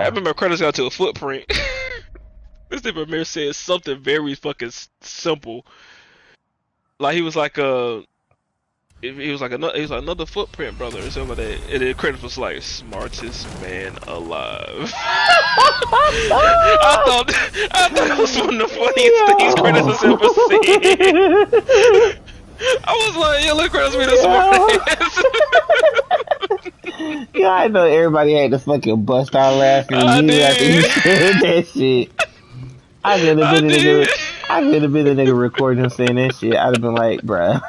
remember credits got to a footprint. This nigga Premier said something very fucking simple. Like he was like another footprint brother or something like that. And the credits was like smartest man alive. I thought it was one of the funniest things credits has ever seen. I was like, yo, look, credits me the smartest. Yeah, I know everybody had to fucking bust out laughing after you said that shit. I could have been the nigga recording him saying that shit. I'd have been like, bruh.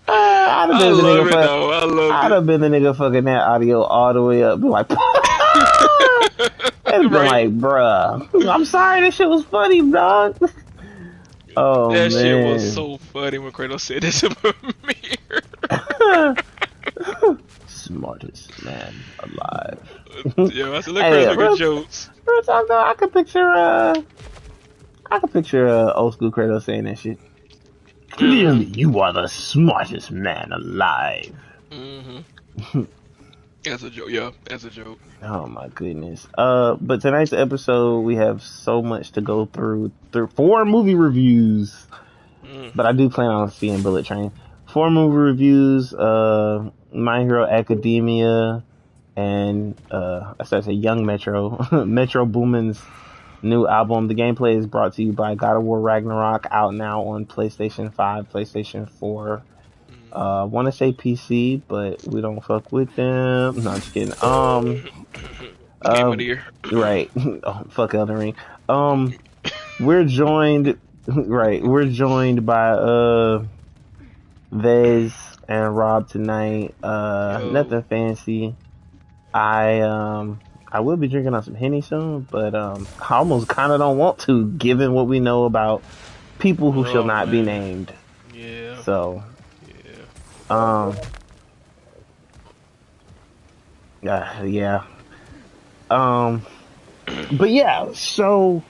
I'd have been the nigga fucking that audio all the way up. Be like, and been like, bruh. I'm sorry, that shit was funny, dog. Oh, that man. shit was so funny when Kratos said this in Premiere. Smartest man alive. Yo, I said, look, Kratos making jokes. Real talk though, I could picture old school Kratos saying that shit. Clearly, you are the smartest man alive. Mm-hmm. That's a joke. Yeah, that's a joke. Oh my goodness. But tonight's episode, we have so much to go through 4 movie reviews. But I do plan on seeing Bullet Train. 4 movie reviews. My Hero Academia, and I started to say Young Metro. Metro Boomin's new album. The gameplay is brought to you by God of War Ragnarok, out now on PlayStation 5, PlayStation 4. Want to say PC, but we don't fuck with them. No, I'm just kidding. Game of the year. Right. Oh, fuck Elden Ring. We're joined by Vez and Rob tonight. Nothing fancy. I will be drinking on some Henny soon, but I almost kind of don't want to, given what we know about people who shall not be named. Yeah. So. Yeah. But yeah, so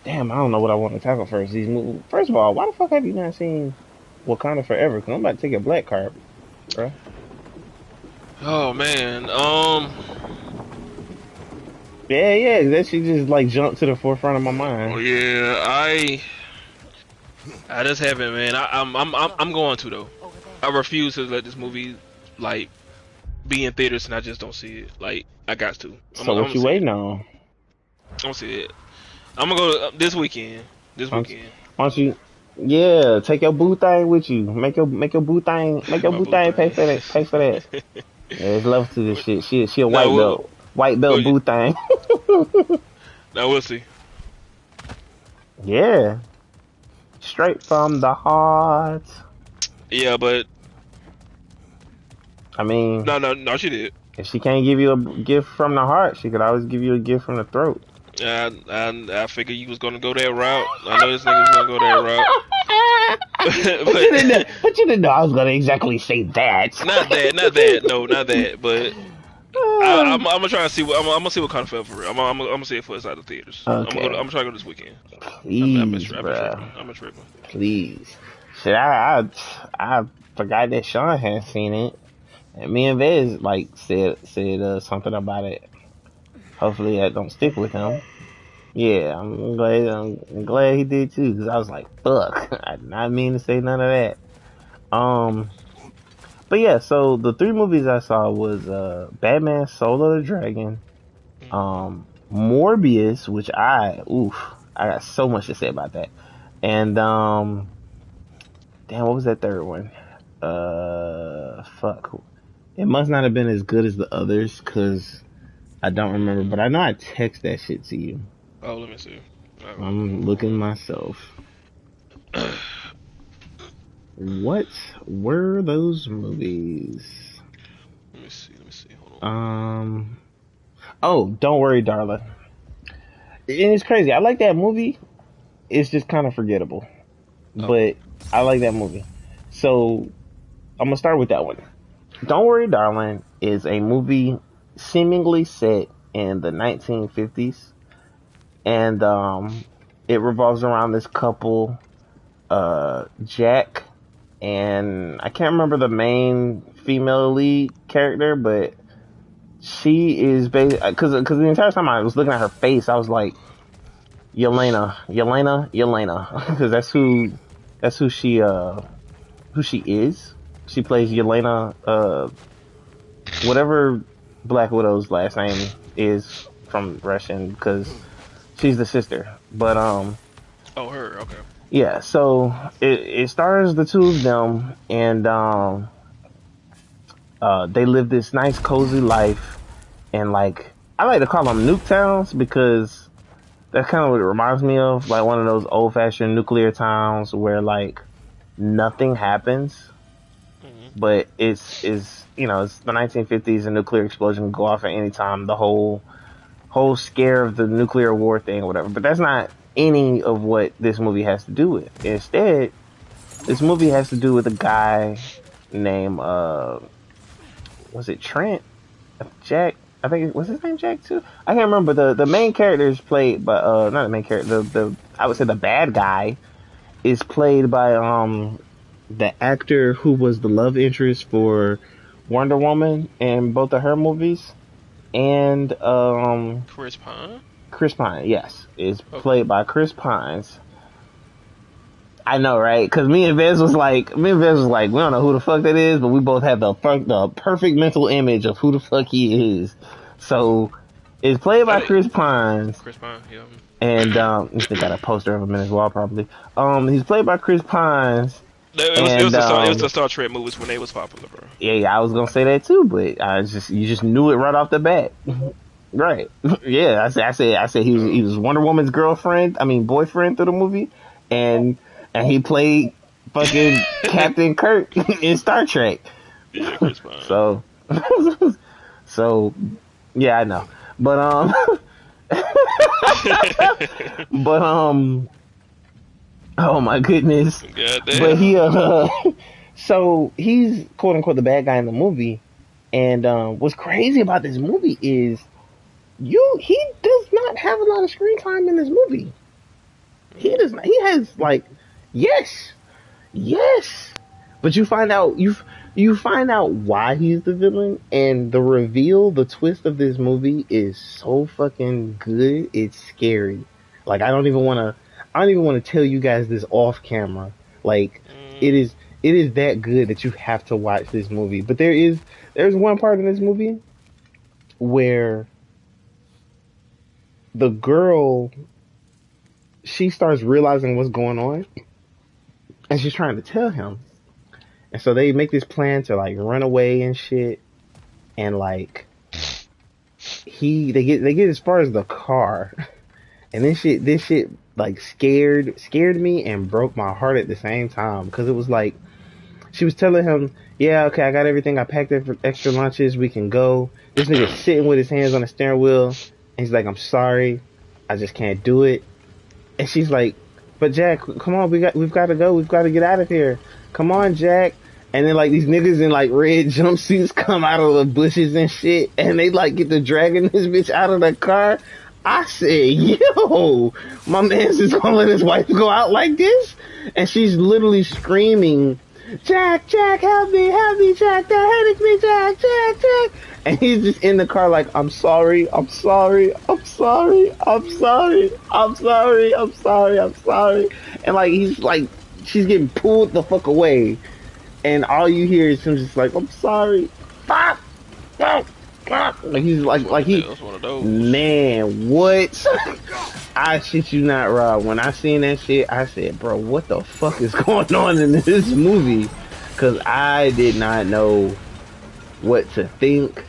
damn, I don't know what I want to tackle first. These movies. First of all, why the fuck have you not seen Wakanda Forever? Because I'm about to take a black card, bro. Oh man, Yeah, that shit just like jumped to the forefront of my mind. Oh yeah, I just haven't, man. I'm going to though. I refuse to let this movie like be in theaters and I just don't see it. Like I got to. So what you waiting on? I'm gonna see it. I'm gonna go this weekend. Why don't you? Yeah, take your boo thing with you. Make your boo thing. Make your boo thing pay for that. Pay for that. Yeah, there's love to this shit. She a white belt. White belt boo thing. Now we'll see. Yeah. Straight from the heart. Yeah, but I mean, no, she did. If she can't give you a gift from the heart, she could always give you a gift from the throat. I figured you was gonna go that route. I know this nigga was gonna go that route. but you didn't know I was gonna exactly say that. Not that. No, not that. But I'm gonna try to see what I'm gonna see what kind of film for real. I'm gonna see it for inside the theaters. Okay. I'm gonna try to go this weekend. Please, I'm a tripper. Please. Shit, I forgot that Sean had seen it, and me and Vez like said something about it. Hopefully that don't stick with him. Yeah, I'm glad he did too, because I was like, fuck, I did not mean to say none of that. But yeah, so the 3 movies I saw was Batman: Soul of the Dragon, Morbius, which I got so much to say about that, and damn, what was that third one? Fuck, it must not have been as good as the others, because I don't remember, but I know I text that shit to you. Oh, let me see. I'm looking myself. What were those movies? Let me see. Hold on. Oh, Don't Worry, Darling. And it's crazy. I like that movie. It's just kind of forgettable. But I like that movie. So, I'm going to start with that one. Don't Worry, Darling is a movie seemingly set in the 1950s. And it revolves around this couple, Jack, and I can't remember the main female lead character, but she is basically because the entire time I was looking at her face, I was like, Yelena, because that's who she is. She plays Yelena, whatever Black Widow's last name is from Russian, because she's the sister. But Oh, her. Okay. yeah. So it stars the two of them, and they live this nice cozy life, and like I like to call them nuke towns because that's kind of what it reminds me of, like one of those old fashioned nuclear towns where like nothing happens, but it's you know, it's the 1950s, a nuclear explosion can go off at any time, the whole scare of the nuclear war thing or whatever. But that's not any of what this movie has to do with. Instead, this movie has to do with a guy named was it Trent? Jack? I think was his name Jack too. I can't remember. The main character is played by not the main character. The I would say the bad guy is played by the actor who was the love interest for Wonder Woman in both of her movies, and Chris Pine. Chris Pine, yes, is played by Chris Pines. I know, right? Because me and Vez was like, we don't know who the fuck that is, but we both have the perfect mental image of who the fuck he is. So it's played by Chris Pines. Chris Pine, yeah. And they got a poster of him in his wall, probably. He's played by Chris Pines. It was the Star Trek movies when they was popular, bro. Yeah, I was gonna say that too, but you just knew it right off the bat. Right. Yeah, I said he was Wonder Woman's boyfriend through the movie, and he played fucking Captain Kirk in Star Trek. Yeah, Chris Pine. So yeah, I know. But oh my goodness. Goddamn. But he so he's quote unquote the bad guy in the movie, and what's crazy about this movie is he does not have a lot of screen time in this movie. He does not. He has like yes, but you find out why he's the villain, and the twist of this movie is so fucking good. It's scary. Like I don't even want to tell you guys this off camera. Like it is that good that you have to watch this movie. But there's one part in this movie where the girl, she starts realizing what's going on, and she's trying to tell him. And so they make this plan to like run away and shit, and like they get as far as the car, and this shit like scared me and broke my heart at the same time, because it was like she was telling him, yeah, okay, I got everything, I packed extra lunches, we can go. This nigga sitting with his hands on the steering wheel, and he's like, I'm sorry, I just can't do it. And she's like, but Jack, come on, we've got to go, we've got to get out of here, come on, Jack. And then like these niggas in like red jumpsuits come out of the bushes and shit, and they like get to dragging this bitch out of the car. I said, yo, my man's just gonna let his wife go out like this? And she's literally screaming, Jack, help me, Jack, they're hurting me, Jack. And he's just in the car like, I'm sorry. And like, he's like, she's getting pulled the fuck away. And all you hear is him just like, I'm sorry. Fuck. Like he's like he, man, what? I shit you not, Rob. When I seen that shit, I said, bro, what the fuck is going on in this movie? Because I did not know what to think,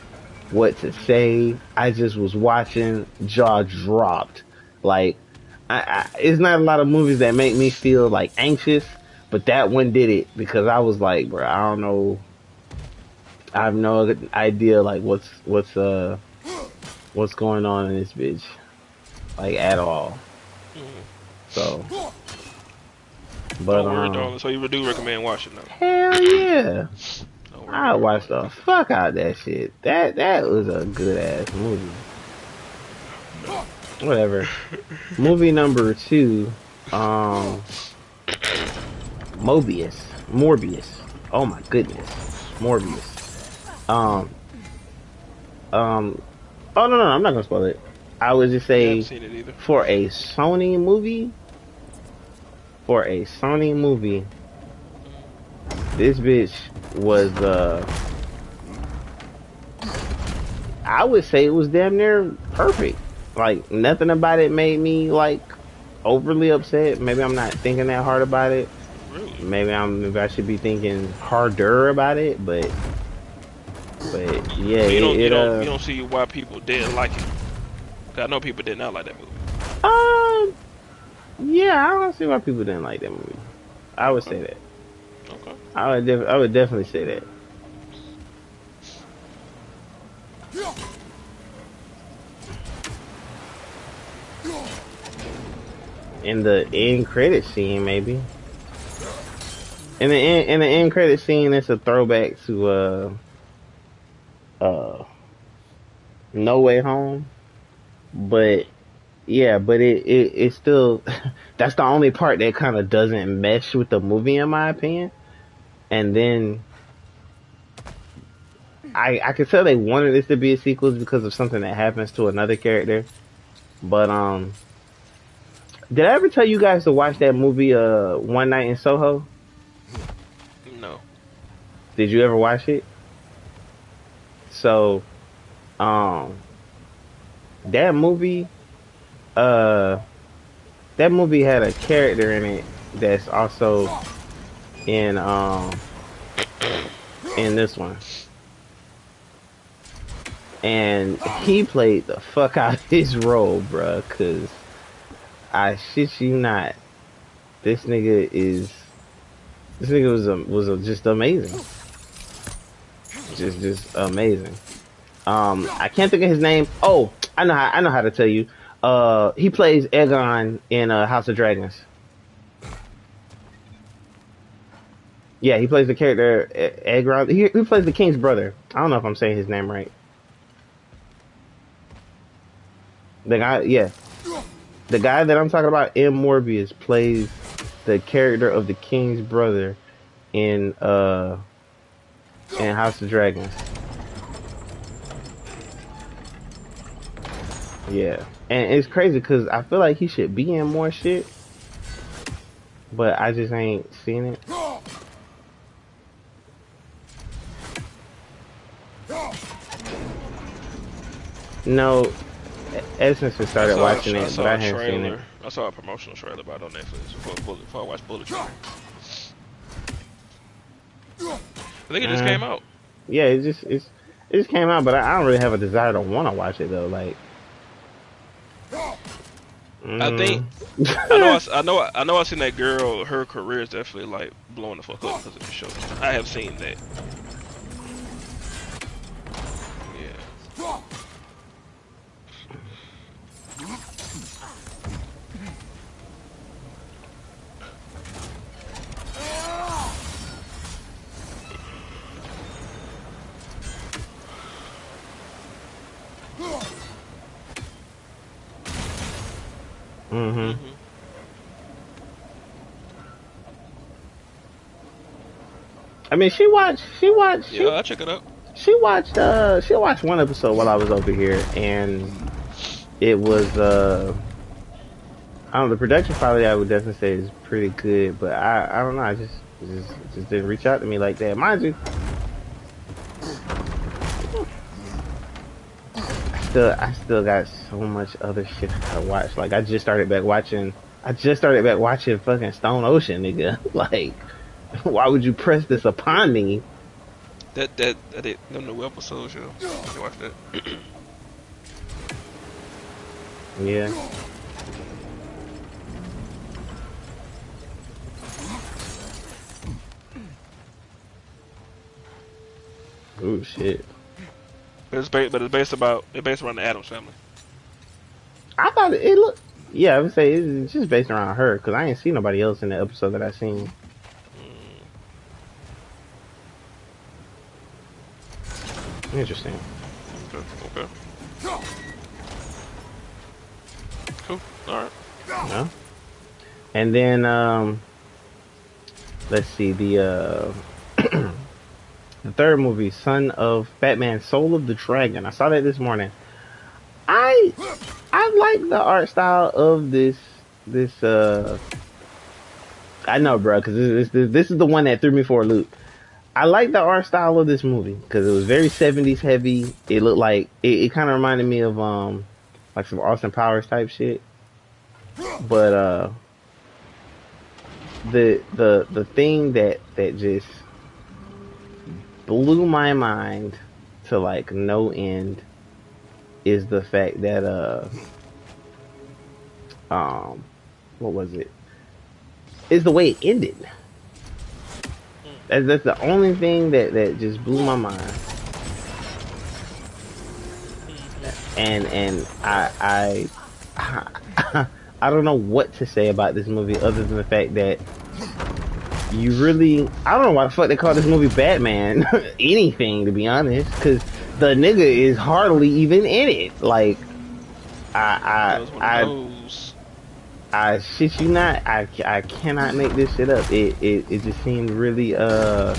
what to say. I just was watching, jaw dropped. Like, it's not a lot of movies that make me feel like anxious, but that one did it, because I was like, bro, I don't know. I have no idea like what's going on in this bitch, like at all. So, but so you do recommend watching though? Hell yeah, I watched the fuck out that shit. That was a good ass movie. Whatever. Movie number 2, Morbius. Oh my goodness, Morbius. Oh no, I'm not gonna spoil it. I would just Yeah, I haven't say seen it either. for a Sony movie, for a Sony movie, this bitch was I would say it was damn near perfect. Like nothing about it made me like overly upset. Maybe I'm not thinking that hard about it. Really? Maybe I should be thinking harder about it, but yeah, So you it don't see why people didn't like it. 'Cause I know people did not like that movie. um yeah, I don't see why people didn't like that movie. I would Okay. say that. Okay. I would definitely say that. In the end credit scene, maybe. In the end credit scene, it's a throwback to uh No Way Home, but yeah, but it still that's the only part that kind of doesn't mesh with the movie in my opinion. And then I could tell they wanted this to be a sequel because of something that happens to another character. But did I ever tell you guys to watch that movie One Night in Soho? No. Did you ever watch it? So um that movie uh that movie had a character in it that's also in in this one. And he played the fuck out of his role, bruh, cause I shit you not. This nigga is this nigga was just amazing. Just amazing. I can't think of his name. Oh, I know how to tell you. He plays Aegon in House of Dragons. Yeah, he plays the character Aegon. He plays the king's brother. I don't know if I'm saying his name right. The guy, yeah, the guy that I'm talking about in Morbius plays the character of the king's brother in House of Dragons. Yeah, and it's crazy because I feel like he should be in more shit, but I just ain't seen it. No, Essence has started watching I it, but saw I a haven't seen it. trailer. I saw a promotional trailer about it on Netflix before I watched Bullet Train. I think it just came out. Yeah, it just came out, but I don't really have a desire to want to watch it though. Like, I think I know I seen that girl. Her career is definitely like blowing the fuck up because of the show. I have seen that. Yeah. Mm-hmm. I mean, she watched. Yeah, I'll check it out. She watched one episode while I was over here, and it was I don't know, the production quality I would definitely say is pretty good, but I don't know, I just didn't reach out to me like that. Mind you, I still got so much other shit I gotta watch. Like I just started back watching fucking Stone Ocean, nigga. Like, why would you press this upon me? That them new episodes, yo. You watch that? Yeah. Ooh, shit. But it's based around the Addams family. I thought it looked. Yeah, I would say it's just based around her because I ain't seen nobody else in the episode that I seen. Interesting. Okay. Cool. All right. Yeah. And then let's see The third movie, Son of Batman, Soul of the Dragon. I saw that this morning. I like the art style of this. I know, bro, because this is the one that threw me for a loop. I like the art style of this movie because it was very 70s heavy. It looked like it kind of reminded me of like some Austin Powers type shit. But the thing that just blew my mind to like no end is the fact that what was it? Is the way it ended. That's the only thing that just blew my mind. And I I don't know what to say about this movie other than the fact that you really, I don't know why the fuck they call this movie Batman anything, to be honest, because the nigga is hardly even in it. Like I shit you not, I cannot make this shit up. It just seemed really not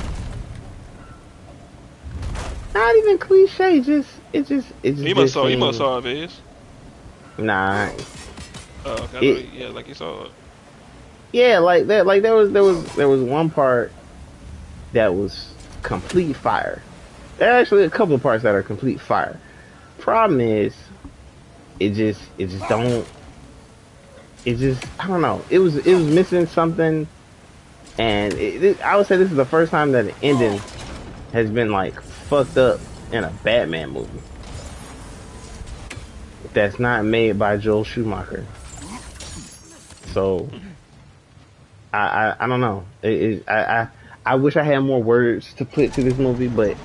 even cliche, it just You must saw it, Viz. Nah. Oh, okay. Yeah, like you saw it. Yeah, like that. Like there was one part that was complete fire. There are actually a couple of parts that are complete fire. Problem is, it just I don't know. It was missing something, and I would say this is the first time that the ending has been like fucked up in a Batman movie that's not made by Joel Schumacher. So I don't know. I wish I had more words to put to this movie, but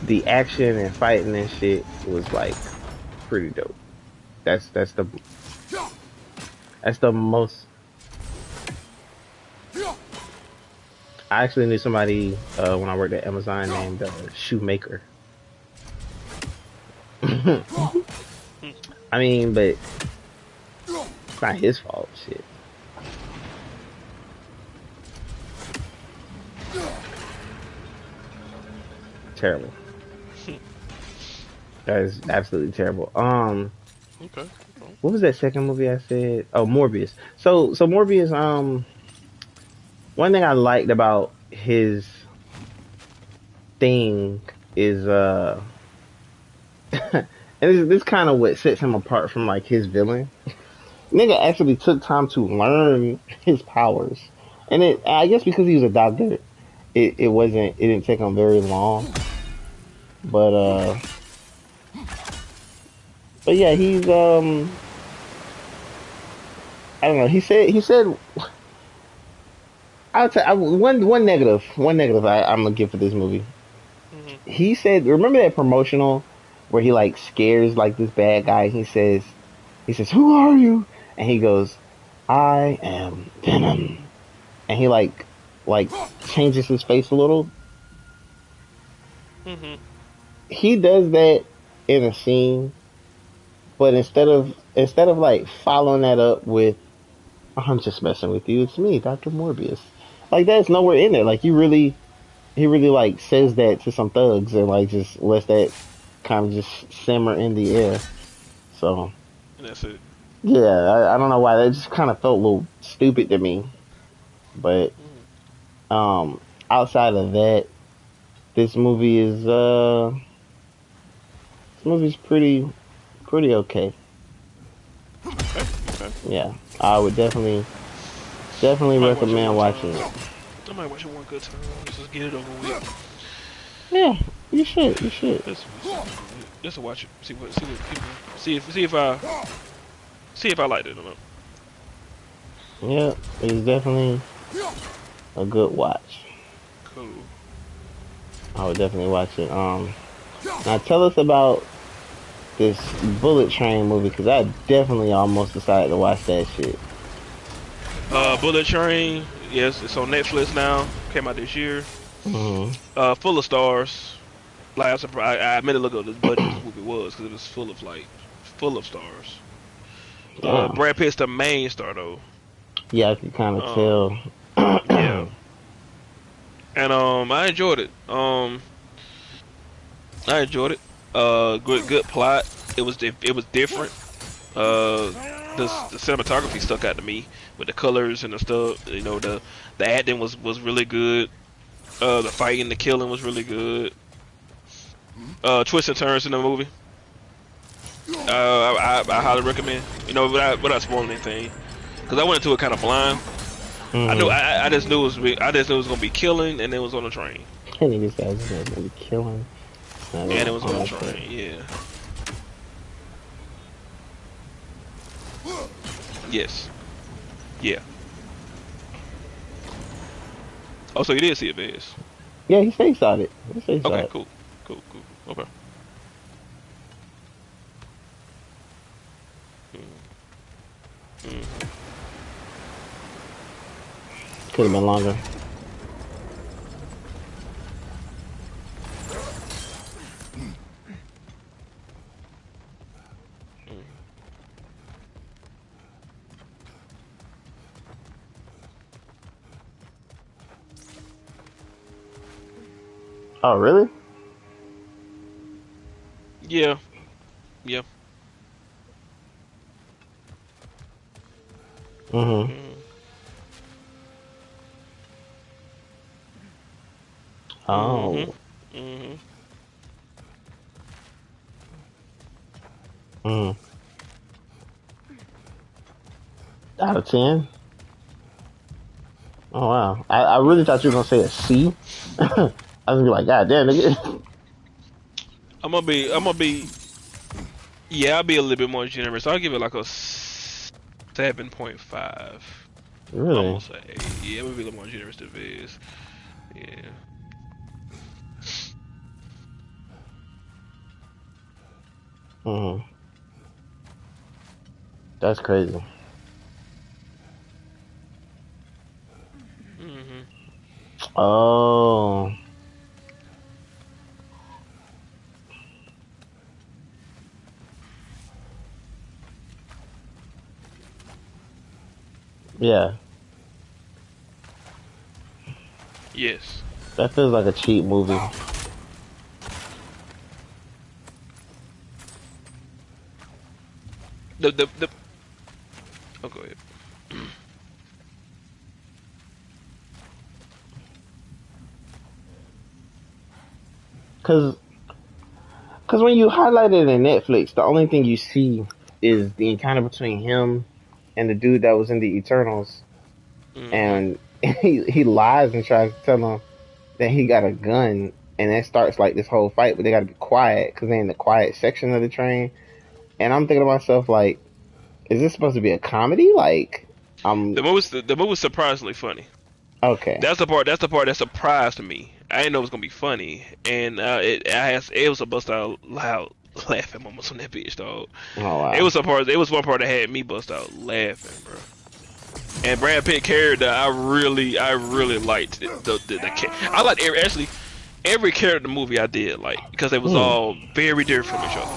the action and fighting and shit was like pretty dope. That's the most. I actually knew somebody when I worked at Amazon named Shoemaker. I mean, but it's not his fault. Shit. Terrible. That is absolutely terrible. Okay. What was that second movie I said? Oh, Morbius. So Morbius. One thing I liked about his thing is and this kind of what sets him apart from like his villain. Nigga actually took time to learn his powers, and I guess because he was a doctor, it didn't take him very long. But yeah, he's I don't know. He said I'll tell one negative I'm gonna give for this movie. Mm-hmm. He said, remember that promotional where he like scares like this bad guy? He says, "Who are you?" And he goes, "I am Venom." And he like changes his face a little. Mm-hmm. He does that in a scene, but instead of like following that up with, "I'm just messing with you, it's me, Dr. Morbius," like that's nowhere in there. Like he really like says that to some thugs and like just lets that kind of just simmer in the air. So and that's it. Yeah, I don't know why that just kind of felt a little stupid to me. But outside of that, this movie is pretty okay. Okay. Yeah, I would definitely recommend watching it. I might watch it one good time. Just get it over with. Yeah, you should. Just to watch it. See if I liked it or not. Yeah, it's definitely a good watch. Cool. I would definitely watch it. Now tell us about this Bullet Train movie, because I definitely almost decided to watch that shit. Bullet Train, yes, it's on Netflix now. Came out this year. Mm-hmm. Full of stars. Like I admit a look at this budget this movie was, because it was full of stars. Brad Pitt's the main star though. Yeah, I can kind of tell. Yeah. And I enjoyed it. I enjoyed it. Good plot. It was different. The cinematography stuck out to me with the colors and the stuff. You know, the acting was really good. The fighting, the killing was really good. Twists and turns in the movie. I highly recommend. You know, without spoiling anything, because I went into it kind of blind. I just knew it was gonna be killing, and it was on the train. And these guys are gonna be killing. And it was on the train. Yeah. Yes. Yeah. Oh, so you did see it, Vaz? Yeah, he said he saw it. He said he saw Okay, it. cool. Okay. Mm. Could have been longer. Oh, really? Yeah. Mm-hmm. Oh. Mm. Out of 10? Oh, wow. I really thought you were going to say a C. I was going to be like, God damn, nigga. I'm gonna be. Yeah, I'll be a little bit more generous. I'll give it like a 7.5. Really? Almost a 8. Yeah, I'm gonna be a little more generous than Viz. Yeah. Mm-hmm. That's crazy. Oh. Yeah. Yes. That feels like a cheap movie. The Oh, go ahead. Cause when you highlight it in Netflix, the only thing you see is the encounter between him and the dude that was in the Eternals, and he lies and tries to tell him that he got a gun, and that starts like this whole fight. But they got to be quiet because they're in the quiet section of the train. And I'm thinking to myself, like, is this supposed to be a comedy? Like, The movie's surprisingly funny. okay. That's the part that surprised me. I didn't know it was gonna be funny, and it was a bust out loud laughing moments on that bitch, dog. Oh wow. It was one part that had me bust out laughing, bro. And Brad Pitt character, I really liked I liked every character in the movie I did like, because they was all very different from each other.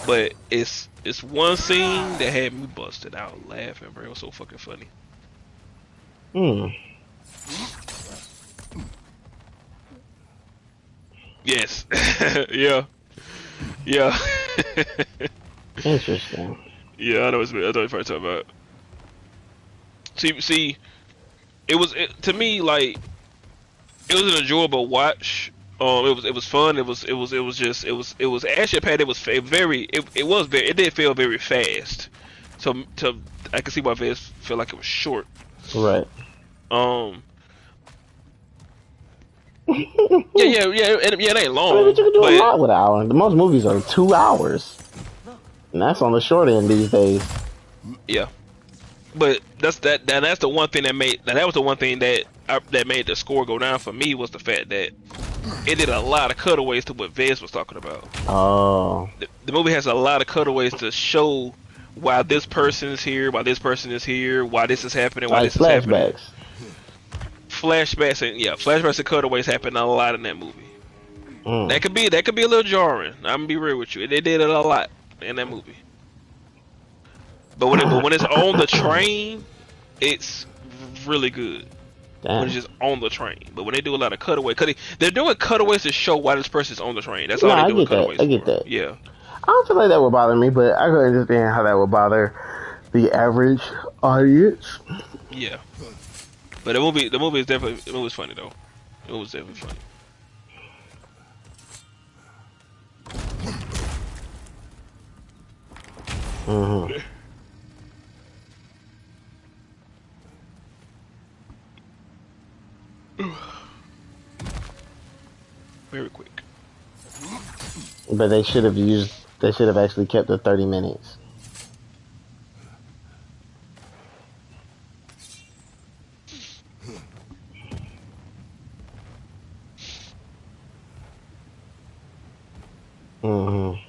But it's one scene that had me busted out laughing, bro. It was so fucking funny. Yes. Yeah. Interesting. Yeah, I know what you're talking about. See, to me, like, it was an enjoyable watch. It was fun. It was action packed. It did feel very fast. So I can see why fans feel like it was short. Right. Yeah, it ain't long. I mean, but you can do a lot with an hour. Most movies are 2 hours, and that's on the short end these days. Yeah, but that's the one thing that was the one thing that made the score go down for me, was the fact that it did a lot of cutaways to what Vez was talking about. Oh. The movie has a lot of cutaways to show why this person is here, why this person is here, why this is happening, why this is happening. Flashbacks and cutaways happen a lot in that movie. That could be a little jarring. I'm gonna be real with you. They did it a lot in that movie. But when it's on the train, it's really good. when it's Damn. just on the train. But when they do a lot of cutaways, cause they're doing cutaways to show why this person's on the train. That's No, all they're I doing get that. cutaways I get for. that. Yeah. I don't feel like that would bother me, but I can understand how that would bother the average audience. Yeah. But the movie is definitely, the movie was funny though. It was definitely funny. Mm-hmm. Very quick. But they should have actually kept the 30 minutes. Mm-hmm.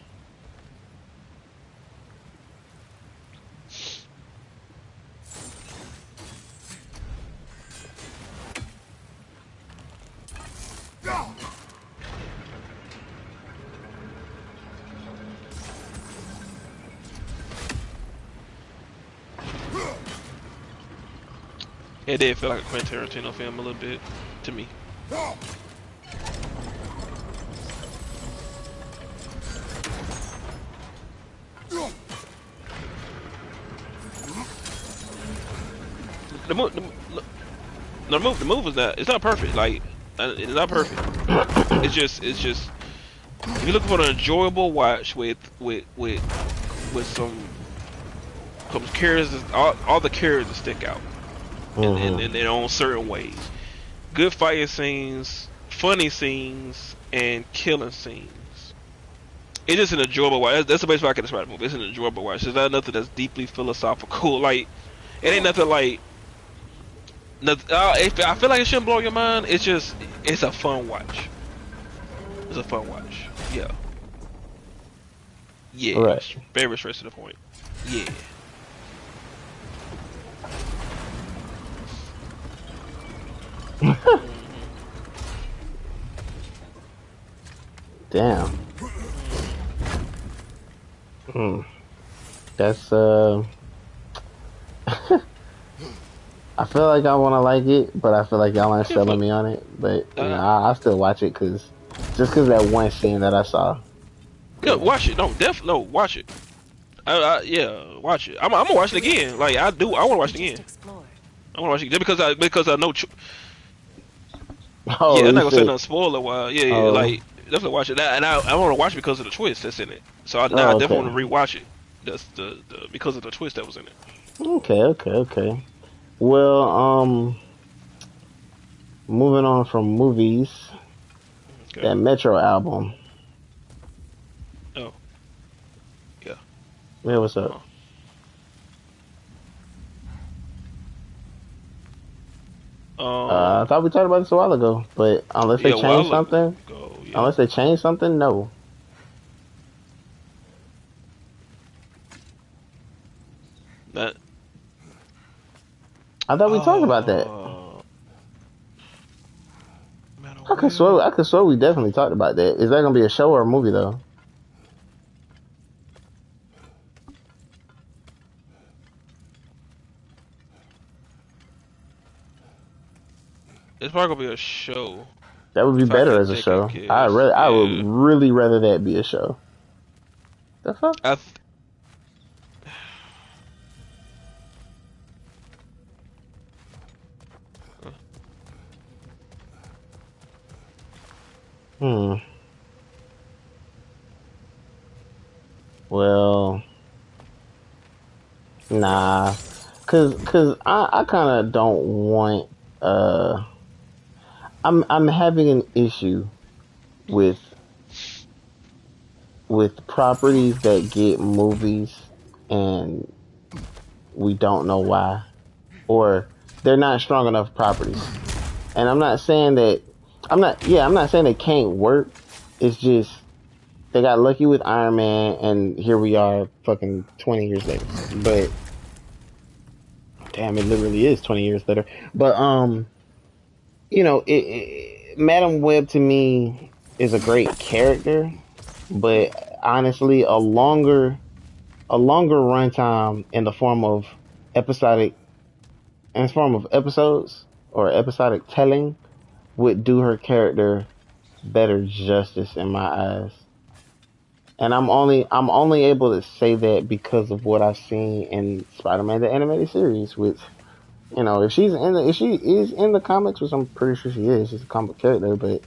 It did feel like a Quentin Tarantino film a little bit to me. The move is not. It's not perfect. Like it's not perfect. It's just. If you're looking for an enjoyable watch with some characters, all the characters stick out in their own certain ways. Good fighting scenes, funny scenes, and killing scenes. It's just an enjoyable watch. That's the best way I can describe the movie. It's an enjoyable watch. It's not nothing that's deeply philosophical. Like it ain't nothing like. I feel like it shouldn't blow your mind. It's a fun watch. It's a fun watch. Yeah. Yeah. Right. Very straight to the point. Yeah. Damn. That's I feel like I want to like it, but I feel like y'all aren't selling me on it. But you know, I'll still watch it because that one scene that I saw. Yeah, watch it. No, watch it. Yeah, watch it. I'm gonna watch it again. Like I do. I want to watch it again. I want to watch it just because I know. Oh, yeah, I'm not gonna say said, nothing spoiler. Yeah, like definitely watch it. And I want to watch it because of the twist that's in it. So I definitely want to rewatch it. That's the because of the twist that was in it. Okay. Well, moving on from movies, that Metro album. Oh. Yeah. Yeah, what's up? I thought we talked about this a while ago, but unless they change something, no. That. I thought we talked about that. I could swear we definitely talked about that. Is that gonna be a show or a movie though? It's probably gonna be a show. That would be better as a show. I would really rather that be a show. The fuck? Well, nah, cause I kind of don't want. I'm having an issue with properties that get movies and we don't know why, or they're not strong enough properties. And I'm not saying they can't work. It's just they got lucky with Iron Man, and here we are, fucking 20 years later. But damn, it literally is 20 years later. But you know, Madam Web to me is a great character, but honestly, a longer runtime in the form of episodes or episodic telling would do her character better justice in my eyes. And I'm only able to say that because of what I've seen in Spider-Man the animated series. Which, you know, if she is in the comics, which I'm pretty sure she is, she's a comic character. But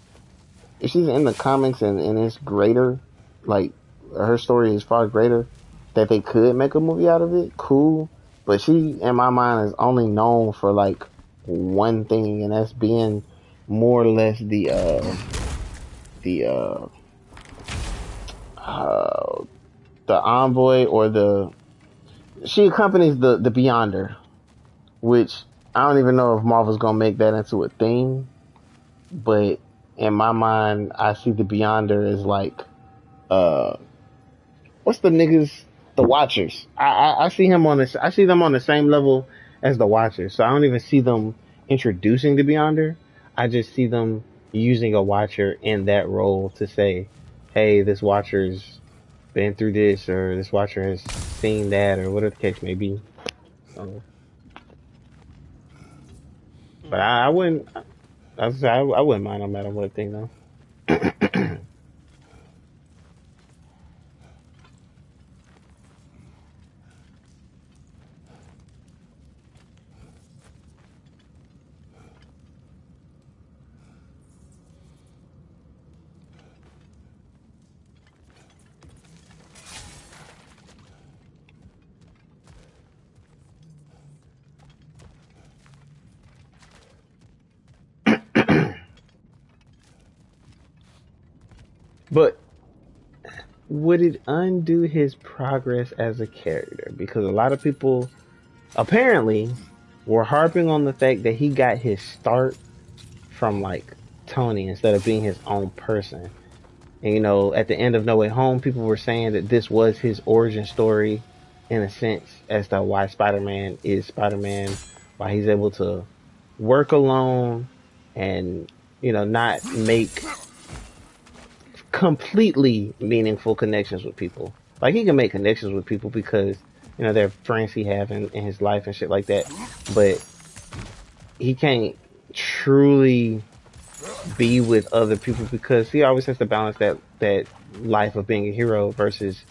if she's in the comics and it's greater, like her story is far greater, that they could make a movie out of it, cool. But she, in my mind, is only known for like one thing, and that's being more or less the envoy, or she accompanies the Beyonder, which I don't even know if Marvel's gonna make that into a thing, but in my mind I see the Beyonder as like what's the niggas, the Watchers. I see them on the same level as the Watchers, so I don't even see them introducing the Beyonder. I just see them using a Watcher in that role to say, hey, this Watcher's been through this, or this Watcher has seen that, or whatever the case may be. But I wouldn't. I wouldn't mind no matter what thing though. But would it undo his progress as a character? Because a lot of people apparently were harping on the fact that he got his start from like Tony instead of being his own person. And you know, at the end of No Way Home, people were saying that this was his origin story in a sense as to why Spider-Man is Spider-Man, why he's able to work alone and, you know, not make completely meaningful connections with people. Like, he can make connections with people because, you know, they're friends he have in his life and shit like that. But he can't truly be with other people because he always has to balance that life of being a hero versus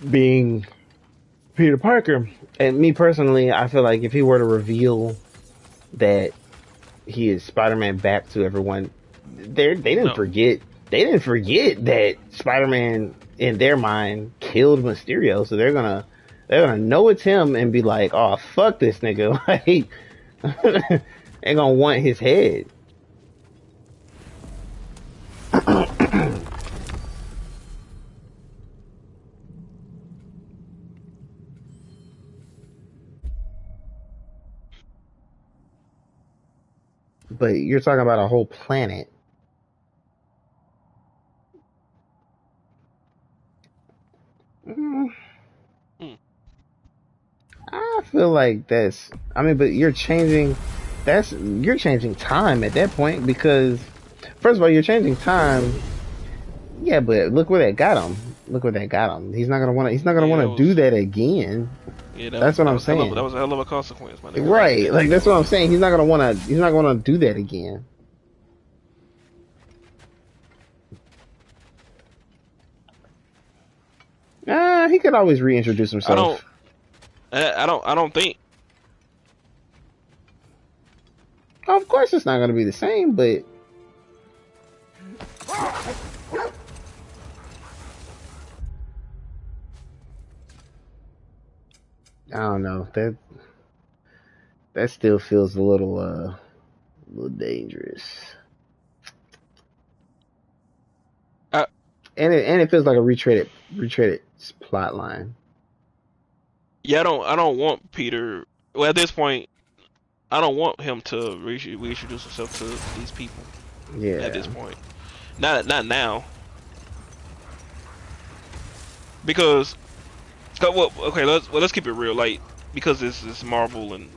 being Peter Parker. And me personally, I feel like if he were to reveal that he is Spider-Man back to everyone, they didn't forget that Spider-Man in their mind killed Mysterio, so they're gonna know it's him and be like, oh fuck this nigga, like they're gonna want his head. But you're talking about a whole planet. I feel like but you're changing time at that point, because first of all, you're changing time. Yeah, but look where that got him. He's not gonna want to do that again. Yeah, that's what I'm saying. That was a hell of a consequence, my nigga. Right, like that's what I'm saying. He's not gonna want to do that again. He could always reintroduce himself. I don't think. Of course, it's not gonna be the same, but I don't know. That still feels a little dangerous. And it feels like a retreaded plot line. Yeah, I don't want Peter. Well, at this point, I don't want him to reintroduce himself to these people. Yeah. At this point, not now. Because, well, okay, let's keep it real. Like, because this is Marvel and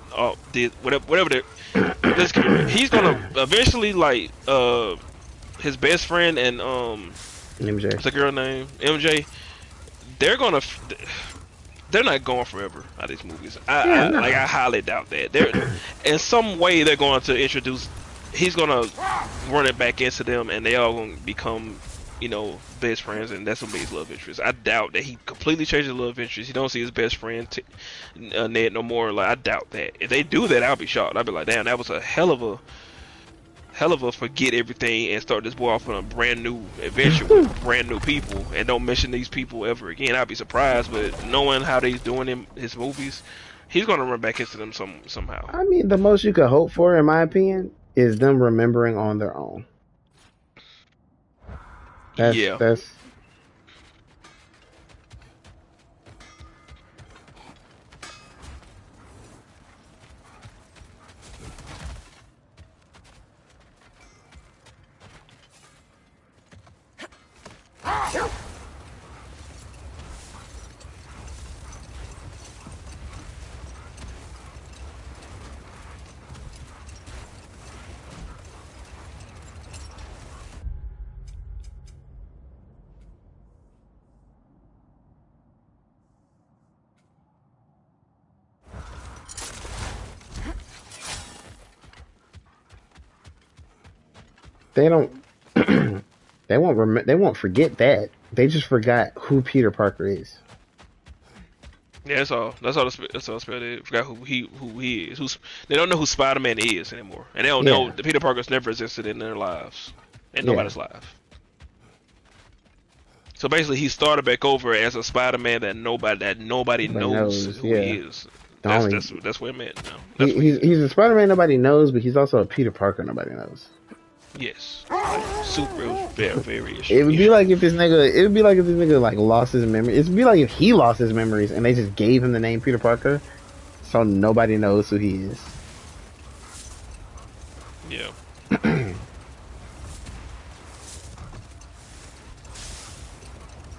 whatever. Let's keep it real. He's gonna eventually, like, his best friend and MJ. What's the girl name? MJ. They're gonna they're not going forever out of these movies. I highly doubt that. They're in some way they're going to introduce. He's gonna run it back into them, and they all gonna become, best friends, and that's gonna be his love interest. I doubt that he completely changed his love interest. He don't see his best friend Ned no more. Like, I doubt that. If they do that, I'll be shocked. I'll be like, damn, that was a hell of a forget everything and start this boy off on a brand new adventure with brand new people, and don't mention these people ever again. I'd be surprised, but knowing how he's doing his movies, he's gonna run back into them somehow. I mean, the most you could hope for, in my opinion, is them remembering on their own. That's they don't they won't forget that. They just forgot who Peter Parker is. Yeah, that's all. That's all they forgot who he is. They don't know who Spider-Man is anymore, and they don't know that Peter Parker's never existed in their lives, in nobody's life. So basically, he started back over as a Spider-Man that nobody knows who he is. That's what it meant. No, he's a Spider-Man nobody knows, but he's also a Peter Parker nobody knows. Yes, super very. It would be like if this nigga like lost his memory. It'd be like if he lost his memories and they just gave him the name Peter Parker, so nobody knows who he is. Yeah.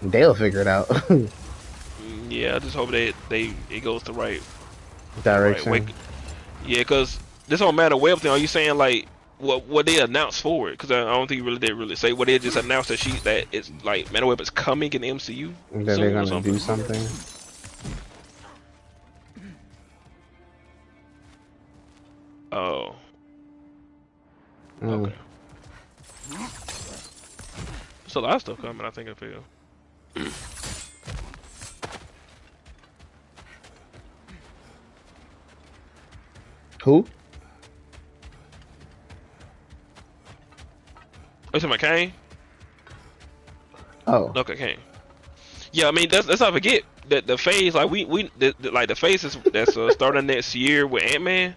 They'll figure it out. Yeah, I just hope it goes the right direction. Right way. Yeah, because this don't matter web thing. Are you saying like what they announced for it? Because I don't think they really say what they just announced that it's like Metal Web is coming in the MCU. That they're gonna do something. Oh. Okay. There's a lot of stuff coming, I think, I feel. Who? Oh, you talking about Kane? Oh. Okay, Kane. Yeah, I mean, let's not forget that the phase, like the phase that's starting next year with Ant-Man.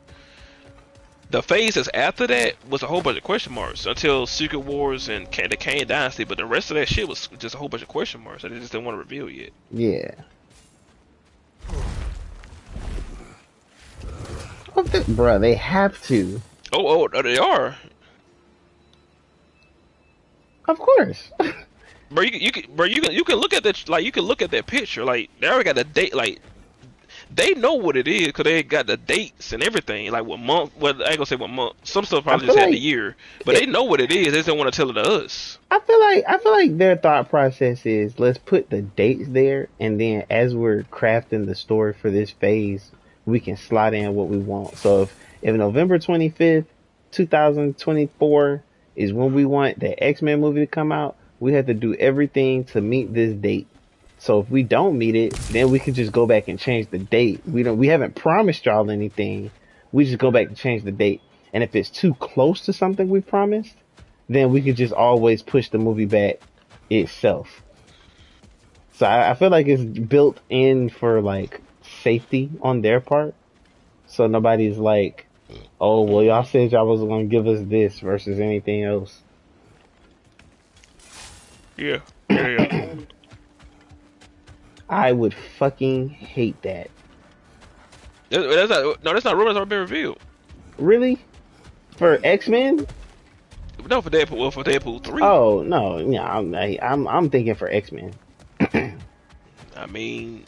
The phases after that was a whole bunch of question marks until Secret Wars and the Kane Dynasty, but the rest of that shit was just a whole bunch of question marks that they just didn't want to reveal yet. Yeah. Bruh, they have to. Oh, they are. Of course. Bro, you can look at that, like, you can look at that picture, like, they already got the date, like, they know what it is because they got the dates and everything, like what month. Well, I ain't gonna say what month. Some stuff probably just had the year, but they know what it is. They just don't want to tell it to us. I feel like their thought process is let's put the dates there, and then as we're crafting the story for this phase, we can slot in what we want. So if November 25th, 2024 is when we want the X-Men movie to come out, we have to do everything to meet this date. So if we don't meet it, then we can just go back and change the date. We haven't promised y'all anything. We just go back and change the date. And if it's too close to something we promised, then we could just always push the movie back itself. So I feel like it's built in for like safety on their part. So nobody's like, oh, well, y'all said y'all was going to give us this versus anything else. Yeah. I would fucking hate that. That's not rumors that have been revealed. Really? For X-Men? No, for Deadpool. Well, for Deadpool 3. Oh no, yeah, I'm thinking for X-Men. I mean,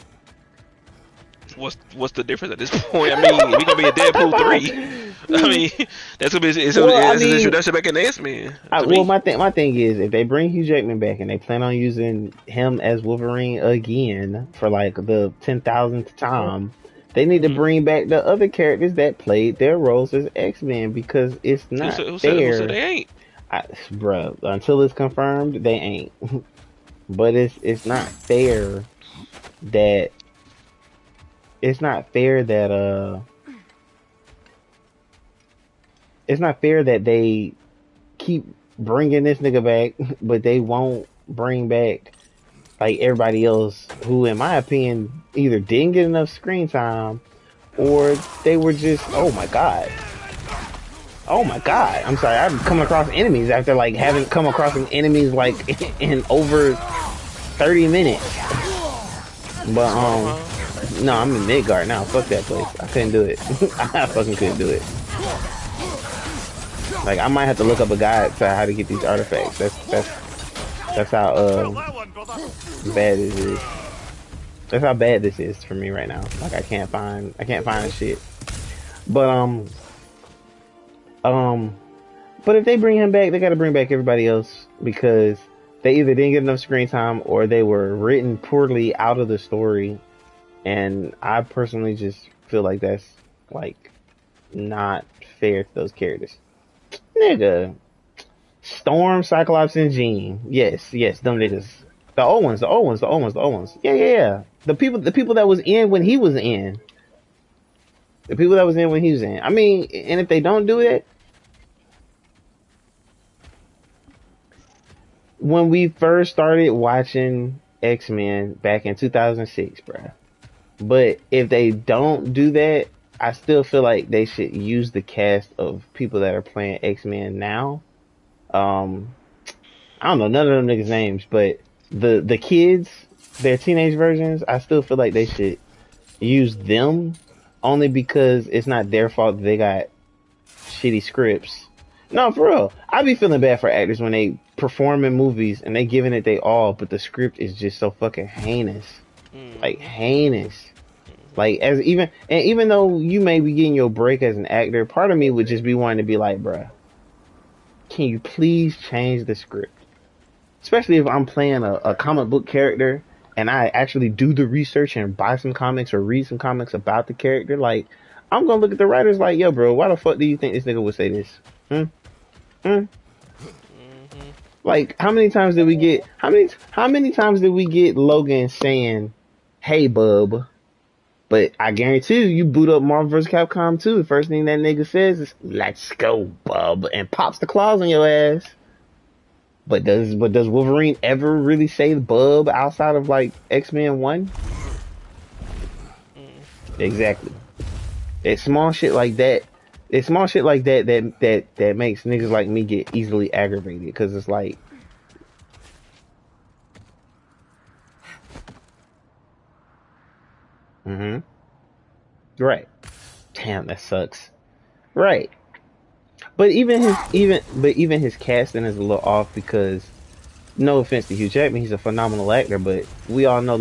what's the difference at this point? I mean, we gonna be a Deadpool 3. I mean, that's gonna be it's an introduction back in the X-Men. My thing is, if they bring Hugh Jackman back and they plan on using him as Wolverine again for like the 10,000th time, they need to bring back the other characters that played their roles as X-Men, because it's not who fair. said they ain't? Bro, until it's confirmed, they ain't. But it's not fair that it's not fair that they keep bringing this nigga back, but they won't bring back like everybody else who, in my opinion, either didn't get enough screen time or they were just, oh my god, I'm sorry, I've come across enemies after like haven't come across enemies like in over 30 minutes. But no, I'm in Midgard now. Fuck that place. I couldn't do it. I fucking couldn't do it. Like, I might have to look up a guide to how to get these artifacts. That's how bad this is. That's how bad this is for me right now. Like, I can't find a shit. But but if they bring him back, they gotta bring back everybody else, because they either didn't get enough screen time or they were written poorly out of the story. And I personally just feel like that's like not fair to those characters. Nigga. Storm, Cyclops, and Jean. Yes, them niggas. The old ones. Yeah. The people that was in when he was in. I mean, and if they don't do it, when we first started watching X-Men back in 2006, bruh. But if they don't do that, I still feel like they should use the cast of people that are playing X-Men now. I don't know none of them niggas' names, but the kids, their teenage versions, I still feel like they should use them, only because it's not their fault that they got shitty scripts. No, for real. I be feeling bad for actors when they perform in movies and they giving it they all, but the script is just so fucking heinous. Like, heinous. Like, even though you may be getting your break as an actor, part of me would just be wanting to be like, bruh, can you please change the script? Especially if I'm playing a comic book character and I actually do the research and buy some comics or read some comics about the character. Like, I'm gonna look at the writers like, yo, bro, why the fuck do you think this nigga would say this? Like, how many times did we get Logan saying, "Hey, bub"? But I guarantee you boot up Marvel vs. Capcom 2, the first thing that nigga says is, "Let's go, bub," and pops the claws on your ass. But does Wolverine ever really say bub outside of like X-Men 1? Exactly. It's small shit like that. It's small shit like that makes niggas like me get easily aggravated, because it's like, right. Damn, that sucks. Right. But even his casting is a little off, because, no offense to Hugh Jackman, he's a phenomenal actor, but we all know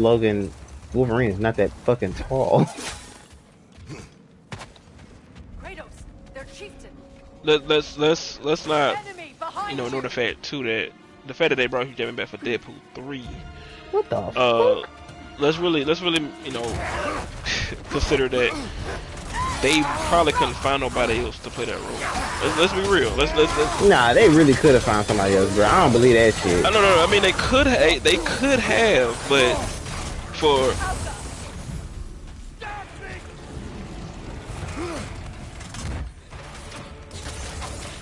Wolverine is not that fucking tall. Let's not, ignore the fact too that the fact that they brought Hugh Jackman back for Deadpool 3. What the fuck? Let's really consider that they probably couldn't find nobody else to play that role. Let's be real. Let's. Nah, they really could have found somebody else, bro. I don't believe that shit. No. I mean, they could have, but for.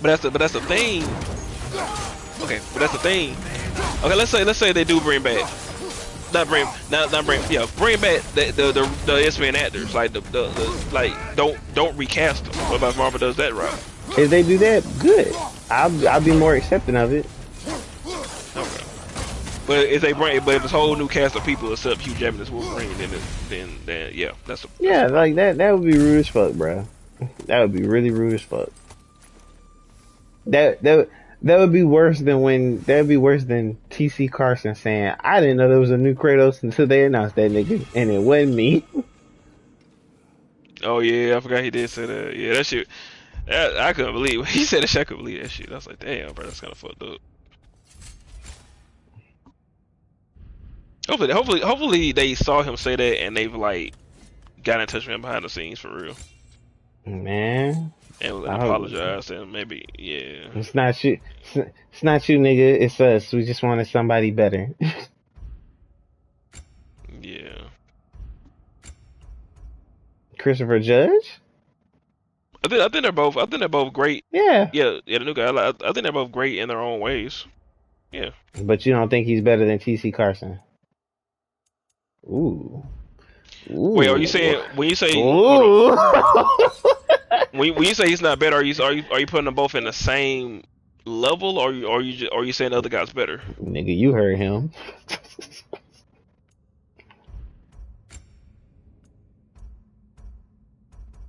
But that's the thing. Okay, but that's the thing. Okay, let's say they do bring back. Bring back the X-Men actors, like don't recast them. What about if Marvel does that right? If they do that, good. I'll be more accepting of it. Okay. But if it's a whole new cast of people except Hugh Jackman as Wolverine, then yeah, that's like that would be rude as fuck, bro. That would be really rude as fuck. That would be worse than TC Carson saying, "I didn't know there was a new Kratos until they announced that nigga, and it wasn't me." Oh yeah, I forgot he did say that. Yeah, that shit. I couldn't believe it. He said that shit. I couldn't believe that shit. I was like, damn, bro, that's kind of fucked up. Hopefully they saw him say that and they've like got in touch with him behind the scenes for real Man, and I hope apologized and maybe yeah. it's not you. It's not you, nigga. It's us. We just wanted somebody better. Yeah. Christopher Judge? I think they're both. I think they're both great. Yeah. Yeah, yeah. The new guy. I think they're both great in their own ways. Yeah. But you don't think he's better than T.C. Carson? Ooh. Wait, are you Ooh. saying when you say hold on, Ooh. when you say he's not better, are you putting them both in the same level, or are you saying the other guy's better? Nigga, you heard him.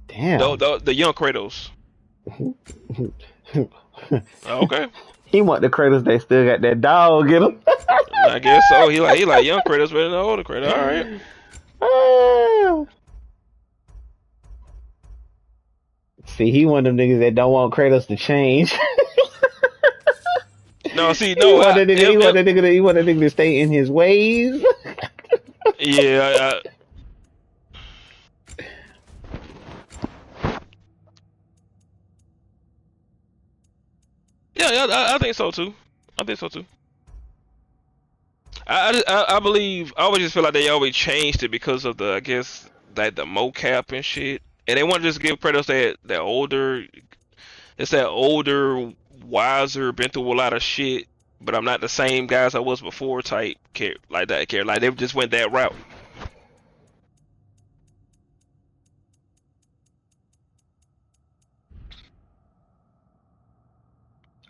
Damn. The young Kratos. Okay. He want the Kratos that still got that dog in him. I guess so. He like young Kratos better than the older Kratos. All right. Ah. See, he one of them niggas that don't want Kratos to change. No, see, He no. want that nigga to stay in his ways. Yeah. Yeah, I think so too. I think so too. I believe I always just feel like they always changed it because of the I guess like the mocap and shit, and they want to just give Kratos that older, it's that older, wiser, been through a lot of shit, but I'm not the same guy as I was before type care like that care like they just went that route.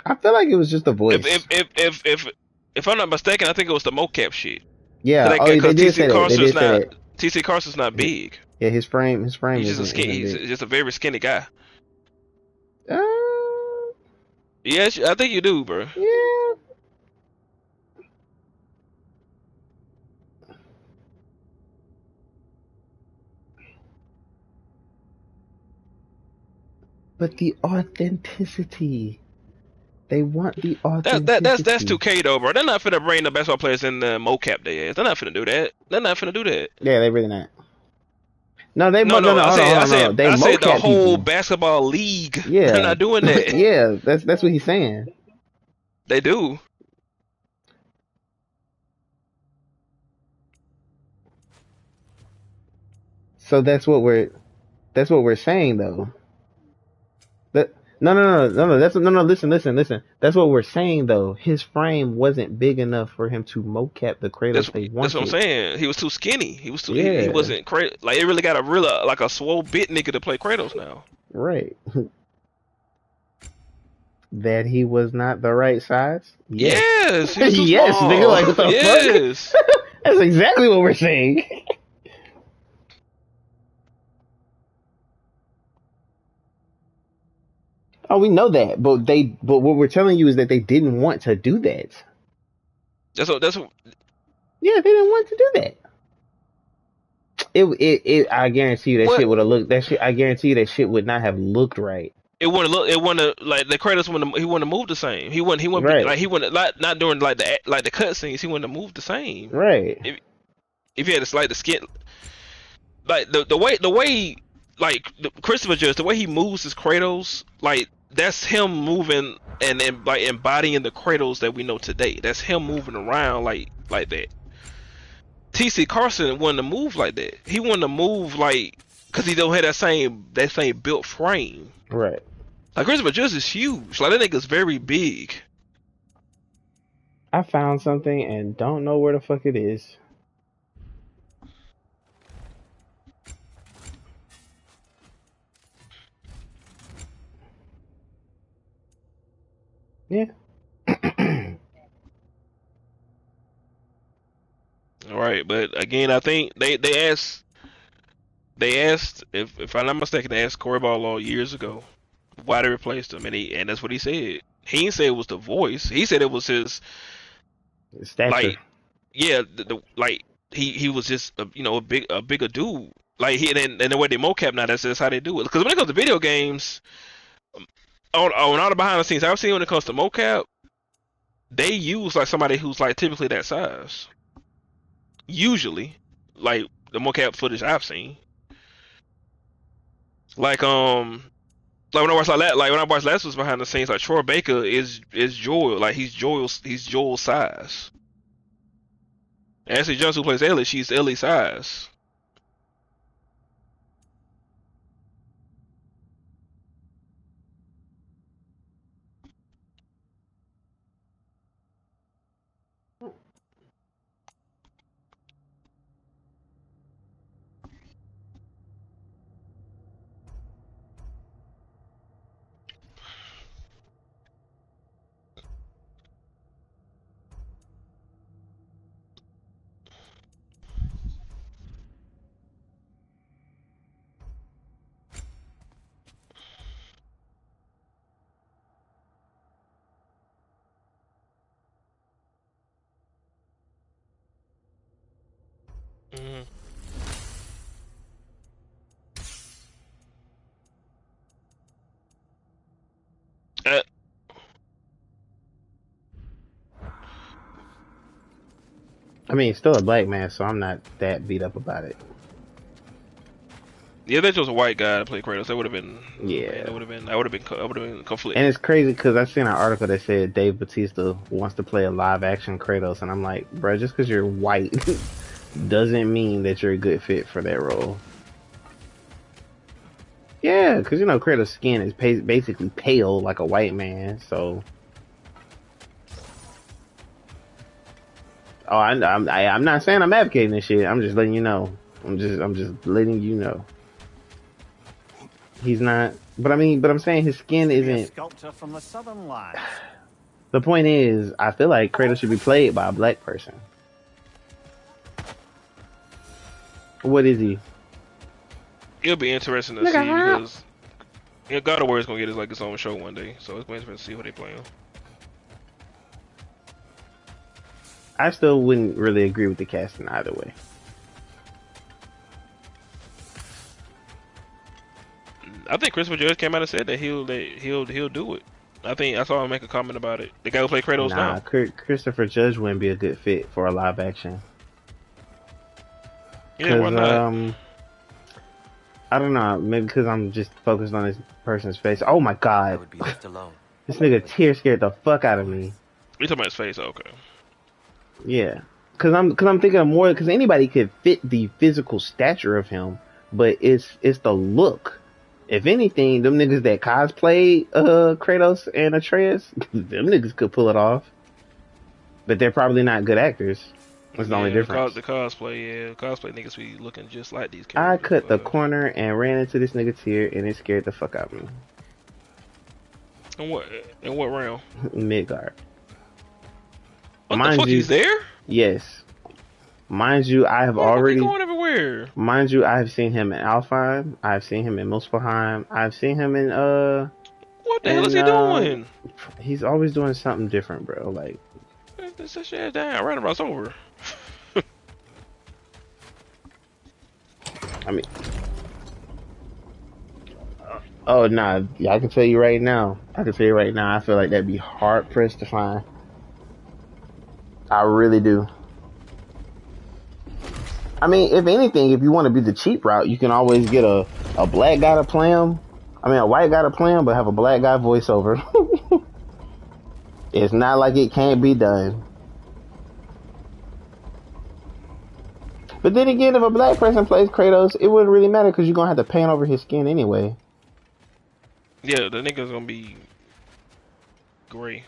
I feel like it was just a If voice. if if if if if I'm not mistaken, I think it was the mocap shit. Yeah. Oh, they Because did say that. They did say that. TC Carson's not big. Yeah, his frame He's just a isn't he's big. just a very skinny guy. Uh, Yes, I think you do, bro. yeah. But the authenticity. They want the That's authenticity. 2K though, bro. They're not finna bring the basketball players in the mocap they ass. They're not finna do that. They're not finna do that. Yeah, they really not. No, they No, no. hold on, no. They I said the mocap whole people. basketball league. They're Yeah, not doing that. yeah. That's what he's saying. They do. So that's what we're saying though. That no. That's no. Listen. That's what we're saying though. His frame wasn't big enough for him to mocap the Kratos they That's what I'm wanted. saying. He was too skinny. He was too. He Yeah, wasn't like it really got a real like a swole bit nigga to play Kratos now. right. That he was not the right size. Yes. Yes, he was too Yes, nigga. small. Like what the Yes. fuck? That's exactly what we're saying. Oh, we know that, but what we're telling you is that they didn't want to do that. That's what. Yeah, they didn't want to do that. I guarantee you that What shit would have looked. That shit, I guarantee you that shit would not have looked right. it wouldn't look. It wouldn't like the Kratos wouldn't. He wouldn't have moved the same. He wouldn't. He wouldn't be Right, like he wouldn't not during like the cutscenes. He wouldn't have moved the same. right. If he had to like the skin, like the way like Christopher Judge, the way he moves his Kratos, like that's him moving and like embodying the Kratos that we know today. That's him moving around like that. TC Carson wanted to move like that. He wanted to move like because he don't have that same built frame. Right. Like Christopher Judge is huge. Like that nigga's very big. I found something and don't know where the fuck it is. Yeah. All right, but again, I think they asked if I'm not mistaken, they asked Corey Barlow years ago why they replaced him, and that's what he said. He didn't say it was the voice. He said it was his Stature. like yeah like he was just a bigger dude. Like and the way they mocap now, that's how they do it. Because when it comes to video games, on all the behind the scenes I've seen when it comes to mocap, they use like somebody who's like typically that size. Usually, like the mocap footage I've seen. Like like when I watch like when I watch Last was behind the scenes, like Troy Baker is Joel, like he's Joel's size. And Ashley Johnson who plays Ellie, she's Ellie's size. Mm-hmm. Uh, I mean, it's still a black man, so I'm not that beat up about it. yeah, that was a white guy to play Kratos. That would have been Yeah, man, I would have been conflicted. and it's crazy because I seen an article that said Dave Bautista wants to play a live action Kratos, and I'm like, bro, just because you're white doesn't mean that you're a good fit for that role. Yeah, because you know Kratos' skin is basically pale like a white man, so. Oh, I'm not saying I'm advocating this shit. I'm just letting you know. I'm just letting you know. He's not. But I'm saying his skin isn't. Sculptor from the Southern Lights. The point is, I feel like Kratos should be played by a black person. What is he? It'll be interesting to see because God of War is gonna get its own show one day, so it's going to see what they play on. I still wouldn't really agree with the casting either way. I think Christopher Judge came out and said that he'll do it. I think I saw him make a comment about it. The guy who played Kratos now. Christopher Judge wouldn't be a good fit for a live action. Yeah, why not? I don't know. Maybe because I'm just focused on this person's face. Oh my god, would be left alone. This nigga tear scared the fuck out of me. You talking about his face? Okay. Yeah, because I'm thinking of more because anybody could fit the physical stature of him, but it's the look. If anything, them niggas that cosplay Kratos and Atreus, them niggas could pull it off, but they're probably not good actors. That's the only difference. The cosplay niggas be looking just like these characters. I cut the corner and ran into this nigga tear, and it scared the fuck out of me. In what round? Midgard. What the fuck? He's there? Yes. Mind you, I have already going everywhere. Mind you, I have seen him in Alfheim. I've seen him in Muspelheim. I've seen him in What the hell is he doing? He's always doing something different, bro. Like, set your ass down. Right across over. I mean, oh nah, I can tell you right now. I feel like that'd be hard pressed to find. I really do. I mean, if anything, if you want to be the cheap route, you can always get a black guy to play him. I mean, a white guy to play him, but have a black guy voiceover. It's not like it can't be done. But then again, if a black person plays Kratos, it wouldn't really matter because you're going to have to paint over his skin anyway. Yeah, the nigga's going to be gray.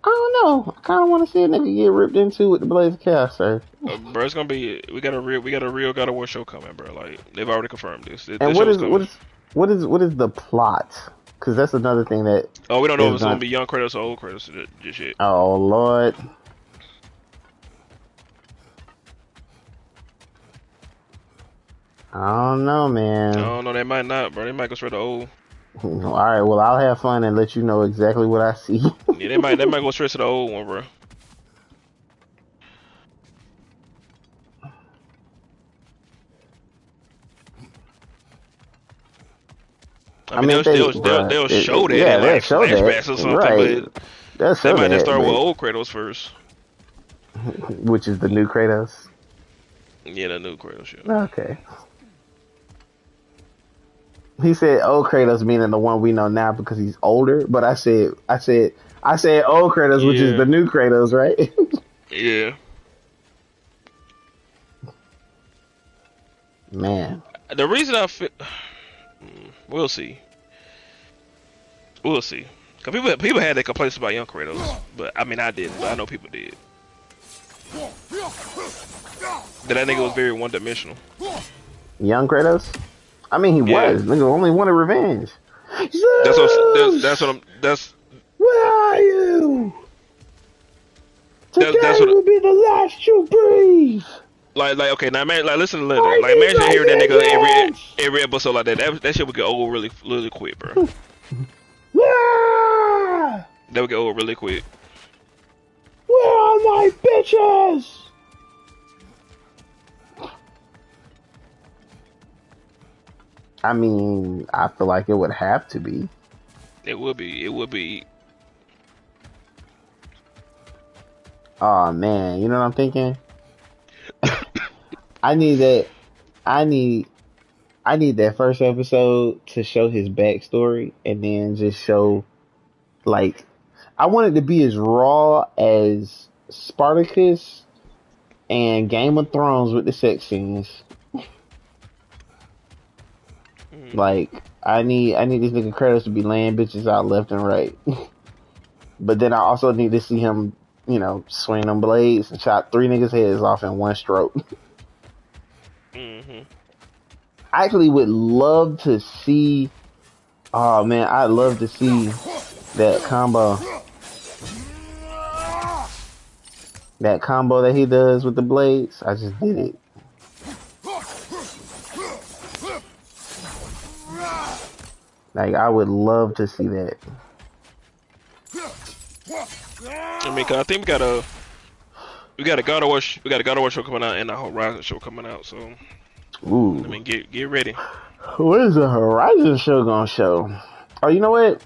I don't know. I kind of want to see a nigga get ripped into with the Blaze of Chaos, sir. Bro, it's gonna be. We got a real God of War show coming, bro. Like they've already confirmed this. And what is the plot? Because that's another thing that. Oh, we don't know if it's gonna be young Kratos or old Kratos. Just shit. Oh Lord. I don't know, man. I don't know. They might not, bro. They might go straight to old. All right. Well, I'll have fun and let you know exactly what I see. Yeah, they might go straight to the old one, bro. I mean, they'll show that in like flashbacks or something, right. but They'll they show might just that, start with but... old Kratos first. Which is the new Kratos? Yeah, the new Kratos shit. Okay. He said old Kratos meaning the one we know now because he's older, but I said old Kratos, which is the new Kratos, right? Yeah. Man. The reason I feel... We'll see. We'll see. Cause people had their complaints about young Kratos, but I mean I didn't, but I know people did. That nigga was very one-dimensional. Young Kratos? I mean, he was. Nigga only wanted revenge. That's where are you? Today that's what will be the last you breathe. Like okay, now man, like listen to Linda. Like imagine hearing that nigga every episode like that. That shit would get old really quick, bro. That would get old really quick. Where are my bitches? I mean, I feel like it would have to be. It would be. Oh man, you know what I'm thinking? I need that first episode to show his backstory and then just show, like, I want it to be as raw as Spartacus and Game of Thrones with the sex scenes. Like, I need this nigga Kratos to be laying bitches out left and right. But then I also need to see him, you know, swing them blades and chop 3 niggas' heads off in one stroke. Mm-hmm. I actually would love to see... Oh, man, I'd love to see that combo. That combo that he does with the blades. I just did it. Like, I would love to see that. I mean, cause I think we got a God of War show coming out and a Horizon show coming out. So, ooh. I mean, get ready. What is the Horizon show gonna show? Oh, you know what?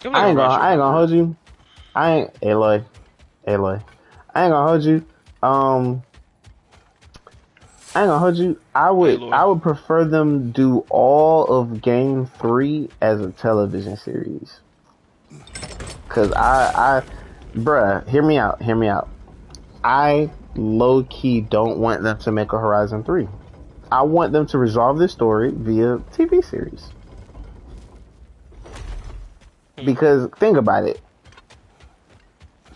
I ain't gonna hold you. Aloy. I ain't gonna hold you. I ain't gonna hold you. I would prefer them do all of Game 3 as a television series. Cause bruh, hear me out. I low key don't want them to make a Horizon 3. I want them to resolve this story via TV series. Because think about it.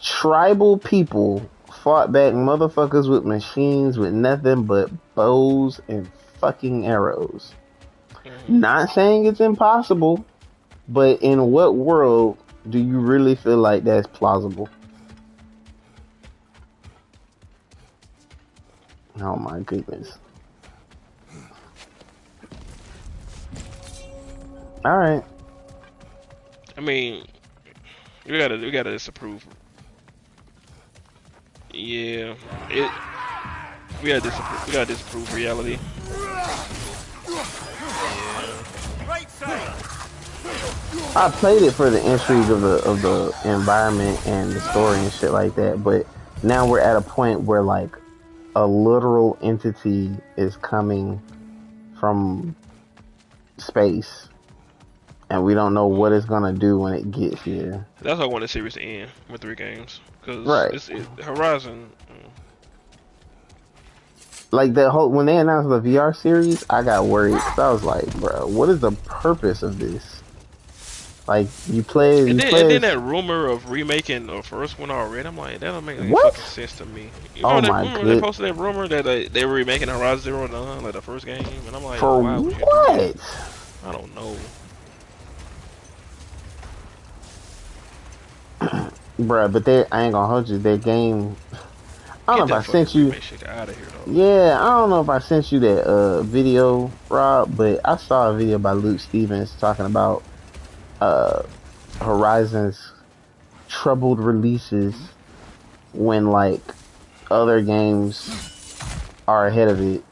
Tribal people fought back motherfuckers with machines with nothing but bows and fucking arrows. Not saying it's impossible, but in what world do you really feel like that's plausible? Oh my goodness. Alright. I mean, we gotta disapprove. Yeah, we gotta disapprove reality. I played it for the intrigue of the environment and the story and shit like that, but now we're at a point where like a literal entity is coming from space, and we don't know what it's gonna do when it gets here. That's why I want the series to end with 3 games, because Horizon. Like when they announced the VR series, I got worried because I was like, bro, what is the purpose of this? Like, you play. And then that rumor of remaking the first one already, I'm like, that don't make any fucking sense to me. Remember they posted that rumor that they were remaking Horizon Zero Dawn, like the first game, and I'm like, for why would you do what? that? I don't know. Bruh, but I ain't gonna hold you. Their game. I don't know if I sent you. Out of here, yeah, I don't know if I sent you that video, Rob, but I saw a video by Luke Stevens talking about Horizon's troubled releases when like other games are ahead of it.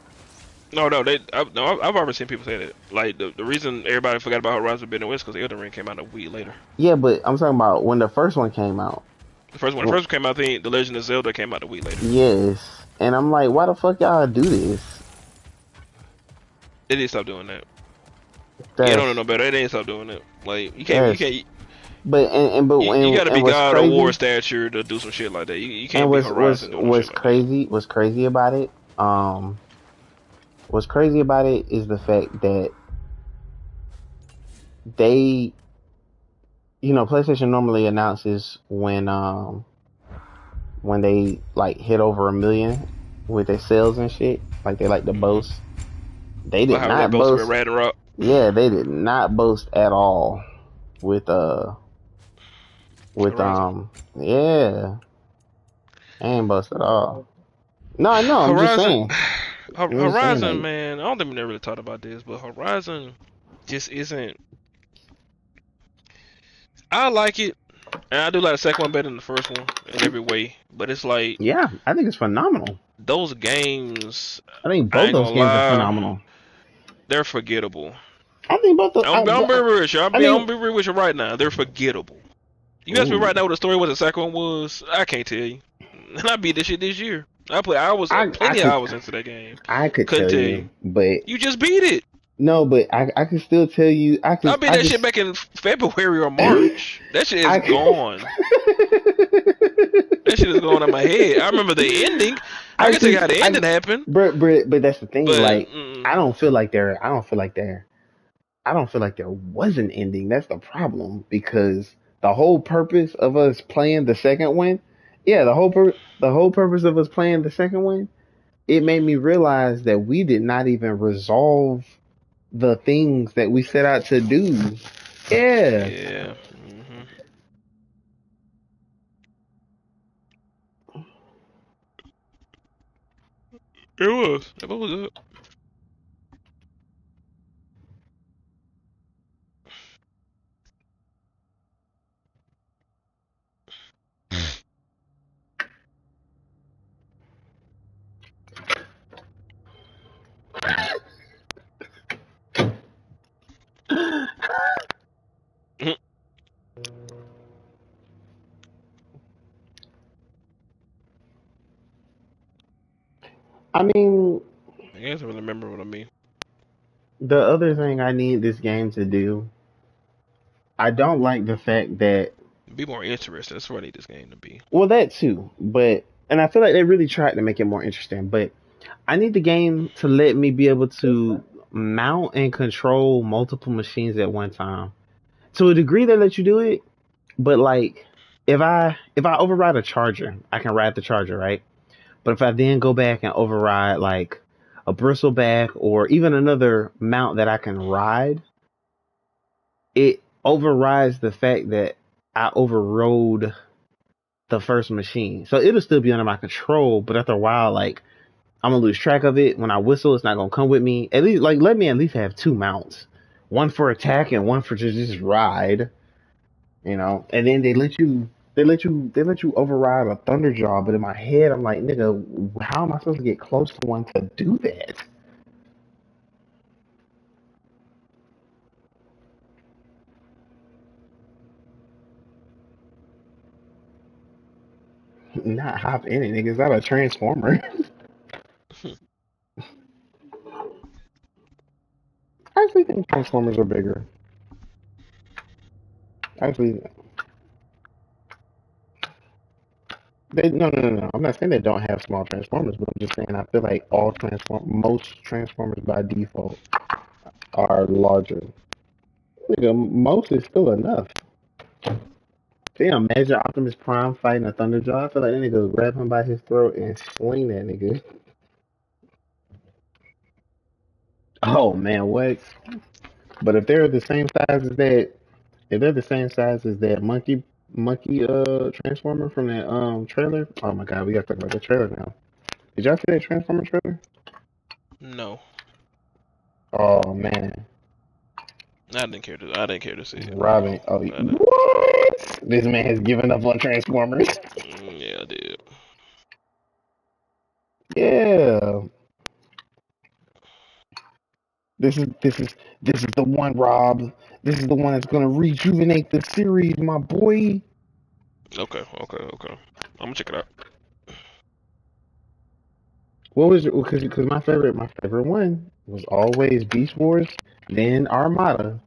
No, I've already seen people say that. Like the reason everybody forgot about Horizon Forbidden West because Elden Ring came out a week later. Yeah, but I'm talking about when the first one came out. When the first one came out, I think The Legend of Zelda came out a week later. Yes, and I'm like, why the fuck y'all do this? They didn't stop doing that. You don't know no better. They didn't stop doing it. Like you can't. But you gotta be God crazy, of War stature to do some shit like that. You can't be Horizon doing what's shit crazy, like that. What's crazy about it? What's crazy about it is the fact that they, PlayStation normally announces when they like hit over 1 million with their sales and shit. Like they like to boast. They did not boast. Red and Rock. Yeah, they did not boast at all with Horizon. Yeah, they ain't boast at all. No, I'm just saying. Horizon, man, I don't think we never really talked about this, but Horizon just isn't. I like it, and I do like the second one better than the first one in every way. But it's like, yeah, I think it's phenomenal. Those games, I think both those games are phenomenal. They're forgettable. I think both. I'm being real with you. I'm being real with you right now. They're forgettable. You ask me right now what the story was. The second one was. I can't tell you. And I beat this shit this year. I plenty of hours into that game. I couldn't tell you, but you just beat it. No, but I can still tell you. I beat that shit back in February or March. That shit is gone. That shit is going on my head. I remember the ending. I can tell you how the ending happened. But that's the thing. Like, I don't feel like there was an ending. That's the problem, because the whole purpose of us playing the second one, the whole purpose of us playing the second one, it made me realize that we did not even resolve the things that we set out to do. Yeah. Yeah. It was. It was good. I mean, I guess I really remember what I mean. The other thing I need this game to do, I don't like the fact that be more interesting. That's what I need this game to be. Well, that too, and I feel like they really tried to make it more interesting. But I need the game to let me be able to mount and control multiple machines at one time. To a degree, they let you do it, but like if I override a charger, I can ride the charger, right? But if I then go back and override like a bristleback or even another mount that I can ride, it overrides the fact that I overrode the first machine. So it'll still be under my control, but after a while, like, I'm gonna lose track of it. When I whistle, it's not gonna come with me. At least, like, let me at least have 2 mounts. One for attack and one for just ride. And then they let you override a Thunderjaw, but in my head, I'm like, nigga, how am I supposed to get close to one to do that? Not hop in it, nigga. Is that a transformer? I actually think Transformers are bigger. Actually, no. I'm not saying they don't have small Transformers, but I'm just saying I feel like most Transformers by default are larger. Nigga, most is still enough. Damn, imagine Optimus Prime fighting a Thunderjaw. I feel like that nigga would grab him by his throat and swing that nigga. Oh man, what? But if they're the same size as that monkey transformer from that trailer, oh my god, we gotta talk about the trailer now. Did y'all see that Transformer trailer? No. Oh man. I didn't care to see it. Robin. Oh, what? This man has given up on Transformers. Yeah, I did. Yeah. This is the one, Rob. This is the one that's gonna rejuvenate the series, my boy. Okay. I'm gonna check it out. What was it? Because my favorite one was always Beast Wars, then Armada.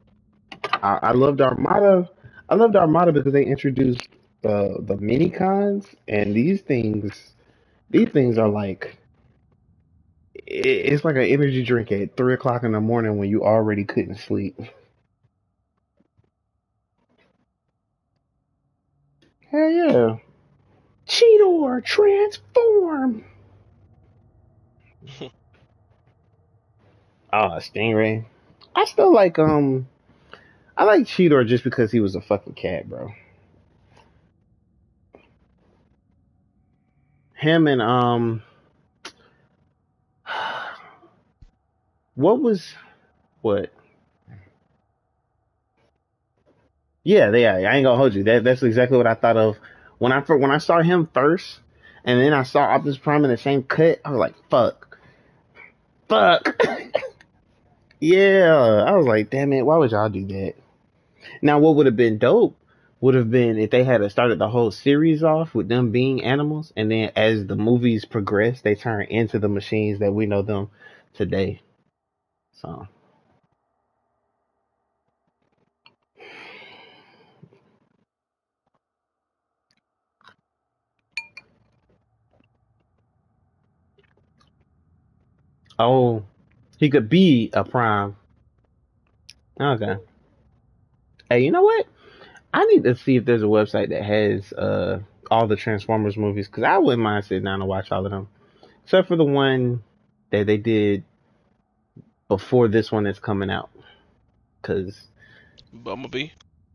I loved Armada. I loved Armada because they introduced the mini cons, and these things are like it's like an energy drink at 3 o'clock in the morning when you already couldn't sleep. Hell yeah. Cheetor, transform! Oh, Stingray. I still like I like Cheetor just because he was a fucking cat, bro. Him and what was what? Yeah, I ain't gonna hold you. That's exactly what I thought of when I saw him first, and then I saw Optimus Prime in the same cut. I was like, fuck. Yeah, I was like, damn it, why would y'all do that? Now, what would have been dope would have been if they had started the whole series off with them being animals, and then as the movies progress, they turn into the machines that we know them today. So, oh, he could be a Prime. Okay. Hey, you know what? I need to see if there's a website that has all the Transformers movies because I wouldn't mind sitting down and watch all of them, except for the one that they did before this one that's coming out. Cause Bumblebee.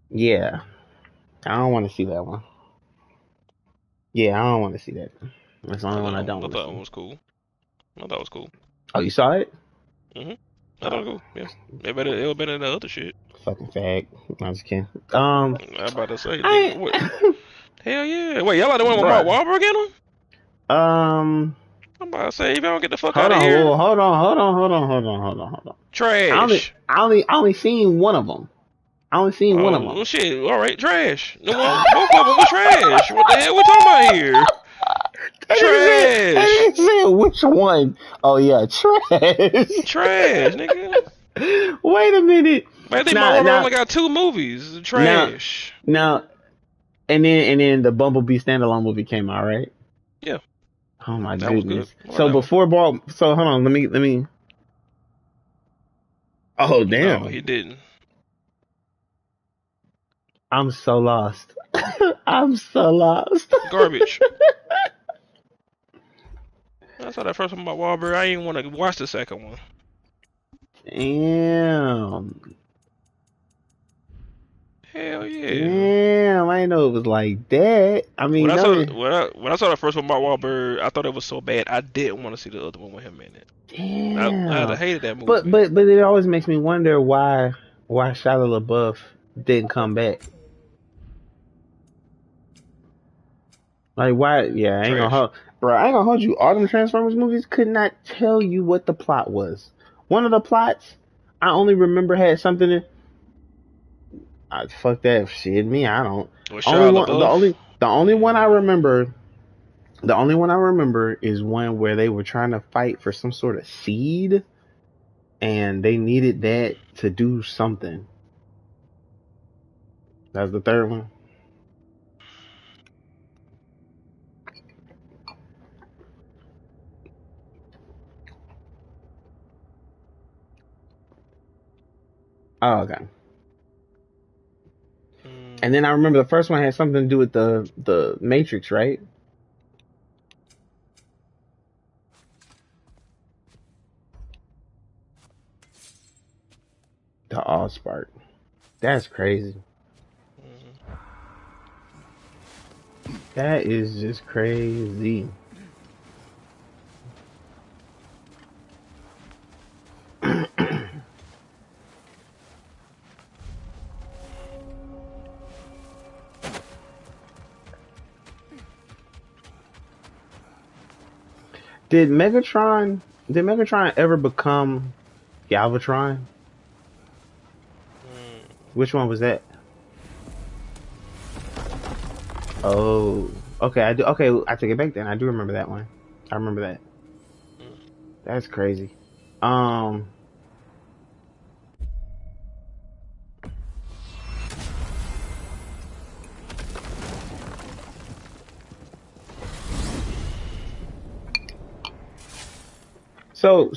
yeah, I don't want to see that one. Yeah, I don't want to see that. That's the only one I don't I want to thought it see. was cool. I thought it was cool. Oh, you saw it? Mhm. I thought Oh, it was cool. Yeah. It was better than the other shit. fucking fag. I'm just kidding. I'm about to say, nigga, I what? Hell yeah. Wait, y'all like the one with Mark bruh. Wahlberg in them? Um, I'm about to say, if y'all don't get the fuck hold out of on, here, hold on. trash. I only seen one of them. I only seen one of Oh, them. well, shit. All right, trash. The one, both of them was trash. What the hell we talking about here? That Trash. nigga said which one? Oh yeah, trash. Trash, nigga. Wait a minute. Man, I think Mark Now, Wahlberg now, only got 2 movies. now, Trash. now, and then the Bumblebee standalone movie came out, right? Yeah, Oh my that was good. goodness. I like So that one. before ball, so hold on, let me. Oh No, damn, he didn't. I'm so lost. I'm so lost. Garbage. I saw that first one about Wahlberg. I didn't want to watch the second one. Damn, Hell yeah. damn. I didn't know it was like that. I When mean, I no, saw when I saw the first one about Wahlberg, I thought it was so bad. I didn't want to see the other one with him in it. I damn. hated that But movie. but but it always makes me wonder why Shia LaBeouf didn't come back. Like why? Yeah, I ain't gonna Trash. hold, bro. I ain't gonna hold you. All them Transformers movies could not tell you what the plot was. One of the plots I only remember had something. Fuck that shit. Me, I don't. With Only Shia one. The LaBeouf. only one I Yeah. remember. The only one I remember is one where they were trying to fight for some sort of seed, and they needed that to do something. That's the third one. Oh, okay. And then I remember the first one had something to do with the Matrix, right? The Allspark. That's crazy. Mm-hmm. That is just crazy. Did Megatron ever become Galvatron? Which one was that? Oh, okay. I take it back then. I do remember that one. I remember that. That's crazy.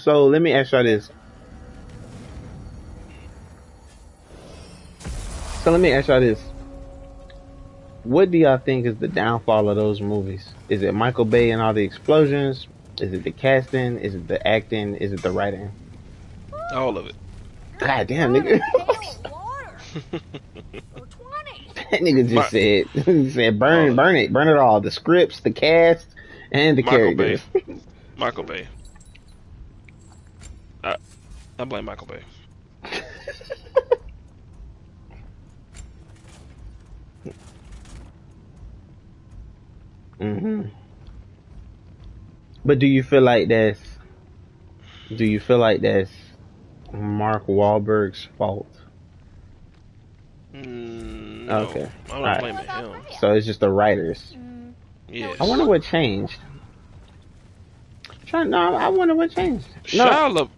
So let me ask y'all this. What do y'all think is the downfall of those movies? Is it Michael Bay and all the explosions? Is it the casting? Is it the acting? Is it the writing? All of it. God damn, nigga. That nigga just said burn it all. The scripts, the cast, and the characters. Michael Bay. I blame Michael Bay. But do you feel like that's Mark Wahlberg's fault? No, okay. I'm not blaming him. So it's just the writers. Yes. I wonder what changed. I wonder what changed. Shia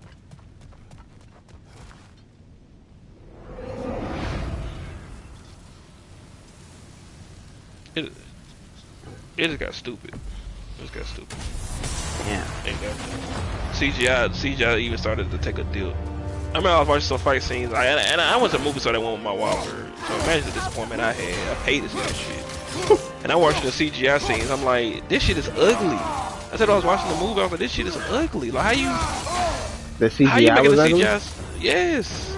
It just got stupid. Yeah. CGI even started to take a dip. I remember I was watching some fight scenes, and I went to a movie so that went with my Wahlberg. So imagine the disappointment I had. I paid to see that shit. And I watched the CGI scenes. I'm like, this shit is ugly. I said I was watching the movie. I was like, this shit is ugly. Like, the CGI how you making was the ugly? CGI? Yes.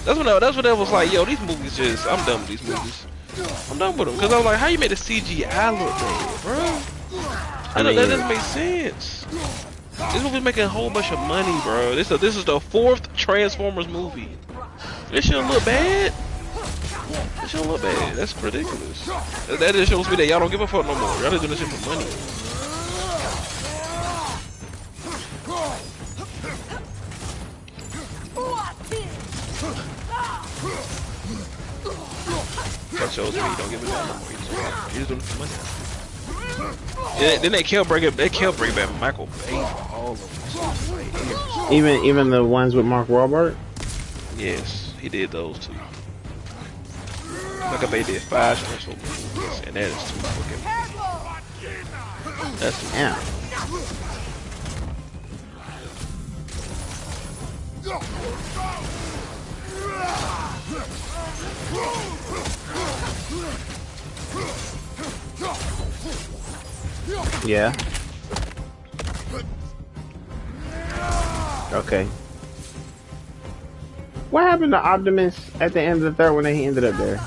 That's when I was like, yo, these movies just. I'm done with these movies. I'm done with them because I was like, how you made the CGI look bad, bro? That doesn't make sense. This movie's making a whole bunch of money, bro. This is the 4th Transformers movie. This shouldn't look bad. That's ridiculous. That just shows me that y'all don't give a fuck no more. Y'all just doing this shit for money. That shows me you don't give a damn no more. You just doing it for money. Yeah, then they kept bringing back Michael Bay for all of them. Even the ones with Mark Wahlberg? Yes, he did those too. Michael Bay did 5 Transformers movies, and that is too fucking many. That's too Yeah. Yeah. Okay. What happened to Optimus at the end of the 3rd one that he ended up there?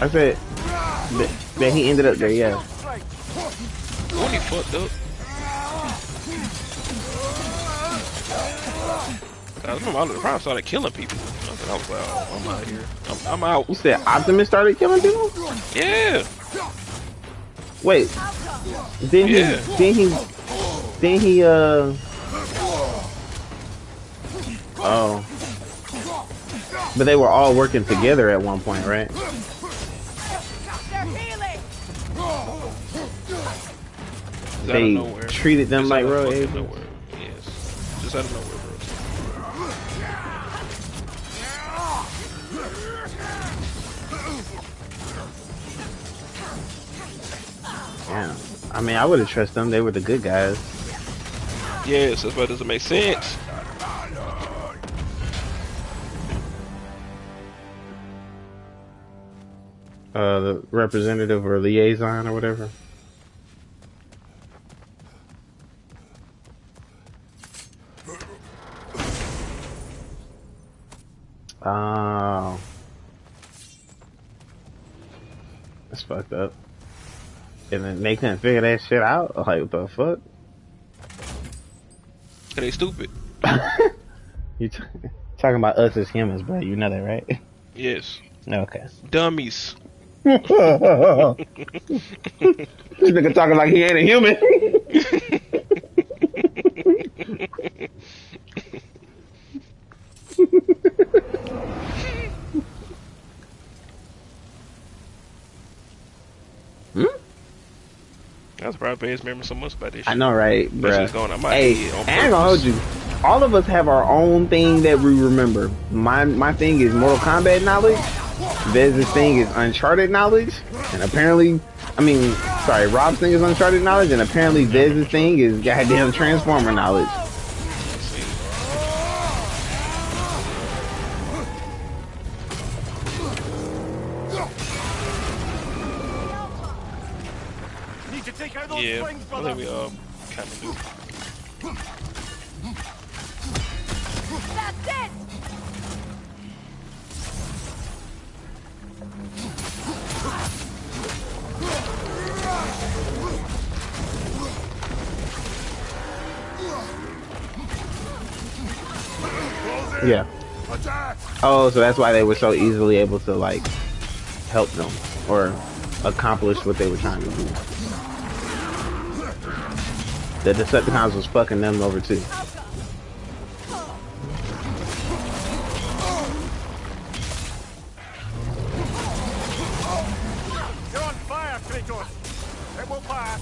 I said that he ended up there, yeah. When he fucked up. I remember I probably started killing people. I was like, oh, I'm out of here. I'm out. You said Optimus started killing people? Yeah. Wait. Then he oh. But they were all working together at one point, right? They treated them like real agents. Yes. Just out of nowhere, bro. Yeah. I mean, I would have trusted them. They were the good guys. Yes, that's why it doesn't make sense. The representative or liaison or whatever. Oh. That's fucked up. And then they couldn't figure that shit out? Like, what the fuck? They stupid. You talking about us as humans, bro. You know that, right? Yes. Okay. Dummies. This nigga talking like he ain't a human. I was probably remember so much about this shit. I know, right, bro? Hey, I ain't gonna hold you. All of us have our own thing that we remember. My thing is Mortal Kombat knowledge. Vez's thing is Uncharted knowledge, and apparently, Rob's thing is Uncharted knowledge, and apparently Vez's thing is goddamn Transformer knowledge. Yeah, I think we all kind of do. That's it! Yeah. Oh, so that's why they were so easily able to, like, help them or accomplish what they were trying to do. The Decepticons was fucking them over too. You're on fire, Kratos. It will pass.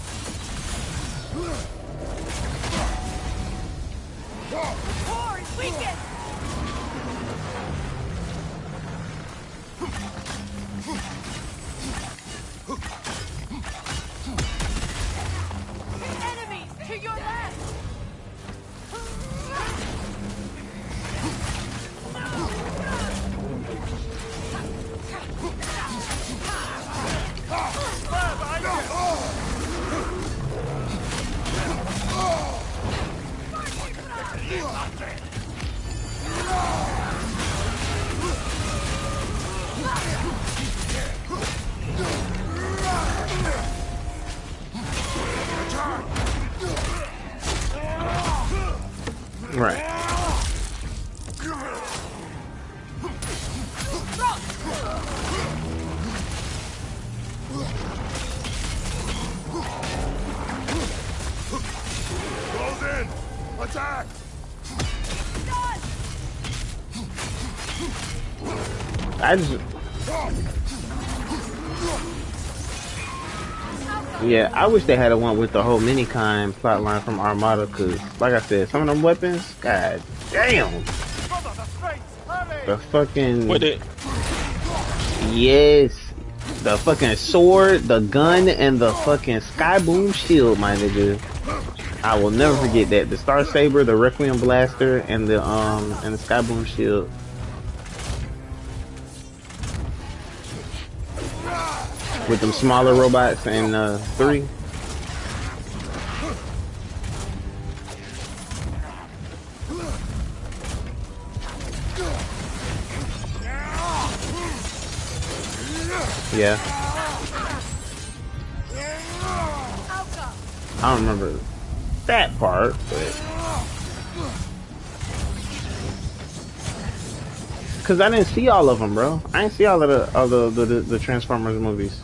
Core is weakened! Enemies to your left! Right. Close in. Attack. I just. Yeah, I wish they had a one with the whole Minikine plotline from Armada, cause, like I said, some of them weapons, god damn. The fucking. What it? Yes. The fucking sword, the gun, and the fucking Sky Boom shield, my nigga. I will never forget that. The Star Saber, the Requiem Blaster, and the Sky Boom shield. With them smaller robots and 3. Yeah. I don't remember that part, but cause I didn't see all of them, bro. I didn't see all of the Transformers movies.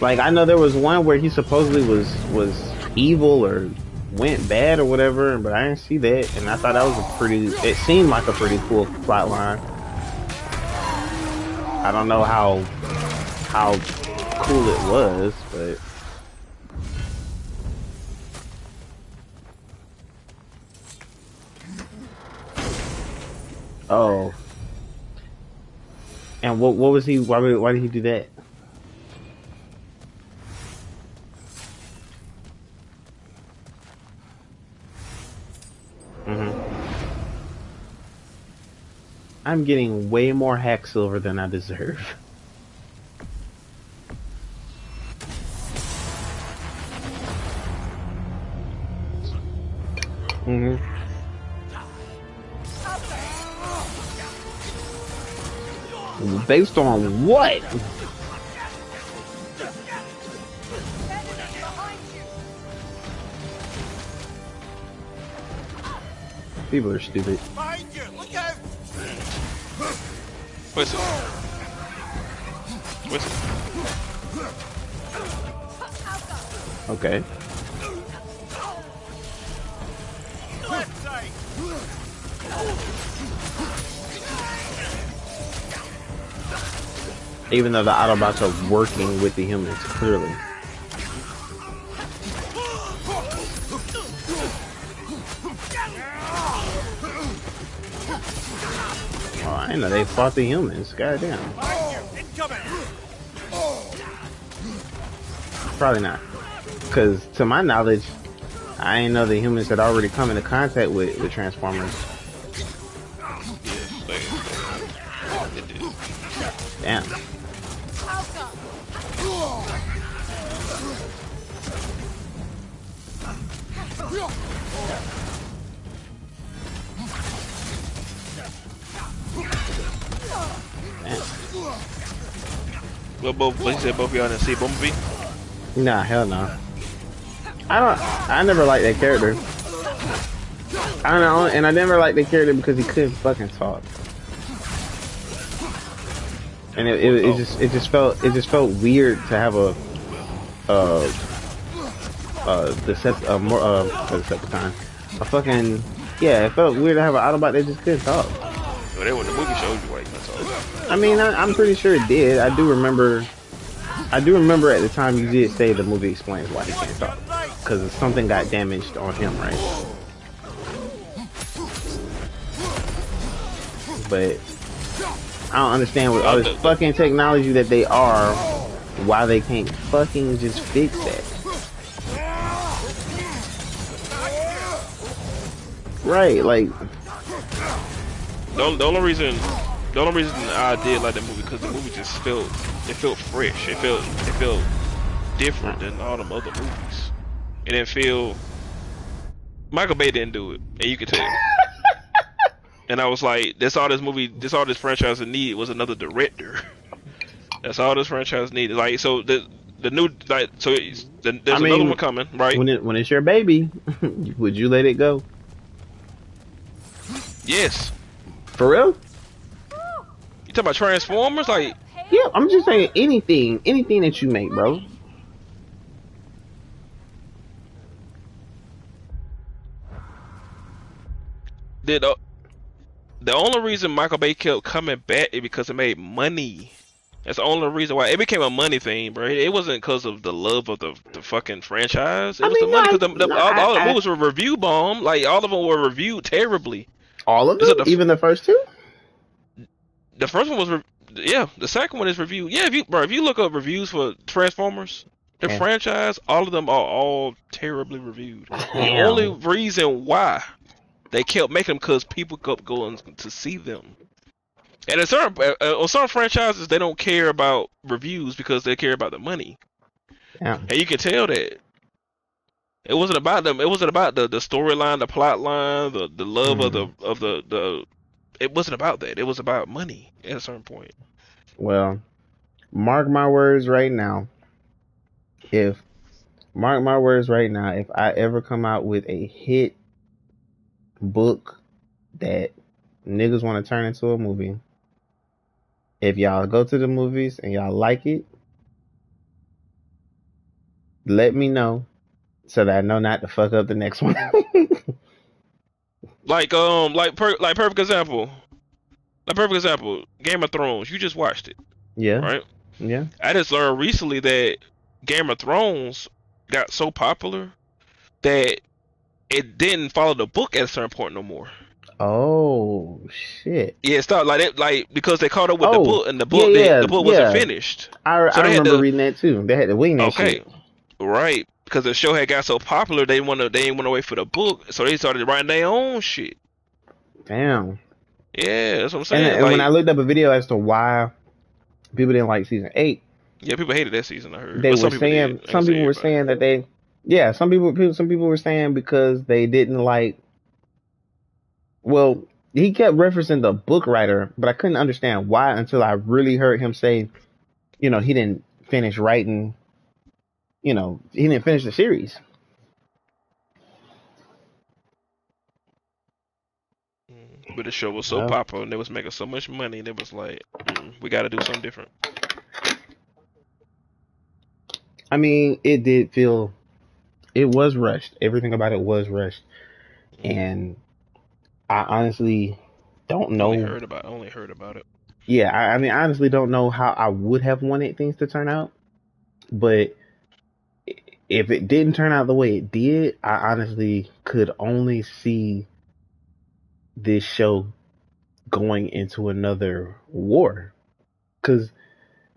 Like, I know there was one where he supposedly was evil or went bad or whatever, but I didn't see that, and I thought that was a pretty. It seemed like a pretty cool plot line. I don't know how cool it was, but. Oh. And what was he? Why did he do that? I'm getting way more hack silver than I deserve. Based on what? People are stupid. Behind you. Look out. What's it? What's it? Okay. Left side. Even though the Autobots are working with the humans, clearly. Oh, I didn't know they fought the humans. Goddamn. Incoming. Probably not. Because, to my knowledge, I didn't know the humans had already come into contact with Transformers. It did. Damn. Well, you said both of y'all didn't see Bumblebee? Nah, hell no. I never liked that character. I don't know, and I never liked the character because he couldn't fucking talk. And it just felt weird to have a Decepticon. A fucking, yeah, it felt weird to have an Autobot that just couldn't talk. Well, that when the movie showed you why he couldn't talk. I mean, I'm pretty sure it did. I do remember at the time you did say the movie explains why he can't talk. Because something got damaged on him, right? But I don't understand with all this fucking technology that they are, why they can't fucking just fix that. Right, like The only reason I did like that movie because the movie just felt fresh. It felt different than all them other movies. It didn't feel. Michael Bay didn't do it, and you could tell. And I was like, that's all this franchise needed was another director. That's all this franchise needed. Like, so the new, like, so there's another one coming, right? When it's your baby, would you let it go? Yes. For real? You talking about Transformers? Like, Yeah, I'm just saying anything that you make, bro. the only reason Michael Bay kept coming back is because it made money. That's the only reason why it became a money thing, bro. It wasn't because of the love of the fucking franchise. It was the money because all the movies were review bomb. Like, all of them were reviewed terribly. All of them? Even the first two? The first one was, yeah. The second one is reviewed. Yeah, if you look up reviews for Transformers, the franchise, all of them are all terribly reviewed. The only reason why they kept making them because people kept going to see them. And in some franchises, they don't care about reviews because they care about the money. Yeah. And you can tell that. It wasn't about them. It wasn't about the storyline, the plot line, the love of the. It wasn't about that. It was about money at a certain point. Well, mark my words right now. If I ever come out with a hit book that niggas want to turn into a movie, if y'all go to the movies and y'all like it, let me know so that I know not to fuck up the next one. Perfect example. Game of Thrones. You just watched it. Yeah. Right? Yeah. I just learned recently that Game of Thrones got so popular that it didn't follow the book at a certain point no more. Oh shit! Yeah, it started because they caught up with the book, and the book wasn't finished. I remember reading that too. They had to wing that shit. Right, because the show had got so popular, they didn't want to wait for the book, so they started writing their own shit. Damn. Yeah, that's what I'm saying. And when I looked up a video as to why people didn't like season 8, yeah, people hated that season. I heard. They were saying some people were saying that they, some people were saying because they didn't like. Well, he kept referencing the book writer, but I couldn't understand why until I really heard him say, he didn't finish writing. He didn't finish the series. But the show was so popular and they was making so much money, and it was like, we got to do something different. I mean, it did feel it was rushed. Everything about it was rushed, and I honestly don't know. Only heard about it. Yeah, I mean, I honestly don't know how I would have wanted things to turn out, but if it didn't turn out the way it did, I honestly could only see this show going into another war. Cause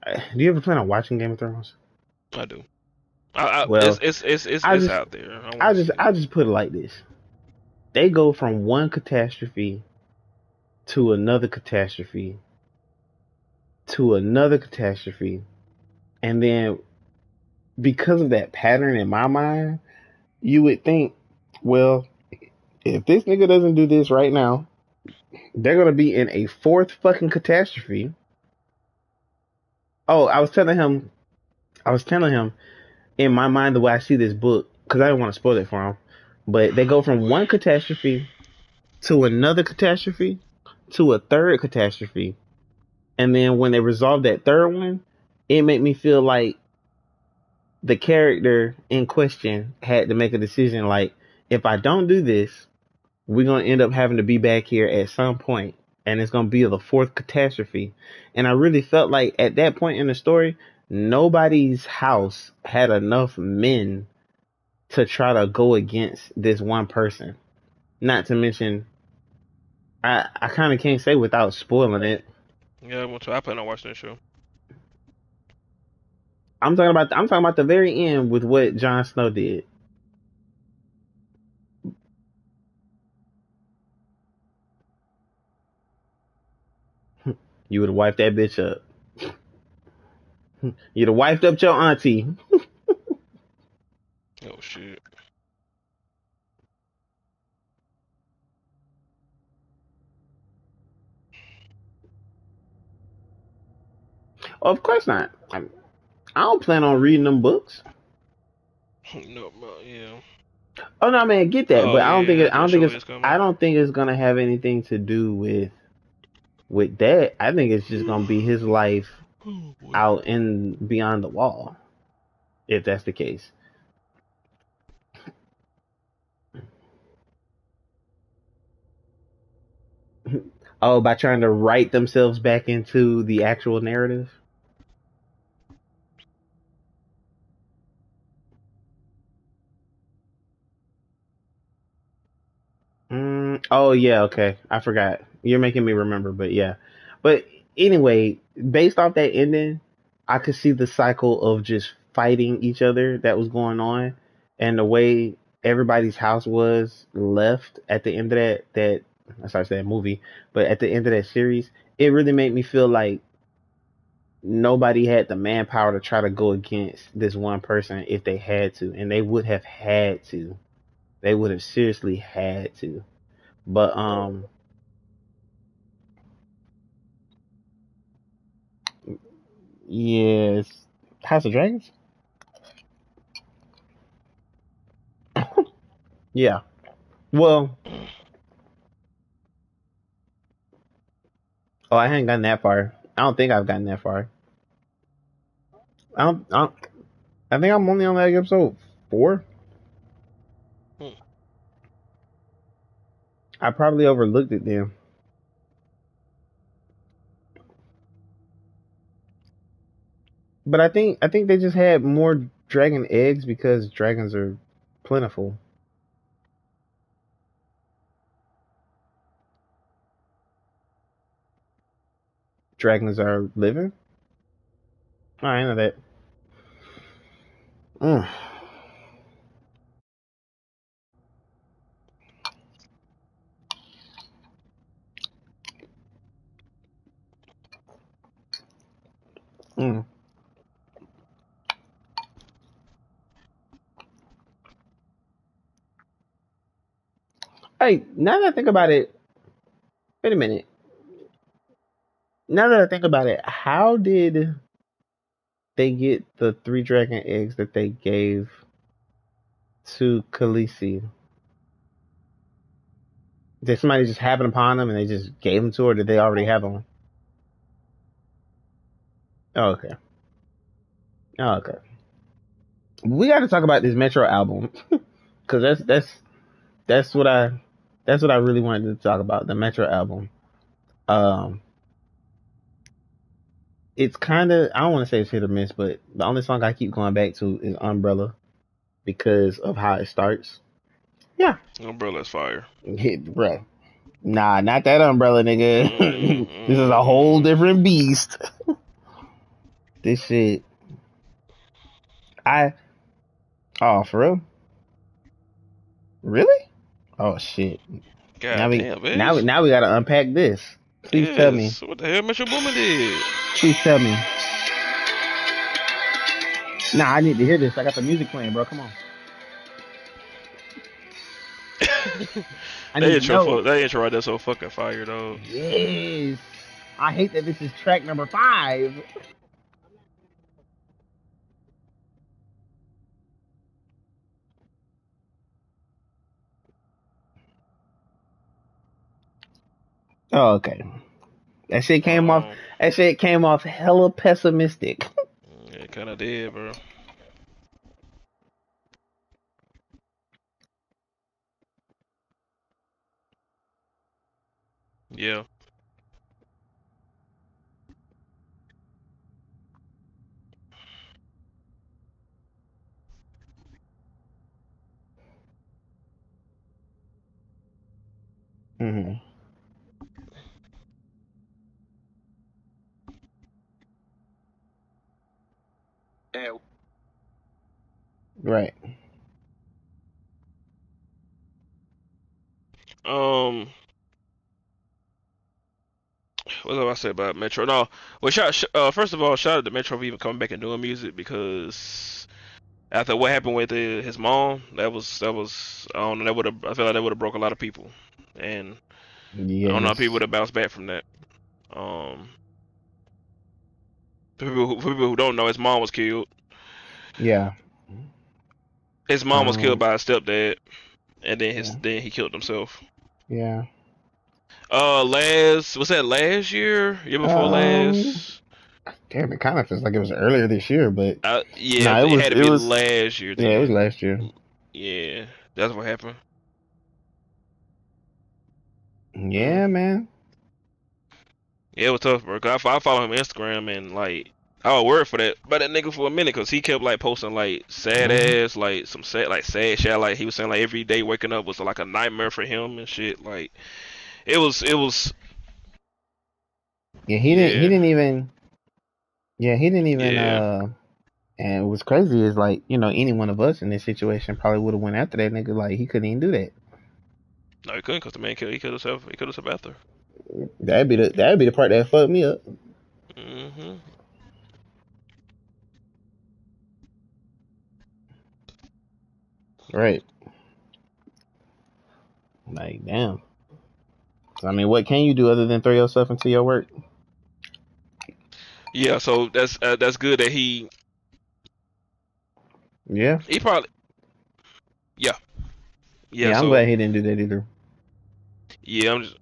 do you ever plan on watching Game of Thrones? I do. Well, I It's just, out there. I want to see it. I just put it like this: they go from one catastrophe to another catastrophe to another catastrophe, and then because of that pattern in my mind, you would think, well, if this nigga doesn't do this right now, they're gonna be in a fourth fucking catastrophe. Oh, I was telling him in my mind the way I see this book because I didn't want to spoil it for him. But they go from one catastrophe to another catastrophe to a third catastrophe, and then when they resolve that third one, it made me feel like the character in question had to make a decision. Like, if I don't do this, we're gonna end up having to be back here at some point, and it's gonna be the fourth catastrophe. And I really felt like at that point in the story, nobody's house had enough men to try to go against this one person. Not to mention, I kind of can't say without spoiling it. Yeah, I plan on watching that show. I'm talking about the very end with what Jon Snow did. You would have wiped that bitch up. You'd have wiped up your auntie. Oh shit. Of course not. I don't plan on reading them books. No, yeah. Oh no, man, get that. Oh But I don't think yeah, that show is I coming. don't think it's gonna have anything to do with that. I think it's just gonna be his life Oh boy. out in beyond the wall. If that's the case. Oh, by trying to write themselves back into the actual narrative. Oh yeah, okay. I forgot. You're making me remember, but yeah. But anyway, based off that ending, I could see the cycle of just fighting each other that was going on, and the way everybody's house was left at the end of that I started saying movie, but at the end of that series, it really made me feel like nobody had the manpower to try to go against this one person if they had to, and they would have had to. They would have seriously had to. But yes, House of Dragons. Yeah. Well, oh, I haven't gotten that far. I don't think I've gotten that far. I don't. I think I'm only on like episode 4. Hmm. I probably overlooked it then. But I think they just had more dragon eggs because dragons are plentiful. Dragons are living. Oh, I know that. Mm. Mm. Hey, now that I think about it, wait a minute. Now that I think about it, how did they get the 3 dragon eggs that they gave to Khaleesi? Did somebody just happen upon them and they just gave them to her? Or did they already have them? Oh, okay. Oh, okay. We got to talk about this Metro album because that's what I really wanted to talk about, the Metro album. Um, it's kind of, I don't want to say it's hit or miss, but the only song I keep going back to is Umbrella because of how it starts. Yeah, Umbrella's fire. bruh. Nah, not that Umbrella, nigga. This is a whole Mm-hmm. different beast. This shit. Oh, for real? Really? Oh shit. God damn, bitch. Now we gotta unpack this. Please tell me. Yes. What the hell Metro Boomin did? Please tell me. Nah, I need to hear this. I got the music playing, bro. Come on. I need to know. That intro right there so fucking fire, though. Yes. I hate that this is track number 5. Oh, okay. That shit came off. That shit came off hella pessimistic. Yeah, it kind of did, bro. Yeah. Mm-hmm. Right. Um. What did I say about Metro? No. Well, first of all, shout out to Metro for even coming back and doing music because after what happened with his mom, that was I don't know, I feel like that would have broke a lot of people, and I don't know if people Yes. would have bounced back from that. Um, for people who don't know, his mom was killed. Yeah. His mom was killed by his stepdad, and then Yeah. then he killed himself. Yeah. Was that last year? Year before last? Damn, it kind of feels like it was earlier this year, but Yeah, nah, it had to it be was. last year Yeah, it was then. last year. Yeah, that's what happened. Yeah, man. Yeah, it was tough, bro. 'Cause I follow him on Instagram and like I was worried for that nigga for a minute because he kept like posting like sad ass, like some sad shit. Like he was saying like every day waking up was like a nightmare for him and shit. Like it was. Yeah, he didn't. He Yeah, didn't even. Yeah, he didn't even. yeah. And what's crazy is like any one of us in this situation probably would have went after that nigga. Like he couldn't even do that. No, he couldn't because the man killed. He killed himself. He killed himself after. That'd be the part that fucked me up. Mhm. Right. Like damn. I mean, what can you do other than throw yourself into your work? Yeah, so that's good that Yeah. he probably yeah Yeah, I'm glad so he didn't do that either. yeah I'm just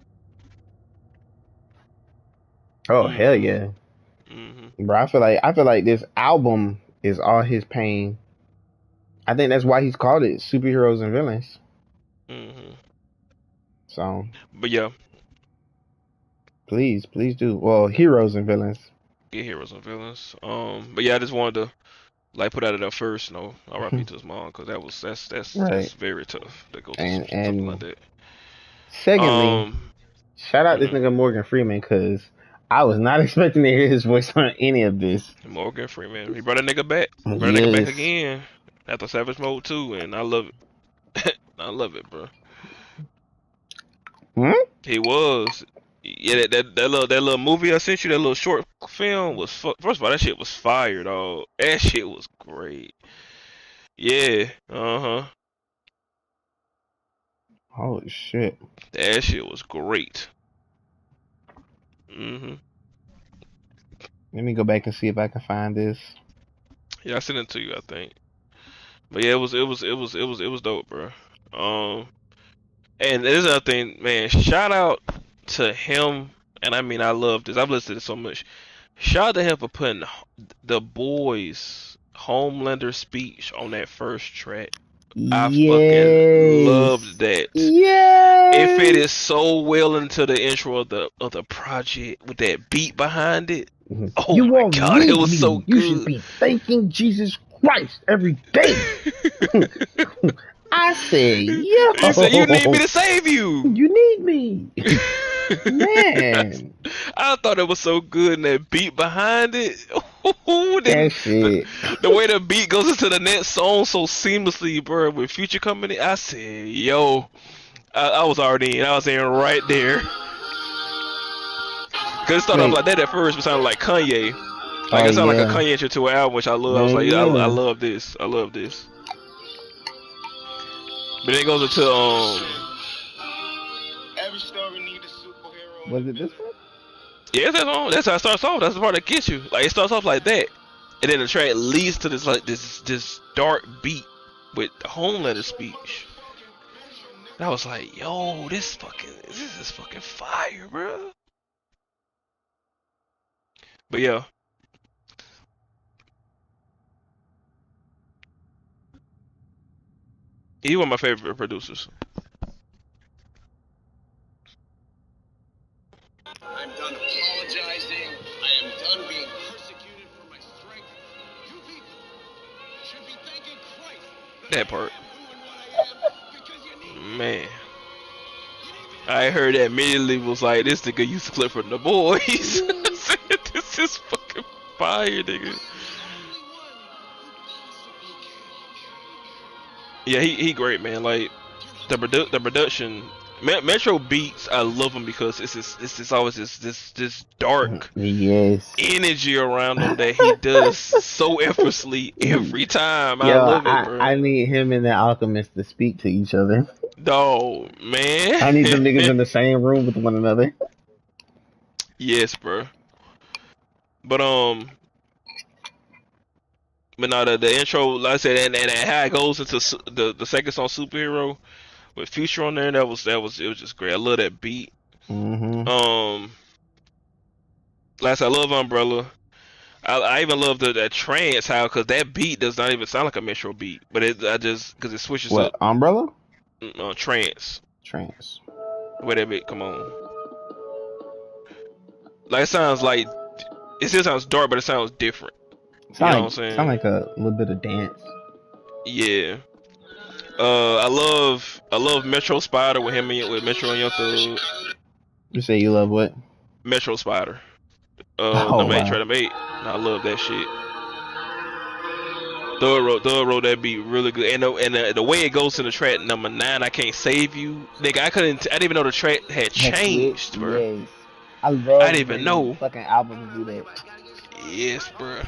Oh hell mhm yeah, mhm bro. I feel like this album is all his pain. I think that's why he's called it superheroes and villains. mhm. So But yeah, please do. Well, heroes and villains. get heroes and villains. But yeah, I just wanted to like put out of there first. No, R.I.P. to his mom because that's Right. very tough to go through something like And that. secondly, Um, shout out this mhm. nigga Morgan Freeman because I was not expecting to hear his voice on any of this. Morgan Freeman, he brought a nigga back. Brought a nigga back Yes. again after Savage Mode 2, and I love it. I love it, bro. Hmm? He was. Yeah, that little movie I sent you, that little short film was first of all that shit was fire, dog. That shit was great. Yeah, uh-huh. Holy shit. That shit was great. Mhm. Let me go back and see if I can find this. Yeah, I sent it to you, I think. But yeah, it was dope, bro. Um, and there's another thing, man. Shout out to him, and I mean I love this. I've listened to this so much. Shout out to him for putting the boys Homelander's speech on that first track. I fucking loved Yes. that. It Yes. fitted so well into the intro of the project with that beat behind it. Oh You my won't god, it need was so me. You should good. be thanking Jesus Christ every day. I say, He said, "You need me yo, to save you." you need me. Man, I thought it was so good, and that beat behind it. that Then shit. the way the beat goes into the next song so seamlessly, bro. With Future coming in, I said, "Yo." I was already in. I was in right there. Cause it started off Wait. like that at first, but sounded like Kanye. Like Oh it sounded like a yeah. Kanye intro to an album, which I love. I was like, I Yeah. love this. I love this. But then it goes into Every story needs a superhero. Was it this one? yeah, that's on. That's how it starts off. That's the part that gets you. Like it starts off like that, and then the track leads to this like this dark beat with the Homelander speech. And I was like, yo, this is fucking fire, bro. But yeah. He's one of my favorite producers. I'm done apologizing. I am done being persecuted for my strength. You people should be thanking Christ That part. who and what I am because you need me. Man. I heard that immediately was like, this nigga used to clip from the boys. I said, this is fucking fire, nigga. Yeah, he great, man. Like the production, Metro Beats, I love him because it's always this dark Yes. energy around him that he does so effortlessly every time. I Yo, love it, bro. I need him and the Alchemist to speak to each other. No, man. I need them niggas in the same room with one another. Yes, bro. But no, the intro, like I said, and how it goes into the second song, Superhero, with Future on there, it was just great. I love that beat. Mm-hmm. Last, I love Umbrella. I even love that trance, how, because that beat does not even sound like a Metro beat, but because it switches What, up. Umbrella? Trance. Trance. Whatever, come on. Like, it sounds like, it still sounds dark, but it sounds different. You know what I'm saying? Sound like a little bit of dance. Yeah. I love Metro Spider with Metro and Young Thug. You say you love what? Metro Spider. Oh, Number 8, wow. try to make. I love that shit. Thug wrote that beat really good, and the way it goes to the track number 9, I Can't Save You, nigga. I didn't even know the track had changed, bro. Yes. I love I didn't even know. fucking albums do that. Yes, bro.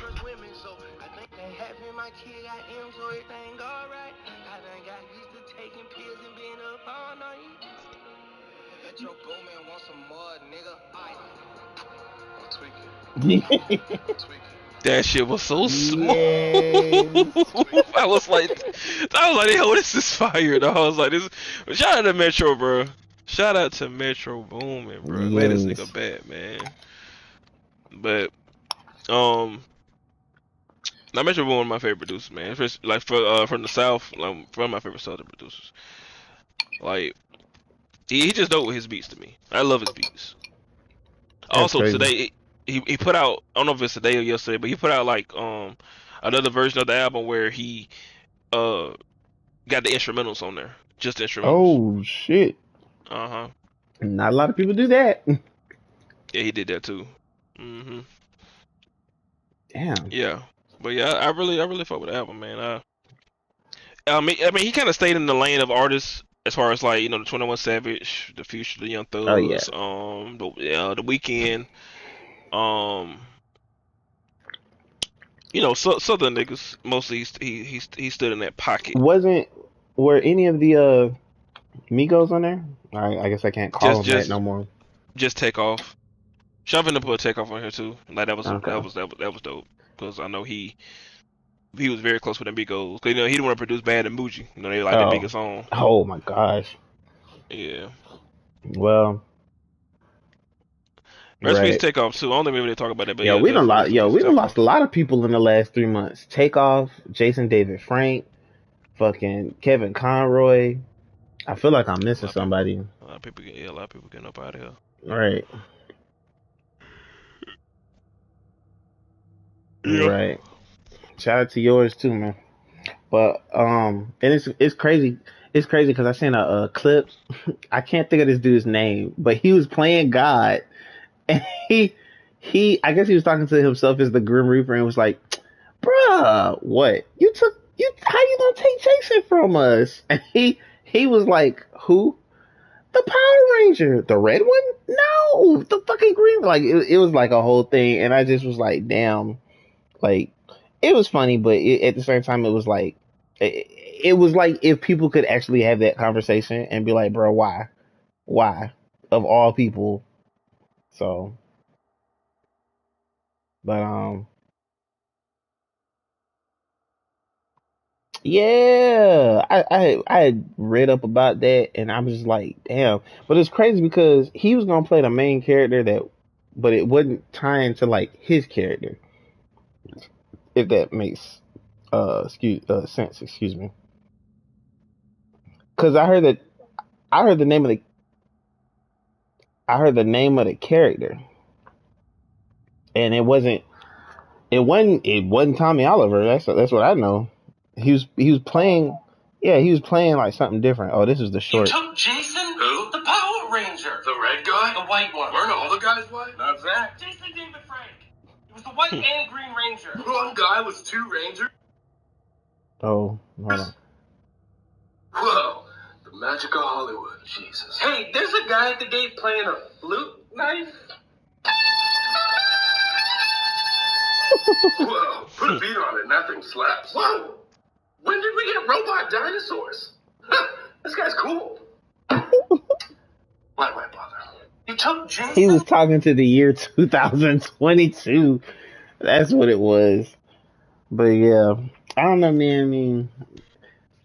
That shit was so smooth. Yes. I was like, yo, this is fire. Though. I was like, this. Shout out to Metro, bro. Shout out to Metro Boomin, bro. Yes. Man, this nigga bad, man. But now Metro Boomin, one of my favorite producers, man. Like from the South, like one of my favorite Southern producers. Like he just dope with his beats to me. I love his beats. That's Also crazy. today he put out, I don't know if it's today or yesterday, but he put out like another version of the album where he got the instrumentals on there, just the instrumentals. Oh shit! Uh-huh. Not a lot of people do that. Yeah, he did that too. Damn. Yeah, but yeah, I really fuck with the album, man. I mean, he kind of stayed in the lane of artists as far as like, you know, the 21 Savage, the Future, the Young Thugs, Oh, yeah. The Weeknd, you know, Southern niggas mostly. He stood in that pocket. Were any of the Migos on there? I guess I can't call them that no more. Just Take Off. Shoving to put Take Off on here too. Like that was dope, because I know he was very close with them Migos. Cause you know he didn't want to produce Bad and Muji. You know they like the biggest song. Oh my gosh. Yeah. Well, Rest in peace, Right. Takeoff too. I don't think maybe they talk about that, but Yo, yeah, we done definitely lost. rest in Yo, peace, we done Takeoff. lost a lot of people in the last 3 months. Takeoff, Jason David Frank, fucking Kevin Conroy. I feel like I'm A missing lot of people, somebody. a lot of people get, yeah, a lot of people getting up out of here. Right. Yeah. Right. Shout out to yours too, man. But and it's crazy. It's crazy because I seen a clip. I can't think of this dude's name, but he was playing God, and he I guess he was talking to himself as the Grim Reaper and was like, "Bruh, what you? How you gonna take Jason from us?" And he was like, "Who? The Power Ranger, the red one? No, the fucking green." Like it was like a whole thing, and I just was like, "Damn." Like, it was funny, but at the same time, it was like, it was like if people could actually have that conversation and be like, bro, why, of all people. So, but yeah, I had read up about that, and I was just like, damn. But it's crazy because he was gonna play the main character but it wasn't tying to like his character, if that makes sense. Excuse me. Because I heard the name of the I heard the name of the character, and it wasn't Tommy Oliver. That's what I know. He was playing, yeah, he was playing like something different. Oh, this is the You short. took Jason? Who? The Power Ranger. The red guy? The white one. Weren't all the guys white? Not that. Jason David Frank. It was the white and green ranger. One guy was two rangers? Oh, hold on. Whoa. The magic of Hollywood. Jesus. Hey, there's a guy at the gate playing a flute knife. Whoa. Put a beat on it and that thing slaps. Whoa. When did we get robot dinosaurs? This guy's cool. Why do I bother? You took Jason? He was talking to the year 2022. That's what it was. But yeah, I don't know, man. I mean,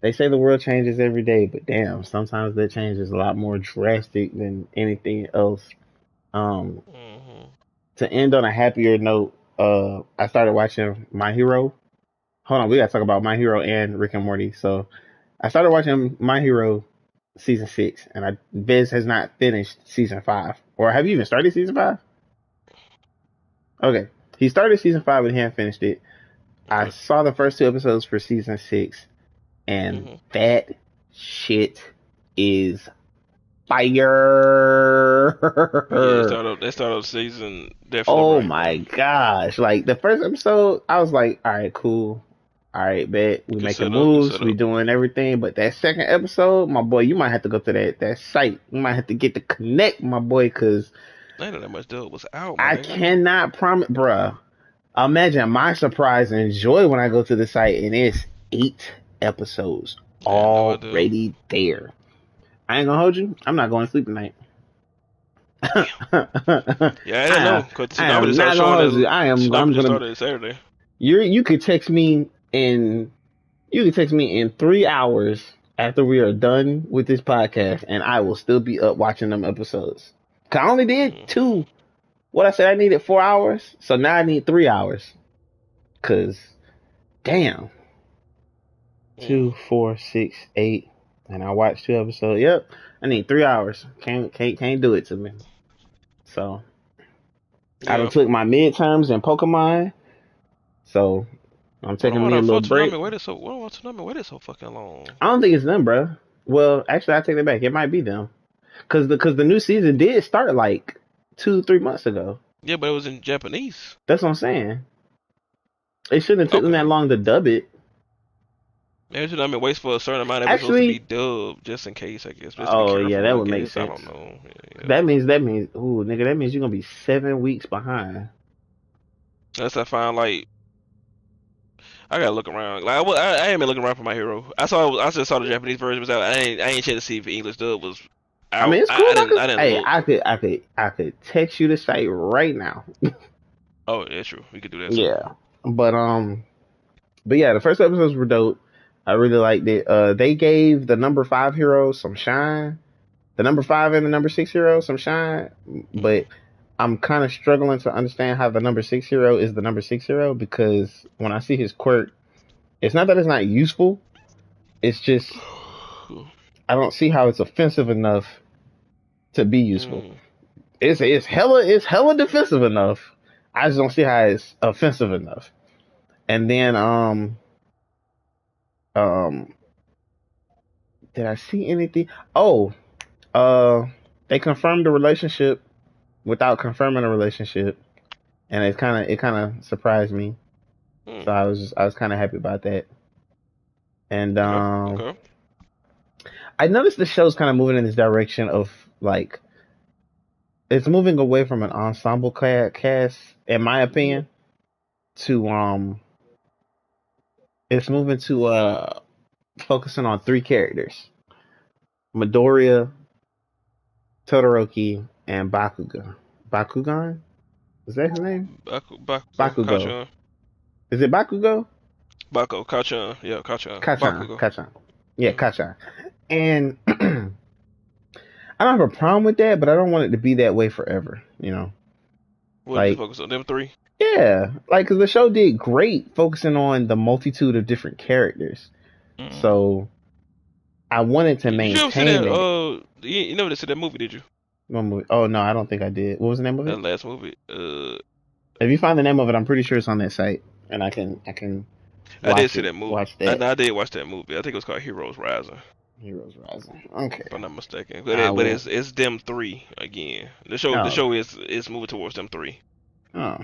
they say the world changes every day, but damn, sometimes that change is a lot more drastic than anything else. Um, to end on a happier note, I started watching My Hero. Hold on, we gotta talk about My Hero and Rick and Morty. So I started watching My Hero season 6, and Biz has not finished season 5. Or have you even started season 5? Okay, he started season 5 and he hadn't finished it. I saw the first 2 episodes for season 6, and that shit is fire. Yeah, they start up season definitely. Oh right. my gosh! Like the first episode, I was like, "All right, cool. All right, bet we making moves, we doing everything." But that second episode, my boy, you might have to go to that site. You might have to get the connect, my boy, because I didn't know that much dope was out. I cannot promise, bruh. Imagine my surprise and joy when I go to the site and it's 8 episodes already there. I ain't gonna hold you. I'm not going to sleep tonight. Yeah, I didn't know. I am not gonna hold you. I'm gonna start Saturday. You could text me in 3 hours after we are done with this podcast, and I will still be up watching them episodes. 'Cause I only did 2. What I said, I needed 4 hours, so now I need 3 hours. 'Cause damn, 2, 4, 6, 8, and I watched 2 episodes. Yep, I need 3 hours. Can't do it to me. So I done took my midterms in Pokemon, so I'm taking me a little break. Waited so fucking long? I don't think it's them, bro. Well, actually, I take that back. It might be them, cause the new season did start like 2-3 months ago. Yeah, but it was in Japanese. That's what I'm saying. It shouldn't have taken that long to dub it. Maybe should wait for a certain amount of episodes to be dubbed, just in case, I guess. Oh yeah, that would make sense. I don't know. Yeah. That means, ooh, nigga, that means you're gonna be 7 weeks behind. Unless I find like, I gotta look around. Like I ain't been looking around for My Hero. I just saw the Japanese version was out. I ain't checked to see if the English dub was out. I mean, it's cool. I didn't look. I could text you the site right now. Oh, yeah, true. We could do that. Yeah, but yeah, the first episodes were dope. I really liked it. They gave the number 5 hero some shine. The number 5 and the number 6 hero some shine. But I'm kind of struggling to understand how the number 6 hero is the number 6 hero, because when I see his quirk, it's not that it's not useful. It's just I don't see how it's offensive enough to be useful. It's hella defensive enough. I just don't see how it's offensive enough. And then did I see anything? Oh, they confirmed the relationship without confirming a relationship, and it kind of surprised me. So I was kind of happy about that. And Okay. I noticed the show's kind of moving in this direction of like it's moving away from an ensemble cast, in my opinion, to it's moving to focusing on 3 characters: Midoriya, Todoroki, and Bakugan. Bakugan? Is that his name? Bakugo. Bakugo. Is it Bakugo? Bakugo. Kachan. Yeah, Kachan. Kachan. Yeah, Kachan. And I don't have a problem with that, but I don't want it to be that way forever, you know? What, like, focus on them 3? Yeah. Like, because the show did great focusing on the multitude of different characters. So I wanted to maintain it. You never see that movie, did you? What movie? Oh, no, I don't think I did. What was the name of it? That last movie. If you find the name of it, I'm pretty sure it's on that site, and I can. I did see that movie. Watch that. I did watch that movie. I think it was called Heroes Rising. Heroes Rising. Okay. If I'm not mistaken. But it's them 3 again. The show is moving towards them 3. Oh.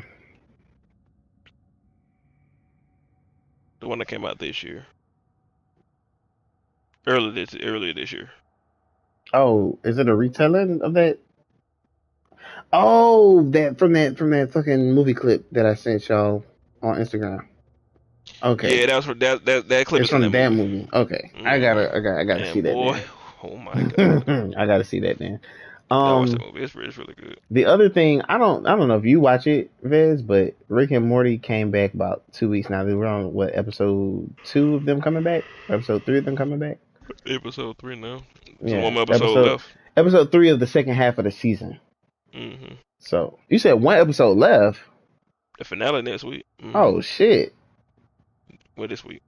The one that came out this year. Earlier this year. Oh, is it a retelling of that? Oh, that from that fucking movie clip that I sent y'all on Instagram. Okay. Yeah, that was for that clip. It's from that movie. Okay. I gotta see that. Boy. Oh my god. I gotta see that then. Watch that movie. It's really good. The other thing, I don't know if you watch it, Vez, but Rick and Morty came back about 2 weeks now. We're on episode 2 of them coming back? Or episode 3 of them coming back? Episode 3 now. Yeah. One more episode left. Episode 3 of the second half of the season. So you said 1 episode left. The finale next week. Oh shit. Well, this week.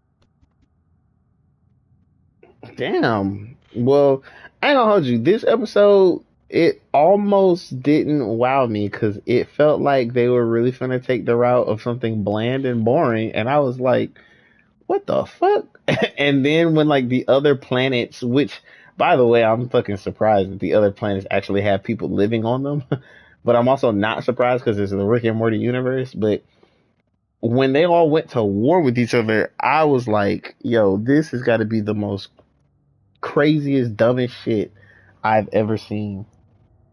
Damn. Well, I ain't gonna hold you. This episode, it almost didn't wow me because it felt like they were really finna take the route of something bland and boring, and I was like, what the fuck? And then when like the other planets, which by the way, I'm fucking surprised that the other planets actually have people living on them. But I'm also not surprised because it's the Rick and Morty universe. But when they all went to war with each other, I was like, yo, this has got to be the most craziest, dumbest shit I've ever seen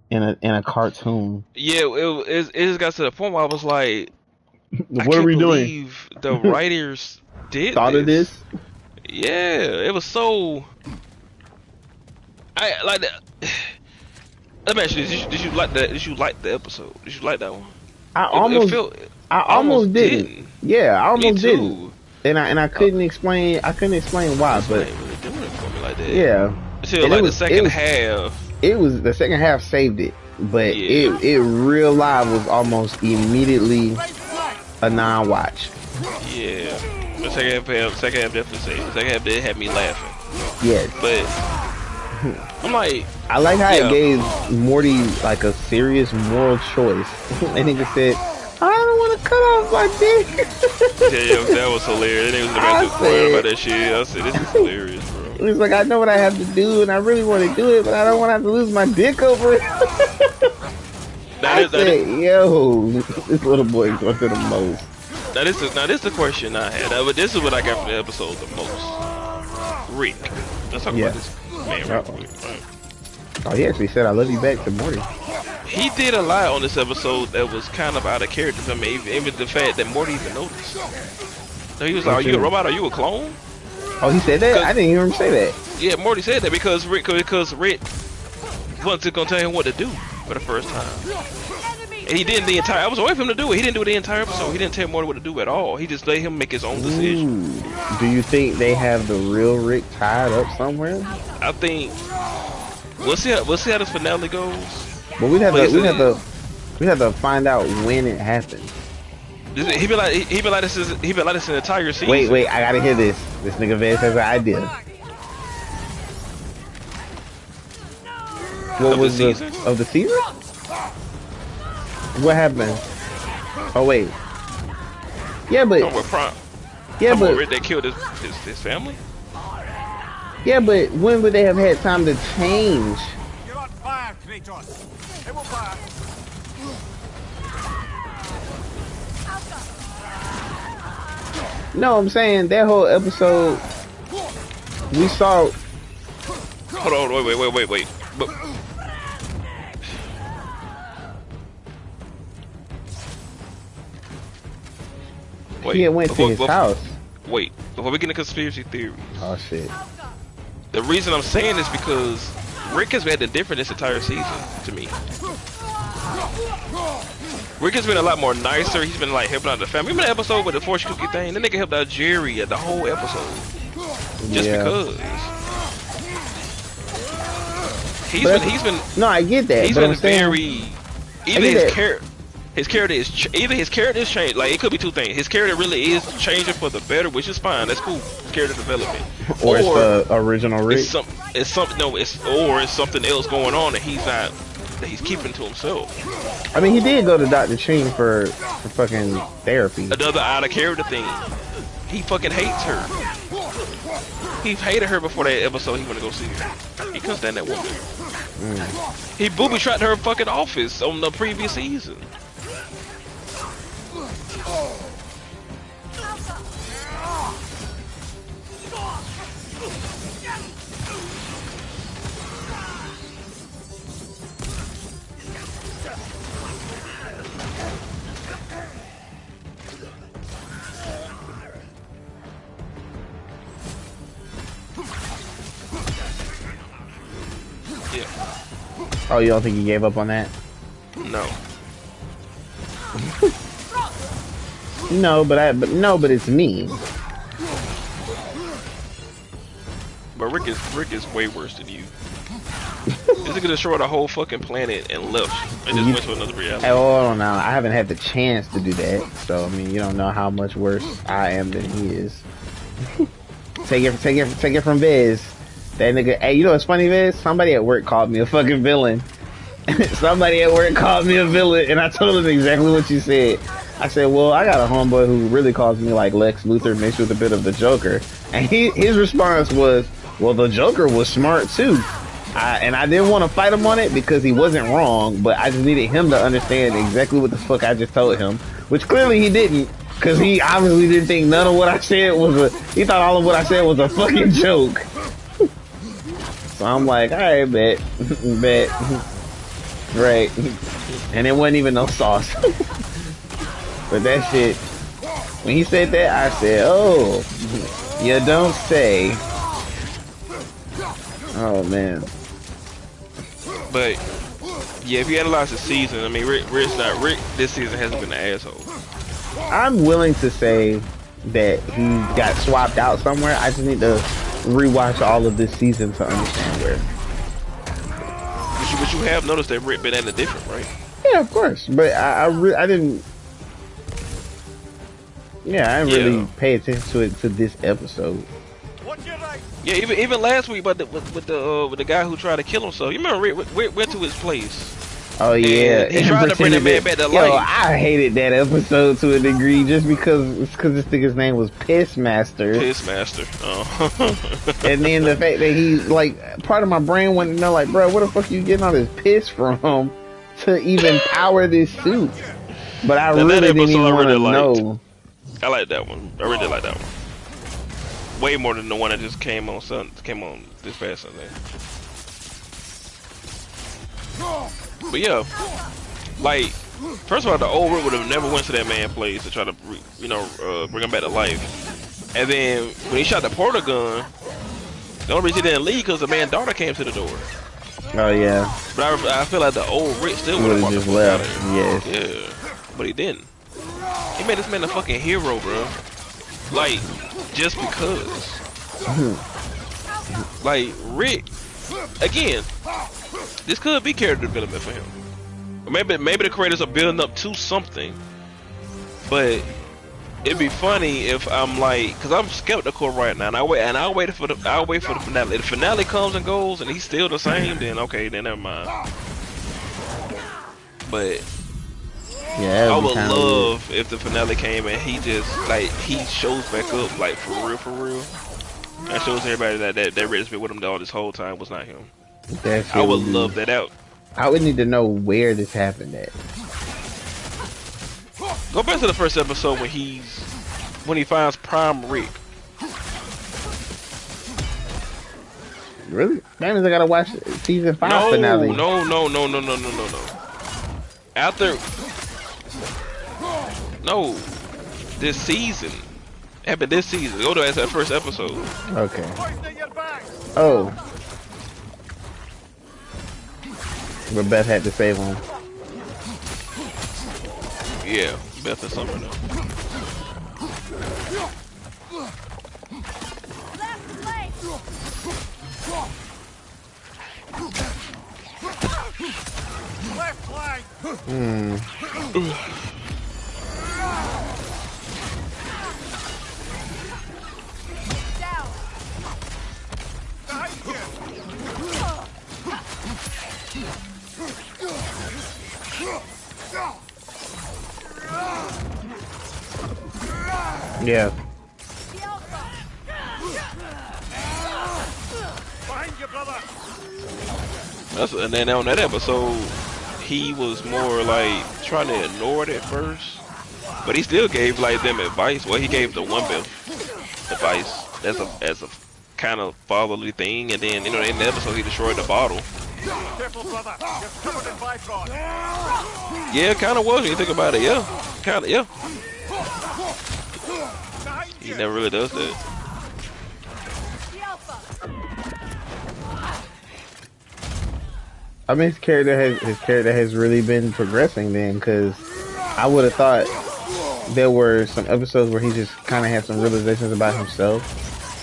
in a cartoon. Yeah, it just got to the point where I was like, what are we doing? The writers thought of this? Yeah, it was so. I like that. Let me ask you this: Did you like that? Did you like the episode? Did you like that one? I almost didn't. Yeah, I almost didn't. And I couldn't explain. I couldn't explain why, but really doing it for me like that. Yeah. Until like the second half. It was the second half saved it, but it real live was almost immediately a non-watch. Yeah, the second half definitely saved. The second half did have me laughing. Yes, but I'm like, I like how it gave Morty like a serious moral choice. And he just said, I don't want to cut off my dick. Yeah, that was hilarious. They was about that shit. I said, this is hilarious, bro. He was like, I know what I have to do, and I really want to do it, but I don't want to have to lose my dick over it. I said, yo, this little boy is going to the most. Now this is the question I had. But this is what I got from the episode the most. Rick. Let's talk about this man real quick. Right. Oh, he actually said, I love you back to Morty. He did a lot on this episode that was kind of out of character for me, even the fact that Morty even noticed. So he was like, are you a robot? Are you a clone? Oh, he said that? I didn't hear him say that. Yeah, Morty said that because Rick wasn't gonna tell him what to do for the first time. And he didn't the entire. I was away from him to do it. He didn't do it the entire episode. He didn't tell Morty what to do at all. He just let him make his own decision. Do you think they have the real Rick tied up somewhere? I think we'll see how this finale goes. But we'd have to We have to find out when it happened. He be like this an entire season. Wait, I gotta hear this. This nigga Vez has an idea. What Of was the the season? of the season? What happened? Oh wait. Yeah, but No, Prime. yeah, Come on, but Rick, they killed his family. yeah, but when would they have had time to change? You're on fire, Kratos. It will fire. No, I'm saying that whole episode we saw. Hold on, wait. But, wait, He had went to his house. Wait, before we get into conspiracy theories, Oh shit. the reason I'm saying this because Rick has been different this entire season to me. Rick has been a lot more nicer. He's been like helping out the family. Remember the episode with the force cookie thing? The nigga helped out Jerry at the whole episode. Just because. He's been No, I get that. he's but been I'm saying, very either get his that. character either his character is changed. Like it could be two things. His character really is changing for the better, which is fine. That's cool. Character development. or it's the original Rick. it's something else going on that he's keeping to himself. I mean, he did go to Dr. Ching for fucking therapy. Another out of character thing. He fucking hates her. He hated her before that episode. He went to go see her. He couldn't stand that woman. He booby trapped her fucking office on the previous season. Yeah. Oh, you don't think he gave up on that? No. No, but it's me. But Rick is way worse than you. This nigga destroyed a whole fucking planet and left and just went to another reality. Oh no, I haven't had the chance to do that. So I mean, you don't know how much worse I am than he is. Take it from Viz. That nigga. Hey, you know what's funny, Viz? Somebody at work called me a fucking villain. Somebody at work called me a villain, and I told him exactly what you said. I said, well, I got a homeboy who really calls me like Lex Luthor mixed with a bit of the Joker. And his response was, well, the Joker was smart too. And I didn't want to fight him on it because he wasn't wrong, but I just needed him to understand exactly what the fuck I just told him, which clearly he didn't, because he obviously didn't think none of what I said he thought all of what I said was a fucking joke. So I'm like, alright, bet. Right. And it wasn't even no sauce. But that shit, when he said that, I said, oh, you don't say. Oh, man. But yeah, if you analyze the season, I mean, Rick this season hasn't been an asshole. I'm willing to say that he got swapped out somewhere. I just need to rewatch all of this season to understand where. But you have noticed that Rick been acting different, right? Yeah, of course. But I didn't. Yeah, I didn't really pay attention to it to this episode. What's your right? Yeah, even last week, but with the guy who tried to kill himself. You remember Rick went to his place. Oh yeah, And he tried to bring that man back to life. Yo, I hated that episode to a degree just because this nigga's name was Pissmaster. Pissmaster. Oh. And then the fact that he, like, part of my brain wanted to know, like, bro, where the fuck you getting all this piss from to even power this suit? But I really didn't even want to know. I like that one. I really like that one. Way more than the one that just came on this past Sunday. But yeah, like, first of all, the old Rick would have never went to that man's place to try to, bring him back to life. And then when he shot the portal gun, the only reason he didn't leave because the man's daughter came to the door. Oh yeah. But I feel like the old Rick still would have just left. Yes. Yeah, but he didn't. He made this man a fucking hero, bro. Like, just because. Like, Rick, again, this could be character development for him. Maybe the creators are building up to something, but it'd be funny if I'm like, because I'm skeptical right now, and I'll wait for the finale. If the finale comes and goes, and he's still the same, then okay, then never mind. But Yeah, I would love if the finale came and he just like he shows back up like for real. That shows everybody that Red's been with him all this whole time was not him. I would love that out. I would need to know where this happened at. Go back to the first episode when he finds Prime Rick. Really? That means I gotta watch season 5 finale. No. This season. Happened this season. Go to that first episode. Okay. Oh. But Beth had to save him. Yeah, Beth and Summer though. Left flank. Down. Behind you. Yeah. Behind you, brother. And then on that episode, he was more like trying to ignore it at first, but he still gave like them advice. Well, he gave the one Bill advice as a kind of fatherly thing, and then in the episode he destroyed the bottle. Careful, brother. You're covered in Bifrost. Yeah, kind of was when you think about it. Yeah, kind of. Yeah, Behind he you. never really does that. I mean, his character has really been progressing then, because I would have thought there were some episodes where he just kind of had some realizations about himself.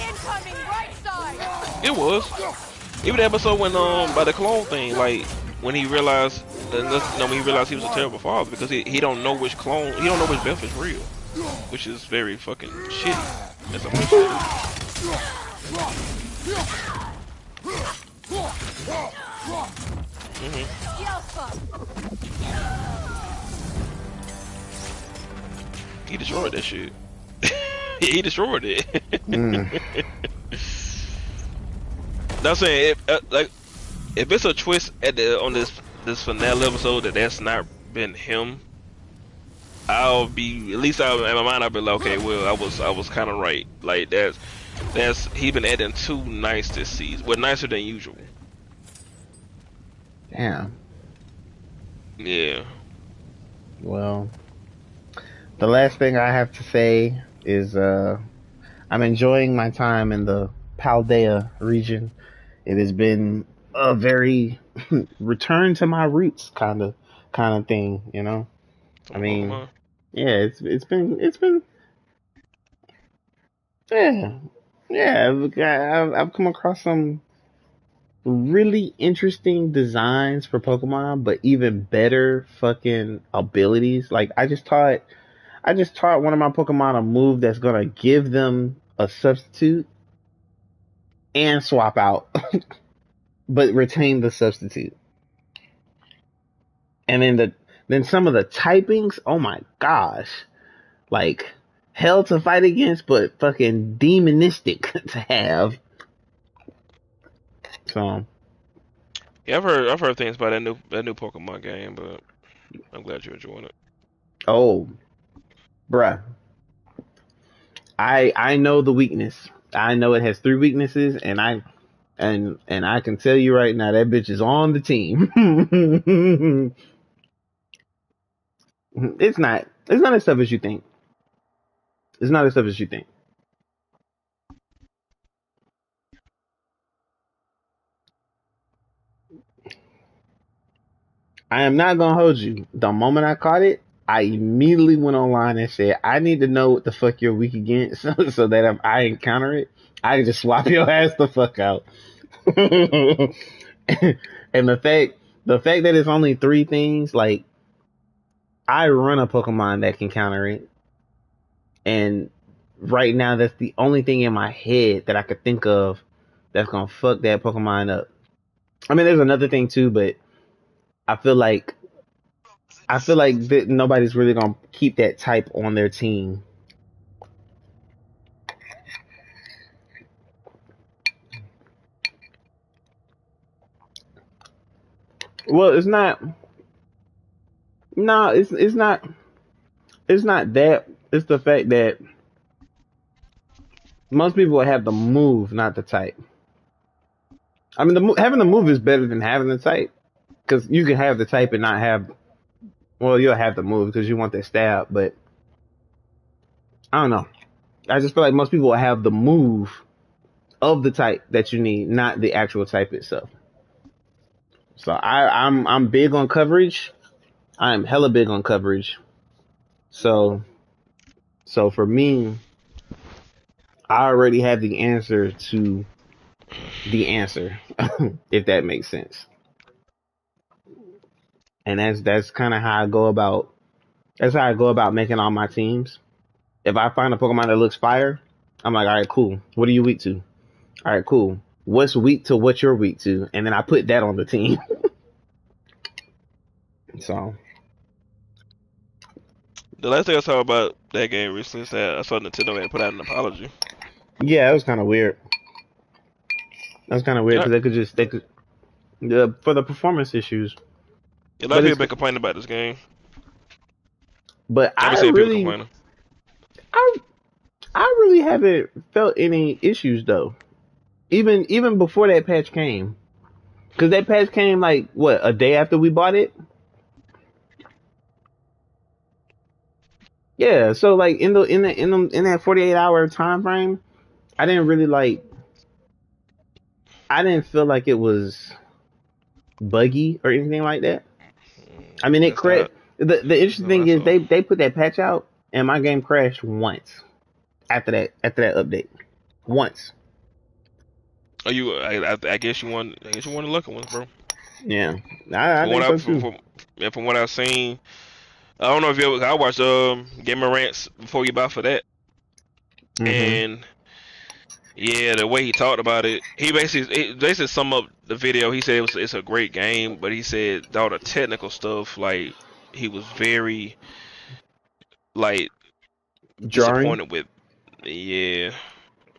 Incoming right side. It was even the episode when by the clone thing, like when he realized when he realized he was a terrible father because he don't know which clone, he don't know which Beth is real, which is very fucking shitty. That's a He destroyed that shit. He destroyed it. Not saying if it's a twist on this finale episode that's not been him, I'll be in my mind. I'll be like, okay, well, I was kind of right. Like that's he been acting too nice this season, well, nicer than usual. Damn. Yeah. Well, the last thing I have to say is I'm enjoying my time in the Paldea region. It has been a very return to my roots kind of thing, you know. I mean, yeah, it's been I've come across some really interesting designs for Pokemon, but even better fucking abilities. Like I just taught one of my Pokemon a move that's gonna give them a substitute and swap out, but retain the substitute. And then some of the typings, oh my gosh, like hell to fight against, but fucking demonistic to have. So yeah, I've heard things about that new Pokemon game, but I'm glad you're enjoying it. Oh, bruh, I know the weakness. I know it has 3 weaknesses, and I can tell you right now that bitch is on the team. It's not as tough as you think. It's not as tough as you think. I am not gonna hold you. The moment I caught it, I immediately went online and said, I need to know what the fuck you're weak against, so that if I encounter it, I can just swap your ass the fuck out. And the The fact that it's only 3 things, like, I run a Pokemon that can counter it. And right now, that's the only thing in my head that I could think of that's gonna fuck that Pokemon up. I mean, there's another thing too, but I feel like that nobody's really gonna keep that type on their team. Well, it's not. No, it's not. It's not that. It's the fact that most people have the move, not the type. I mean, having the move is better than having the type, because you can have the type and not have. Well, you'll have the move because you want that stab, but I don't know. I just feel like most people have the move of the type that you need, not the actual type itself. So I'm big on coverage. I'm hella big on coverage. So for me, I already have the answer to the answer, if that makes sense. And that's kind of how I go about. That's how I go about making all my teams. If I find a Pokemon that looks fire, I'm like, all right, cool. What are you weak to? All right, cool. What's weak to what you're weak to? And then I put that on the team. So. The last thing I saw about that game recently is that I saw Nintendo had put out an apology. Yeah, that was kind of weird. That was kind of weird because they could for the performance issues. A lot of people have been complaining about this game. But I really haven't felt any issues though. Even before that patch came, because that patch came like what, a day after we bought it. Yeah, so like in that 48-hour time frame, I didn't feel like it was buggy or anything like that. I mean, it crashed. The interesting thing is they put that patch out and my game crashed once after that update. Once. Oh, I guess you want the lucky ones, bro. Yeah, I think so too. From what I've seen, I don't know if I watched Gamer Rants before you buy for that, and yeah, the way he talked about it, he basically summed up the video. He said it's a great game, but he said all the technical stuff, like he was very like disappointed with. Yeah.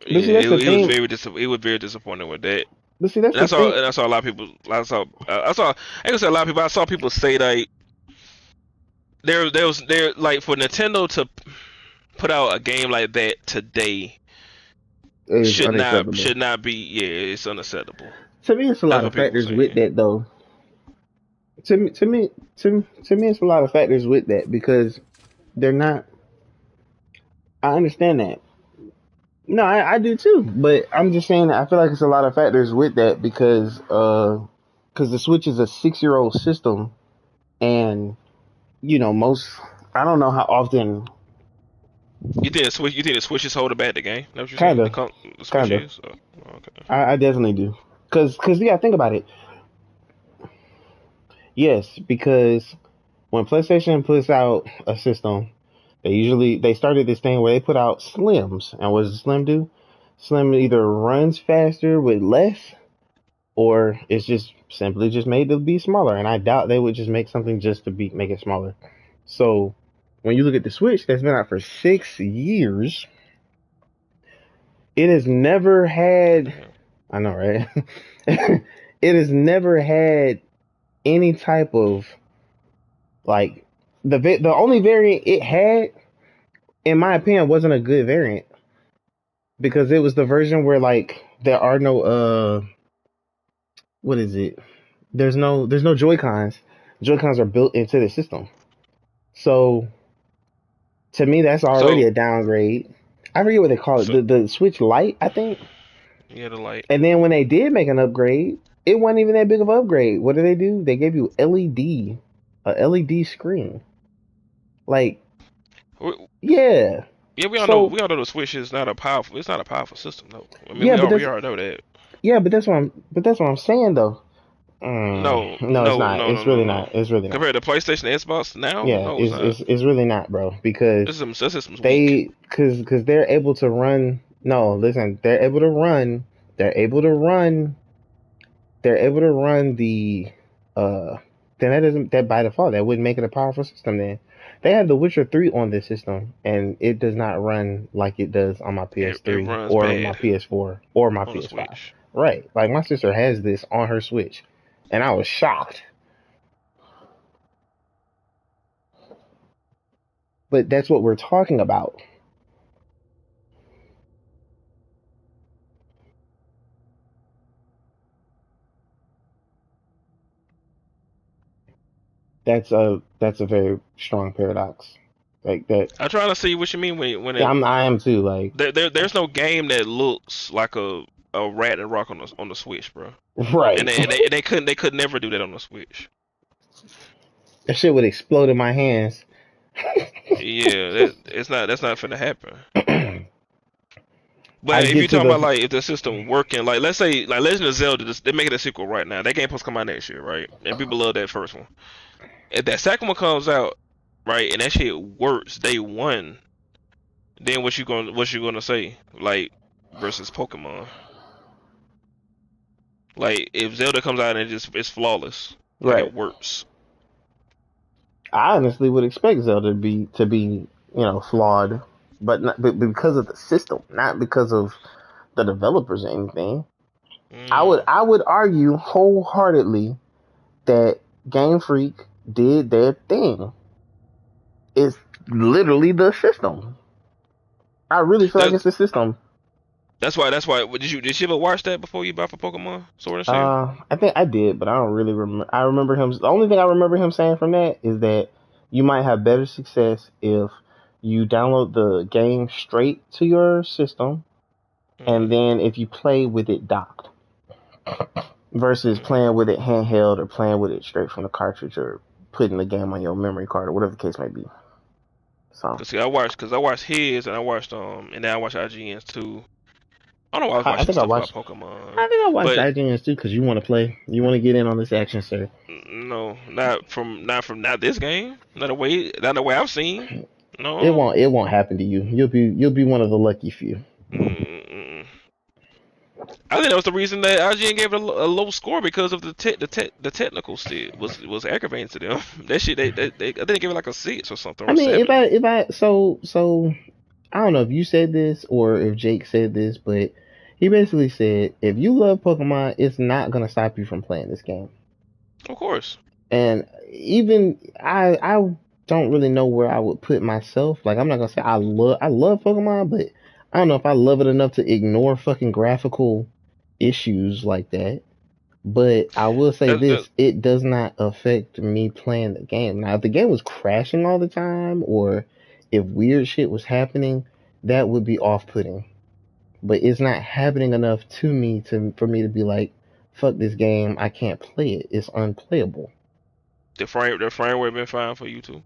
He was very disappointed with that. But see, that's all. And I saw a lot of people. I saw a lot of people. I saw people say like there like for Nintendo to put out a game like that today should not be. Yeah, it's unacceptable. To me, it's a lot of factors with that though. To me, it's a lot of factors with that because they're not. I understand that. No, I do too, but I'm just saying that I feel like it's a lot of factors with that because the Switch is a 6-year-old system, and you know I don't know how often. You think the Switch is holding back the game? That's what you're saying? Kind of. Oh, okay. I definitely do, cause yeah, think about it. Yes, because when PlayStation puts out a system. They started this thing where they put out Slims, and what does the Slim do? Slim either runs faster with less, or it's just simply just made to be smaller. And I doubt they would just make something just to make it smaller. So when you look at the Switch, that's been out for 6 years, it has never had. I know, right? It has never had any type of like. The only variant it had, in my opinion, wasn't a good variant because it was the version where like there are no what is it? There's no Joy-Cons. Joy-Cons are built into the system, so to me that's already a downgrade. I forget what they call it. The Switch Lite, I think. Yeah, the Lite. And then when they did make an upgrade, it wasn't even that big of an upgrade. What did they do? They gave you a LED screen. Like, yeah. Yeah, we all know the Switch is not a powerful. It's not a powerful system though. I mean, we already know that. Yeah, but that's what I'm saying though. No, it's not. It's really No. not. It's really not. Compared to PlayStation and Xbox now, Yeah, no, it's not. it's really not, bro. Because This system's weak. because they're able to run. No, listen, they're able to run. They're able to run. They're able to run the. Then that by default that wouldn't make it a powerful system. Then they have The Witcher 3 on this system, and it does not run like it does on my PS3 It runs or bad my PS4 or my on the PS5. Switch. Right, like my sister has this on her Switch, and I was shocked. But that's what we're talking about. That's a very strong paradox. Like that. I'm trying to see what you mean when Yeah, I am too. Like there's no game that looks like a rat and rock on the Switch, bro. right. And they could never do that on the Switch. That shit would explode in my hands. Yeah, that's not finna happen. But if you're talking about like if the system working, like let's say like Legend of Zelda, they're making a sequel right now. That game supposed to come out next year, right? And people love that first one. If that second one comes out, right, and that shit works day one, then what you gonna say? Like versus Pokemon. Like if Zelda comes out and it's flawless, like Right. it works. I honestly would expect Zelda to be flawed, but because of the system, not because of the developers or anything. I would argue wholeheartedly that Game Freak did their thing. It's literally the system. I really feel like it's the system. That's why. Did you ever watch that before you bought for Pokemon Sword and Shield? I think I did, but I don't really remember. I remember him. The only thing I remember him saying from that is that you might have better success if you download the game straight to your system, and then if you play with it docked, versus playing with it handheld or playing with it straight from the cartridge or putting the game on your memory card or whatever the case may be. So, I watched his and I watched and then I watched IGN's too. I don't know why I was I watching think stuff I watched about Pokemon. I think I watched IGNs too because you want to play. You want to get in on this action, sir. No, not this game. Not the way I've seen. No, it won't happen to you. You'll be one of the lucky few. I think that was the reason that IGN gave it a low score because of the technical shit was aggravating to them. That shit they I think they gave it like a 6 or something. I mean, if I so I don't know if you said this or if Jake said this, but he basically said if you love Pokemon, it's not gonna stop you from playing this game. Of course. And even I don't really know where I would put myself. Like I'm not gonna say I love Pokemon, but I don't know if I love it enough to ignore fucking graphical issues like that. But I will say it does not affect me playing the game. Now, if the game was crashing all the time or if weird shit was happening, that would be off-putting. But it's not happening enough to me for me to be like, fuck this game, I can't play it. It's unplayable. The frame rate been fine for you too?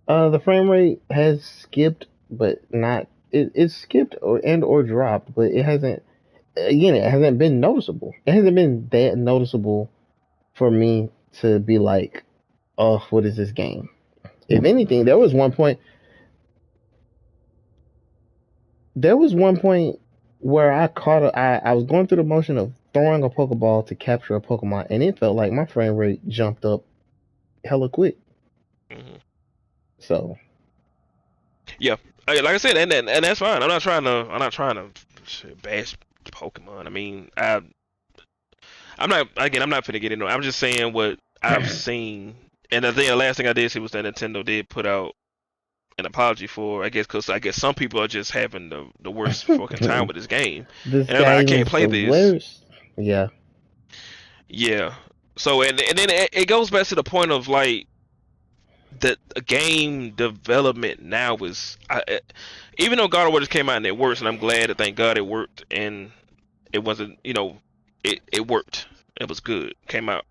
The frame rate has skipped, but not... It's skipped or dropped, but it hasn't been noticeable. It hasn't been that noticeable for me to be like, oh, what is this game? If anything, there was one point where I was going through the motion of throwing a Pokeball to capture a Pokemon, and it felt like my frame rate jumped up hella quick. So, yeah, like I said, and that's fine. I'm not trying to bash Pokemon. I mean, I'm not finna get into it. I'm just saying what I've seen. And the last thing I did see was that Nintendo did put out an apology for, because some people are just having the worst fucking time with this game. And I can't play this. Worst. Yeah. Yeah. So and then it goes back to the point of like that game development now is even though God of War just came out and it works, and I'm glad thank God it worked, and it wasn't it worked. It was good. Came out.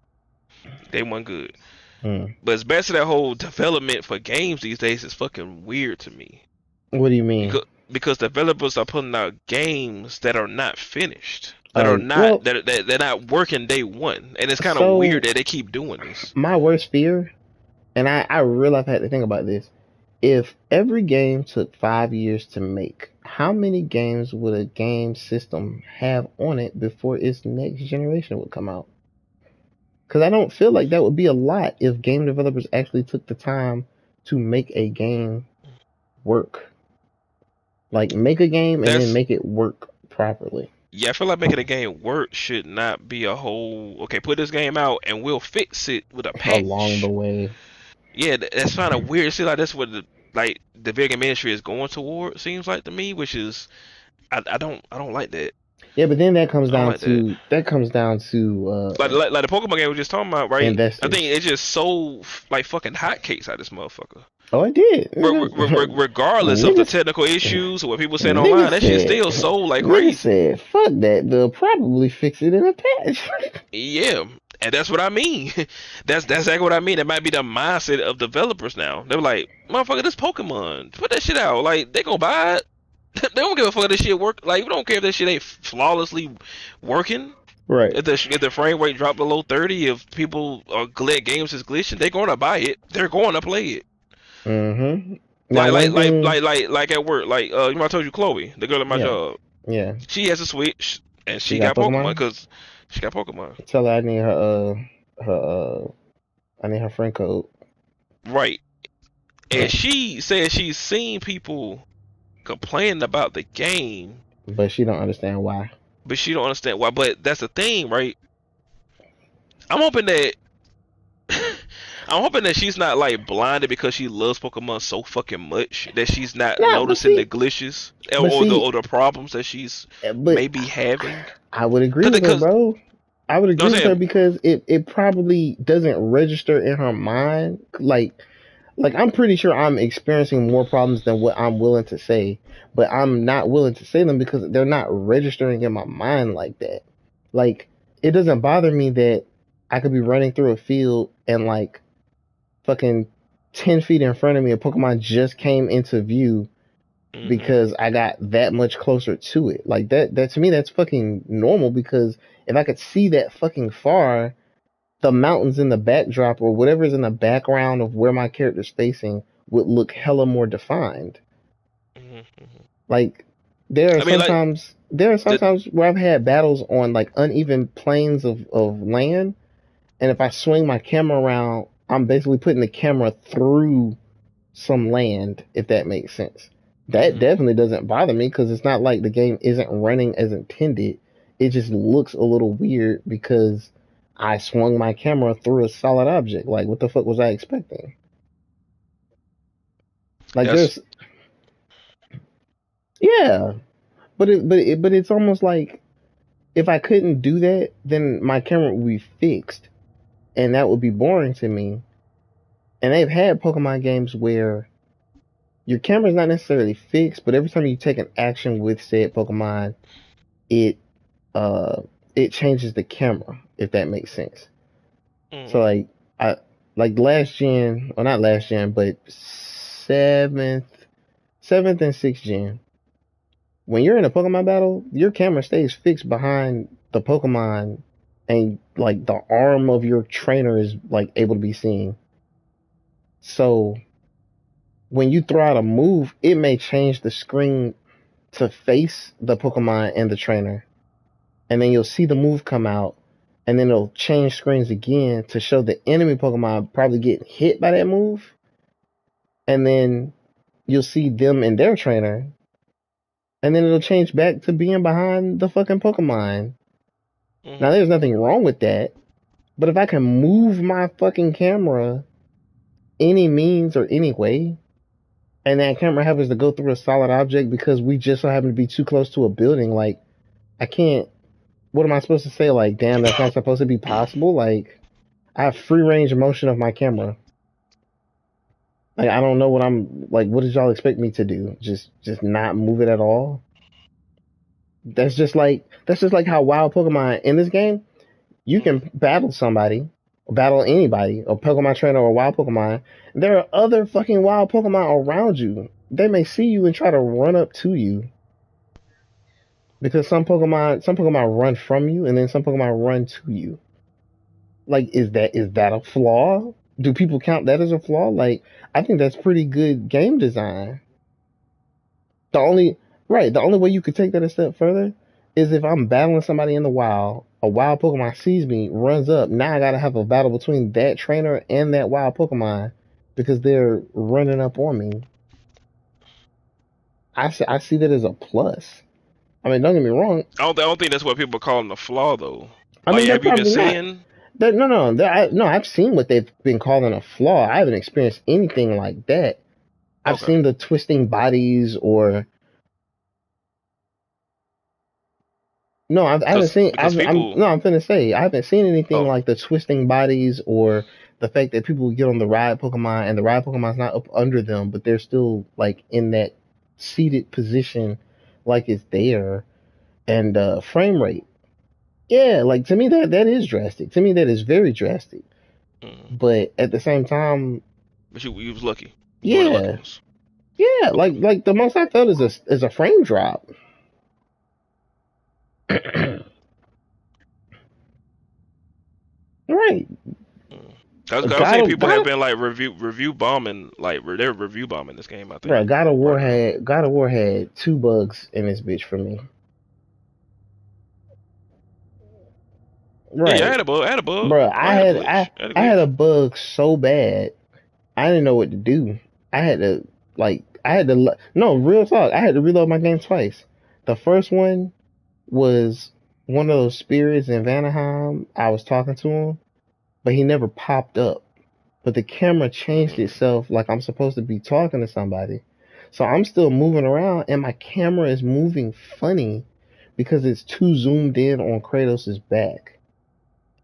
They won good. But it's best that whole development for games these days is fucking weird to me. What do you mean? Because developers are putting out games that are not finished. that are Well, not they're not working day one, and it's kind of so weird that they keep doing this. my worst fear, and I realize I had to think about this. If every game took 5 years to make, how many games would a game system have on it before its next generation would come out? Because I don't feel like that would be a lot if game developers actually took the time to make a game work. Like, make a game and then That's make it work properly. Yeah, I feel like making a game work should not be a whole okay. Put this game out and we'll fix it with a Along the patch. way. Yeah, that's kind of weird. See, like that's what the video game industry is going toward. Seems like to me, which is I don't like that. Yeah, but then that comes I don't down like that. to Like the Pokemon game we were just talking about, right? I investors. think it just sold like fucking hotcakes out of this motherfucker. Oh, it did. Regardless of the Niggas, technical issues or what people saying online, niggas that shit said, still sold like niggas crazy. said, fuck that. They'll probably fix it in a patch. Yeah, and that's what I mean. That's exactly what I mean. That might be the mindset of developers now. They're like, motherfucker, this Pokemon, put that shit out. Like they gonna buy it. They don't give a fuck if this shit work. Like we don't care if this shit ain't flawlessly working. Right. If the frame rate drop below 30, if people are glad games is glitching, they're gonna buy it. They're going to play it. Mm-hmm. Now, one thing, Like at work. Like you know, I told you, Chloe, the girl at my yeah, job, yeah. she has a Switch and She she got got Pokemon Pokemon? because she got Pokemon. Tell her I need I need her friend code. Right. And she said she's seen people complaining about the game, But she don't understand why. but she don't understand why. But that's the thing, right? I'm hoping that I'm hoping that she's not like blinded because she loves Pokemon so fucking much that she's not Nah, but noticing see, the glitches but see, or the problems that she's but maybe having. I would agree with her, Because bro. I would you know agree what I'm with her saying? because it probably doesn't register in her mind. Like I'm pretty sure I'm experiencing more problems than what I'm willing to say, but I'm not willing to say them because they're not registering in my mind like that. Like it doesn't bother me that I could be running through a field and like fucking 10 feet in front of me a Pokemon just came into view Hmm. because I got that much closer to it. Like that to me that's fucking normal because if I could see that fucking far, the mountains in the backdrop or whatever's in the background of where my character's facing would look hella more defined. Hmm. Like there are I mean, like sometimes there are the sometimes where I've had battles on like uneven planes of land, and if I swing my camera around, I'm basically putting the camera through some land, if that makes sense. That hmm definitely doesn't bother me because it's not like the game isn't running as intended. It just looks a little weird because I swung my camera through a solid object. Like, what the fuck was I expecting? Like, that's there's, yeah, but it's almost like if I couldn't do that, then my camera would be fixed, and that would be boring to me. And they've had Pokemon games where your camera's not necessarily fixed, but every time you take an action with said Pokemon, it it changes the camera, if that makes sense. So mm, like I like last gen, or not last gen, but seventh and sixth gen. When you're in a Pokemon battle, your camera stays fixed behind the Pokemon, and like the arm of your trainer is like able to be seen. So when you throw out a move, it may change the screen to face the Pokemon and the trainer, and then you'll see the move come out, and then it'll change screens again to show the enemy Pokemon probably getting hit by that move, and then you'll see them and their trainer, and then it'll change back to being behind the fucking Pokemon. Now, hmm there's nothing wrong with that, but if I can move my fucking camera any means or any way, and that camera happens to go through a solid object because we just so happen to be too close to a building, like, I can't, what am I supposed to say? Like, damn, that's not supposed to be possible? Like, I have free range of motion of my camera. Like, I don't know what I'm, like, what did y'all expect me to do? Just not move it at all? That's just like how wild Pokemon in this game, you hmm can battle somebody, or battle anybody, a Pokemon trainer or a wild Pokemon. There are other fucking wild Pokemon around you. They may see you and try to run up to you. Because some Pokemon run from you, and then some Pokemon run to you. Like, is that a flaw? Do people count that as a flaw? Like, I think that's pretty good game design. The only the only way you could take that a step further is if I'm battling somebody in the wild, a wild Pokemon sees me, runs up. Now I gotta have a battle between that trainer and that wild Pokemon because they're running up on me. I see that as a plus. I mean, don't get me wrong. I don't think that's what people call a flaw though. I Like, mean, they're have you been probably not. seeing? No, I've seen what they've been calling a flaw. I haven't experienced anything like that. I've Okay, seen the twisting bodies or no, I haven't seen. because people. I'm finna say I haven't seen anything Oh, like the twisting bodies or the fact that people get on the ride Pokemon and the ride Pokemon's not up under them, but they're still like in that seated position, like it's there. And frame rate, yeah, like to me that is drastic. To me that is very drastic. mm. But at the same time, But you was lucky. You one of the lucky yeah, ones. yeah, Okay. like the most I felt is a frame drop. Right. Mm. I've God seen of people have God, been like review bombing, like they're review bombing this game. I think bro, God of War right now. had God of War had two bugs in this bitch for me. Yeah, I Right, had a bug. I had a bug. bro. I I had a had glitch. I I had a I had glitch. a bug so bad I didn't know what to do. I had to no real talk. I had to reload my game twice. The first one was one of those spirits in Vanaheim. I was talking to him, but he never popped up. But the camera changed Mm. itself like I'm supposed to be talking to somebody. So I'm still moving around and my camera is moving funny because it's too zoomed in on Kratos' back.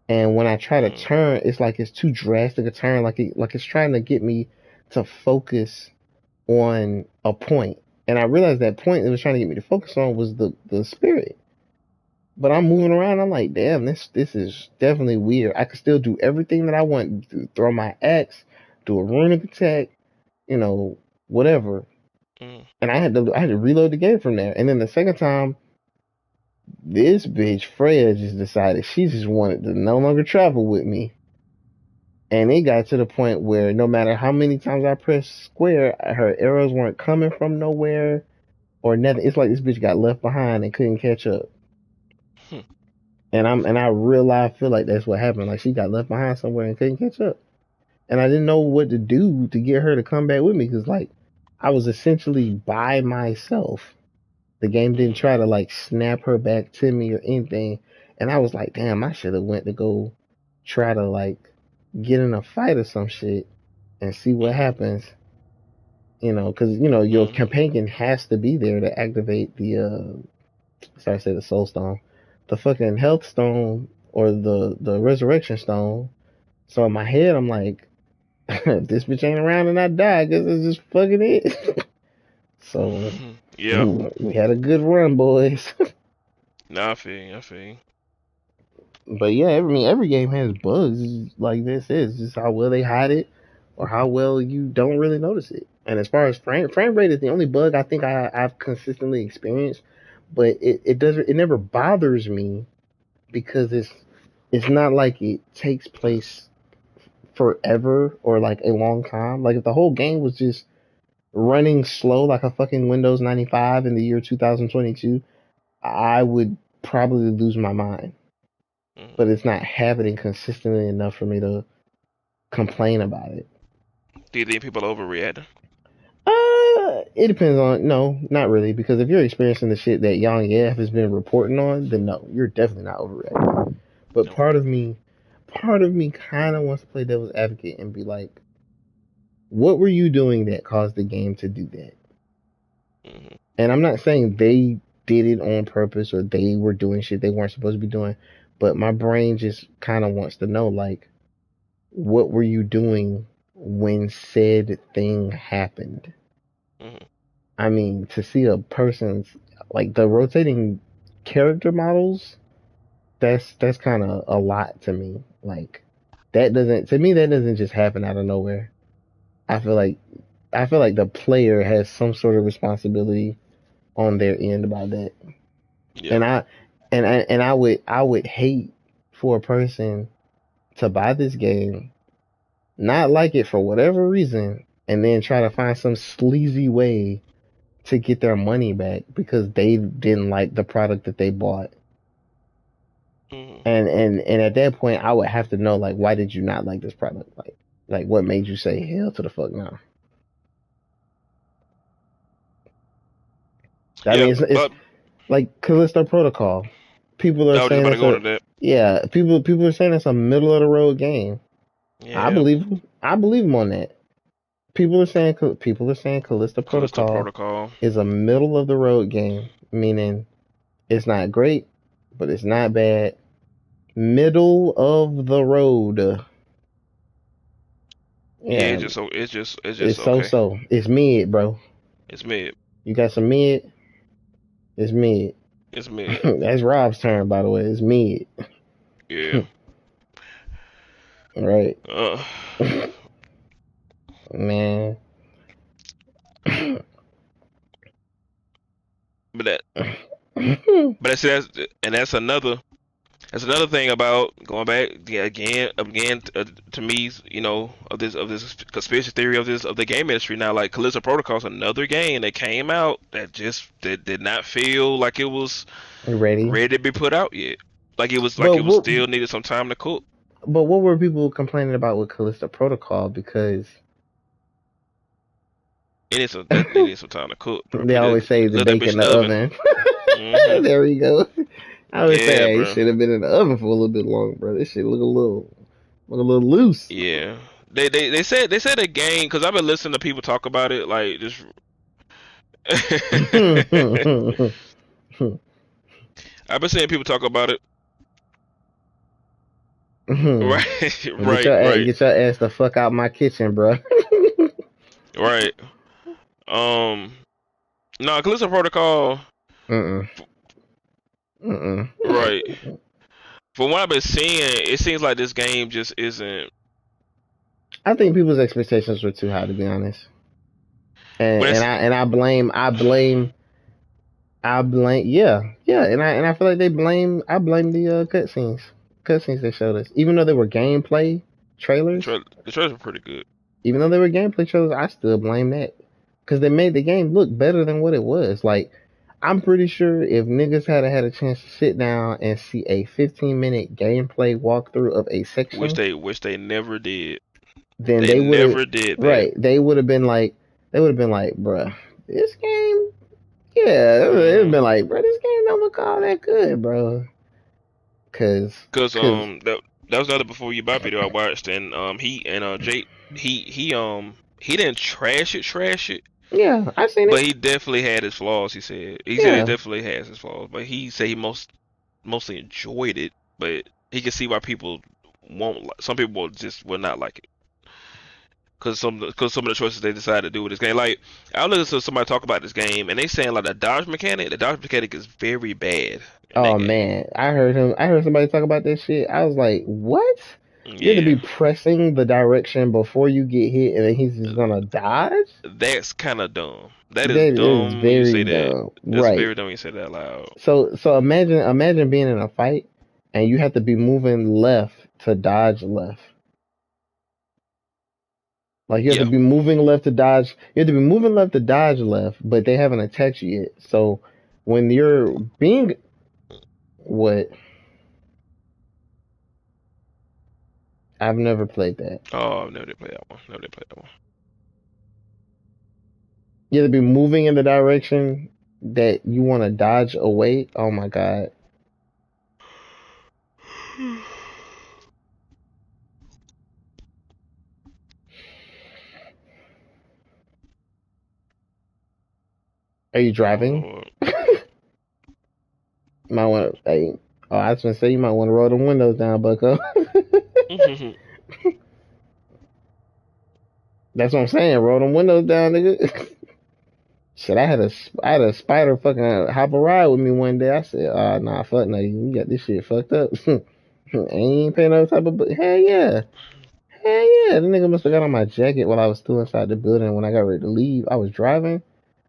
And when I try to Mm. turn, it's like it's too drastic a turn, like it's trying to get me to focus on a point. And I realized that point it was trying to get me to focus on was the spirit. But I'm moving around. I'm like, damn, this is definitely weird. I could still do everything that I want. Throw my axe, do a runic attack, you know, whatever. Mm. And I had to reload the game from there. And then the second time, this bitch Freya just decided she just wanted to no longer travel with me. And it got to the point where no matter how many times I pressed square, her arrows weren't coming from nowhere or nothing. It's like this bitch got left behind and couldn't catch up. Hmm. And I real life feel like that's what happened. Like she got left behind somewhere and couldn't catch up. And I didn't know what to do to get her to come back with me because like I was essentially by myself. The game didn't Mm. try to like snap her back to me or anything. And I was like, damn, I should have went to go try to like get in a fight or some shit and see what Mm. happens. Because your Mm. companion has to be there to activate the sorry, I said the soul stone, the fucking health stone or the resurrection stone. So in my head, I'm like, if this bitch ain't around and I die, I guess it's just fucking it. So Yeah. we had a good run, boys. Nah, I feel you. I feel you. But yeah, every game has bugs like this. Is just how well they hide it, or how well you don't really notice it. And as far as frame rate is the only bug I think I've consistently experienced, but it never bothers me because it's not like it takes place forever or like a long time. Like if the whole game was just running slow like a fucking Windows 95 in the year 2022, I would probably lose my mind. Mm. But it's not happening consistently enough for me to complain about it. Do you think people overreact? It depends on no, not really, because if you're experiencing the shit that Young F has been reporting on, then no, you're definitely not overreacting. But Okay. part of me kind of wants to play devil's advocate and be like, what were you doing that caused the game to do that? Mm. And I'm not saying they did it on purpose or they were doing shit they weren't supposed to be doing, but my brain just kind of wants to know, like, what were you doing when said thing happened? Mm. I mean, to see a person's like the rotating character models, that's kind of a lot to me. Like that doesn't just happen out of nowhere. I feel like I feel like the player has some sort of responsibility on their end about that. Yeah. And I would hate for a person to buy this game, not like it for whatever reason, and then try to find some sleazy way to get their money back because they didn't like the product that they bought. Mm-hmm. And at that point, I would have to know, like, why did you not like this product? Like what made you say hell to the fuck no? I Yeah, mean, it's but like Callisto Protocol. People are I was just saying about to it's go a into that. yeah. People are saying it's a middle of the road game. I Yeah, believe them. I believe them on that. People are saying Callisto Callisto Protocol Protocol. is a middle of the road game, meaning it's not great, but it's not bad. Middle of the road. Yeah, Yeah, it's just it's okay. so. It's mid, bro. It's mid. You got some mid. It's mid. It's mid. That's Rob's turn, by the way. It's mid. Yeah. Right. Uh, Man. but that but that's another thing about going back, yeah, again to me, of this conspiracy theory of the game industry now. Like Callisto Protocol is another game that came out that did not feel like it was Ready. ready to be put out yet. But It was what still needed some time to cook. but what were people complaining about with Callisto Protocol? Because It needs some time to cook, bro. they always say the Let that bake bitch in in the the oven. oven. Hmm. There we go. I always say, Yeah, hey, it bro. should have been in the oven for a little bit longer, bro. This shit look a little loose. Yeah. They said the game, because I've been listening to people talk about it like just I've been seeing people talk about it. Right, right, Get your ass the fuck out my kitchen, bro. right. Um, no, Callisto Protocol. Mm-mm. Mm-mm. Right. From what I've been seeing, it seems like this game just isn't. I think people's expectations were too high, to be honest. And But and it's I and I blame and I feel like I blame the cutscenes they showed us, even though they were gameplay trailers. the trailers are pretty good. Even though they were gameplay trailers, I still blame that because they made the game look better than what it was. Like, I'm pretty sure if niggas had a chance to sit down and see a 15-minute gameplay walkthrough of a section, Wish they never did. then They they would have never did that. right. They would have been like, bruh, this game, yeah, it would have been like, bruh, this game don't look all that good, bro. Cause Cause that was another before you buy video I watched, and Jake he didn't trash it, yeah, I seen but it. he definitely had his flaws. He said it Yeah, definitely has his flaws, but he said he mostly enjoyed it, but he can see why people won't. Some people will not like it. Cause some of the choices they decided to do with this game, like I listened to somebody talk about this game, and they saying like the dodge mechanic is very bad in that oh game. man, I heard somebody talk about that shit. I was like, what? You have to Yeah, be pressing the direction before you get hit, and then he's just gonna dodge. that's kind of dumb. That is That is dumb when you very say that. dumb, That's right? very dumb when you say that loud. So imagine being in a fight, and you have to be moving left to dodge left. Like you have to Yeah, be moving left to dodge. You have to be moving left to dodge left, but they haven't attacked you yet. So when you're being what I've never played that. oh, I've never did play that one. Never did play that one. You have to be moving in the direction that you want to dodge away. Oh my god. Are you Oh driving? Lord. Might want. Hey, oh, I was gonna say you might want to roll the windows down, Bucko. That's what I'm saying. Roll them windows down, nigga. Shit, I had a spider fucking hop a ride with me one day. I said, nah, fuck no, you got this shit fucked up. I ain't paying no type of. Hell yeah. Hell yeah. The nigga must have got on my jacket while I was still inside the building. When I got ready to leave, I was driving.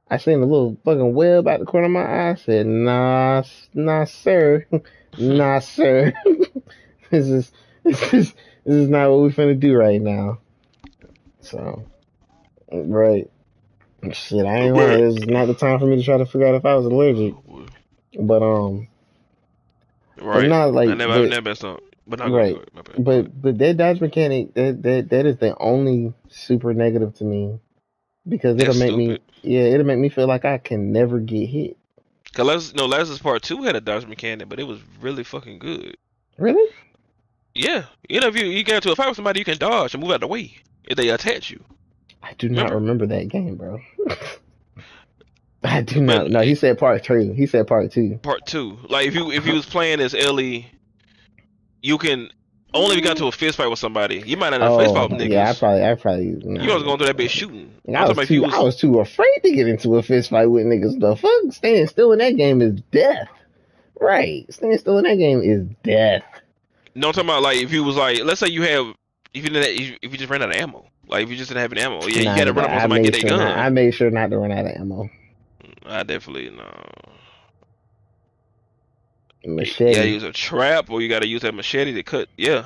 I seen a little fucking web out the corner of my eye. I said, nah, sir. Nah, sir. this is, this is not what we finna do right now. So, right. Shit, I ain't lying. It's not the time for me to try to figure out if I was allergic. But, Right. but not like, I never messed up. But not right. good. My bad. But that dodge mechanic, that is the only super negative to me. Because it'll make me feel like I can never get hit. Cause Last of Us Part 2 had a dodge mechanic, but it was really fucking good. Really? Yeah. You know, if you get into a fight with somebody, you can dodge and move out the way if they attach you. I do not remember that game, bro. I do not. No, he said part 3. He said part 2. Part 2. Like, if you was playing as Ellie, you can... Only if you got into a fist fight with somebody. You might not have fist fight with niggas. Yeah, I probably. Nah. You was going through that bitch shooting. I was too afraid to get into a fist fight with niggas. The fuck, staying still in that game is death. Right, staying still in that game is death. No, I'm talking about like if you was like, let's say you have, if you just ran out of ammo, like if you just didn't have any ammo, yeah, you gotta run up on somebody and get their gun. I made sure not to run out of ammo. I definitely no. Machete. You gotta use a trap, or you gotta use that machete to cut. Yeah,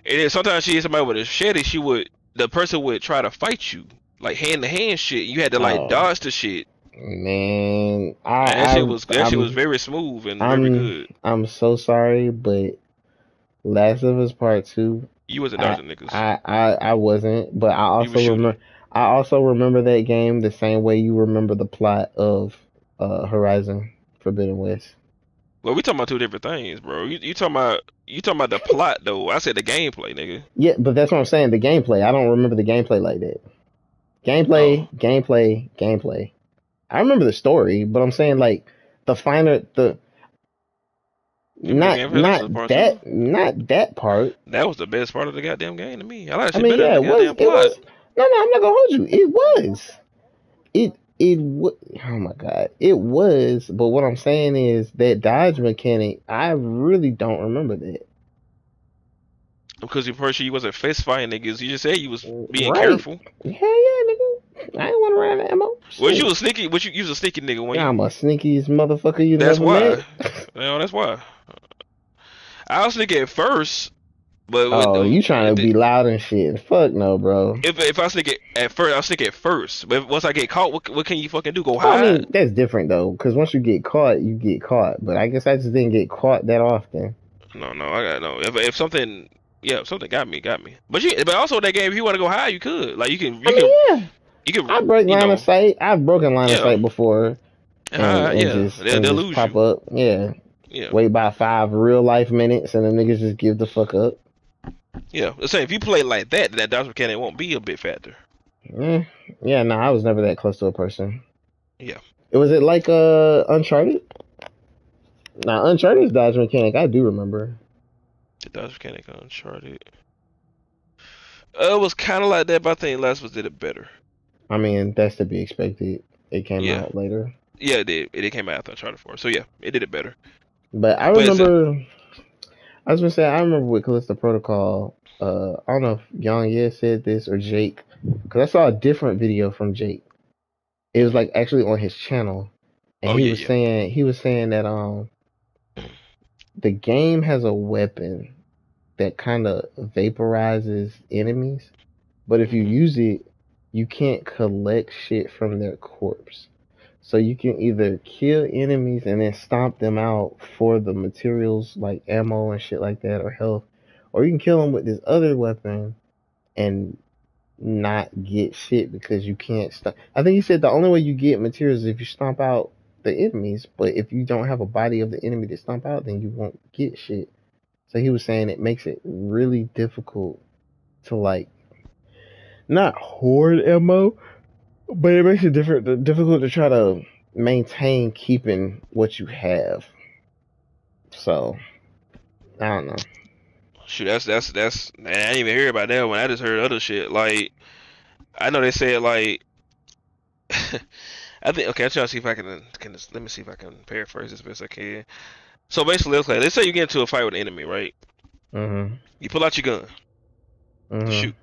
and then sometimes she hit somebody with a machete. The person would try to fight you, like hand to hand shit. You had to like dodge the shit. Man, that shit was very smooth and very good. I'm so sorry, but Last of Us Part 2. You wasn't dodging niggas. I wasn't, but I also remember that game the same way you remember the plot of Horizon Forbidden West. Well, we talking about two different things, bro. You talking about the plot though. I said the gameplay, nigga. Yeah, but that's what I'm saying. The gameplay. I don't remember the gameplay like that. Gameplay. I remember the story, but I'm saying like not that part. That was the best part of the goddamn game to me. I like that shit better than the goddamn plot. No, I'm not gonna hold you. It was. Oh my god, it was. But what I'm saying is that dodge mechanic, I really don't remember that. Because you first you wasn't fist fighting niggas. You just said you was being careful. Yeah, nigga. I ain't want to run out of ammo. Was you a sneaky? You was a sneaky nigga when I'm a sneakiest motherfucker you never met. That's why. I was sneaky at first. But you trying to be loud and shit? Fuck no, bro. If I sneak it at first, I'll sneak it first. But once I get caught, what can you fucking do? Go hide? I mean, that's different though, because once you get caught, you get caught. But I guess I just didn't get caught that often. No, I got no. If something got me. But also that game, if you want to go hide, you could. Like you can. I break line of sight. I've broken line of sight before. They'll lose pop you. Up. Yeah. Wait about 5 real life minutes, and the niggas just give the fuck up. Yeah, the same. If you play like that, then that dodge mechanic won't be a bit factor. Yeah, no, I was never that close to a person. Yeah. Was it like Uncharted? Now, Uncharted's dodge mechanic, I do remember. The dodge mechanic on Uncharted. It was kind of like that, but I think Last of Us did it better. I mean, that's to be expected. It came out later. Yeah, it did. It came out after Uncharted 4. So, yeah, it did it better. But I remember... I was gonna say, I remember with Callisto Protocol, I don't know if Young said this or Jake, because I saw a different video from Jake. It was like actually on his channel, and he was saying that the game has a weapon that kind of vaporizes enemies, but if you use it, you can't collect shit from their corpse. So you can either kill enemies and then stomp them out for the materials like ammo and shit like that or health, or you can kill them with this other weapon and not get shit because you can't stop. I think he said the only way you get materials is if you stomp out the enemies, but if you don't have a body of the enemy to stomp out, then you won't get shit. So he was saying it makes it really difficult to like not hoard ammo, but it makes it difficult to try to maintain keeping what you have. So, I don't know. Shoot, that's. Man, I didn't even hear about that one. I just heard other shit. Like, I know they said like. I think okay. I'm trying to see if I can let me see if I can paraphrase this best I can. So basically, it's like let's say you get into a fight with an enemy, right? Mm-hmm. You pull out your gun, Mm-hmm. shoot.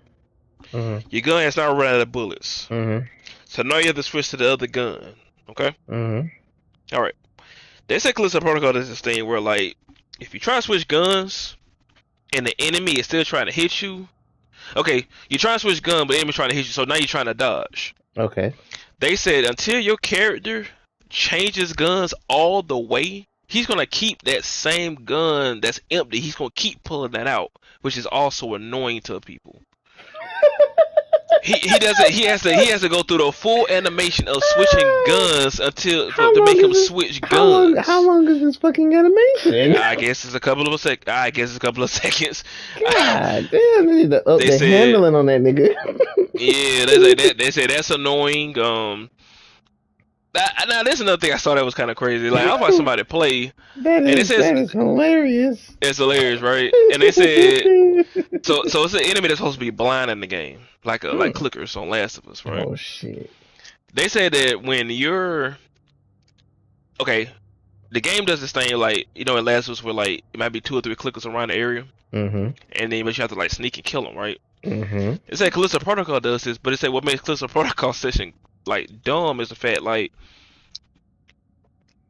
Mm-hmm. Your gun has not run out of bullets. Mm-hmm. So now you have to switch to the other gun. Okay. Mm-hmm. All right. They said Callisto Protocol is this thing where like if you try to switch guns and the enemy is still trying to hit you. Okay, you try to switch gun, but the enemy's trying to hit you, so now you're trying to dodge. Okay. They said until your character changes guns all the way, he's gonna keep that same gun that's empty. He's gonna keep pulling that out, which is also annoying to people. He doesn't. He has to go through the full animation of switching guns to make him switch guns. How long is this fucking animation? I guess it's a couple of seconds. God damn, they need to up They the said- handling on that nigga. Yeah, they say that's annoying. Now there's another thing I saw that was kind of crazy. Like I was watching somebody play. That it is says- hilarious. It's hilarious, right? And they said so it's an enemy that's supposed to be blind in the game, like clickers on Last of Us, right? Oh shit. They said that when you're the game does this thing like in Last of Us where like it might be 2 or 3 clickers around the area, Mm-hmm. and then but you have to like sneak and kill them, right? Mm-hmm. It said Callisto Protocol does this, but it said what makes Callisto Protocol session like dumb is the fact like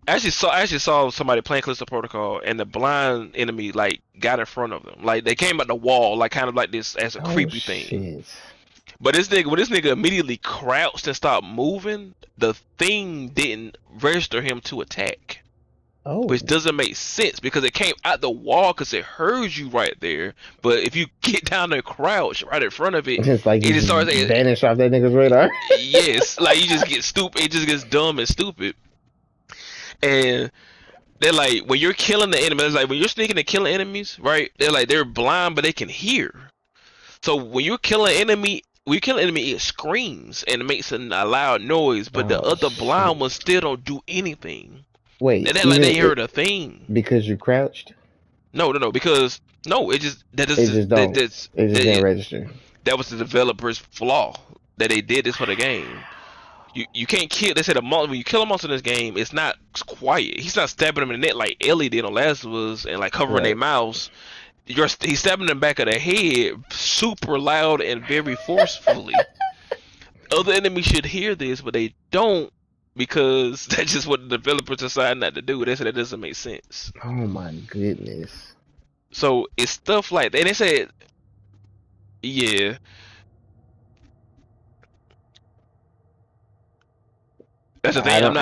I actually saw somebody playing Callisto Protocol and the blind enemy like got in front of them. Like they came at the wall like kind of like this as a creepy thing. Shit. But when this nigga immediately crouched and stopped moving, the thing didn't register him to attack. Oh. Which doesn't make sense because it came out the wall because it heard you right there. But if you get down there and crouch right in front of it, Just like it you just starts vanish off that nigga's radar. yes, like you just get stupid. It just gets dumb and stupid. And they're like, when you're killing the enemy, it's like when you're sneaking and killing enemies, right? They're like they're blind, but they can hear. So when you're killing an enemy, it screams and it makes a loud noise. But the other blind ones still don't do anything. Wait. And they're like they heard a thing. Because you crouched? No, because no, it just It just didn't register. That was the developer's flaw that they did this for the game. You can't kill. They said when you kill a monster in this game, it's not quiet. He's not stabbing them in the neck like Ellie did on Last of Us and like covering their mouths. He's stabbing them back of the head, super loud and very forcefully. Other enemies should hear this, but they don't because that's just what the developers decided not to do. They said it doesn't make sense. Oh my goodness. So it's stuff like that. And they said, yeah. That's the thing. I'm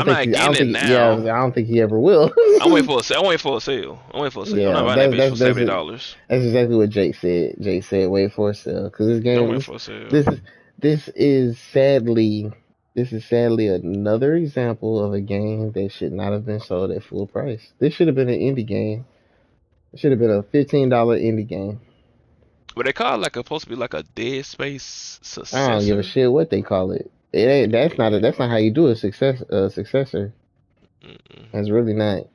not getting it now. Yeah, I don't think he ever will. I'm waiting for a sale. I'm not buying that bitch for $70. That's exactly what Jake said. Jake said, "Wait for a sale," because this game. I'm waiting for a sale. This is sadly another example of a game that should not have been sold at full price. This should have been an indie game. It should have been a $15 indie game. But they call it supposed to be like a Dead Space successor. I don't give a shit what they call it. It ain't. That's not how you do a successor. Mm-mm. That's really not.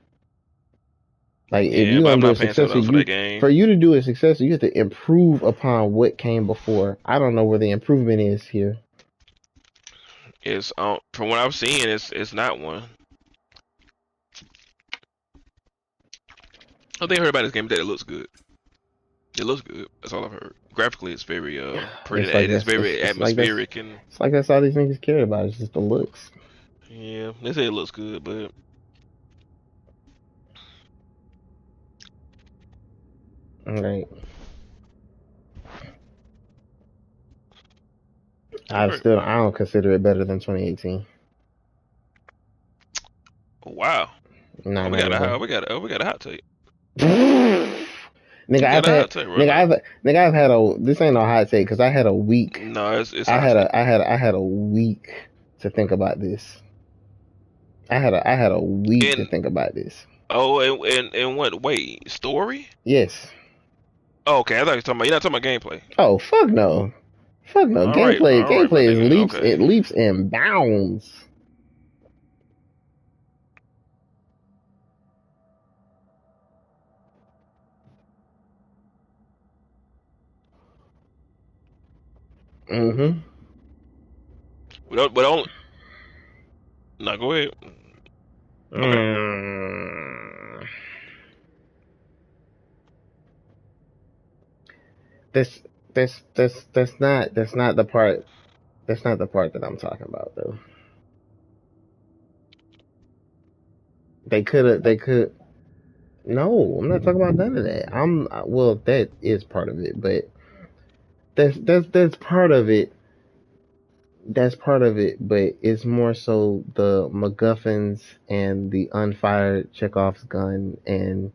Like if Yeah, you but I'm want to do not a paying $7 successor, for that game. for you to do a successor, you have to improve upon what came before. I don't know where the improvement is here. It's from what I've seen, it's not one. I think I heard about this game that it looks good. It looks good. That's all I've heard. Graphically, it's very pretty. It's very atmospheric and. It's like that's all these niggas care about. It's just the looks. Yeah, they say it looks good, but. All right. I don't consider it better than 2018. Wow. No, we got a hot take. Nigga, I've had a. This ain't no hot take because I had a week. No, it's. I had a week to think about this. I had a week to think about this. Oh, and what? Wait, story? Yes. Oh, okay, I thought you were talking about. You're not talking about gameplay. Oh fuck no, fuck no. Gameplay is leaps. Okay. It leaps and bounds. Mm-hmm. But don't. No, go ahead. Okay. That's not the part That's not the part that I'm talking about, though. They could have. They could. No, I'm not talking about none of that. Well, that is part of it, but that's part of it. That's part of it, but it's more so the MacGuffins and the unfired Chekhov's gun and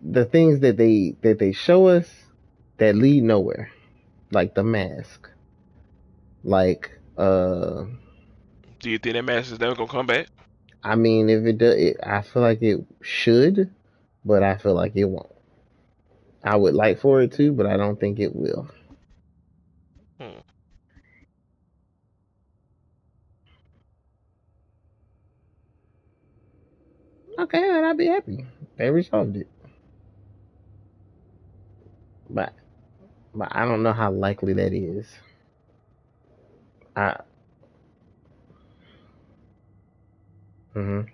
the things that they show us that lead nowhere, like the mask, like Do you think that match is never gonna come back? I mean, if it does, I feel like it should, but I feel like it won't. I would like for it to, but I don't think it will. Hmm. Okay, then I'd be happy. They resolved it. But I don't know how likely that is. I mhm.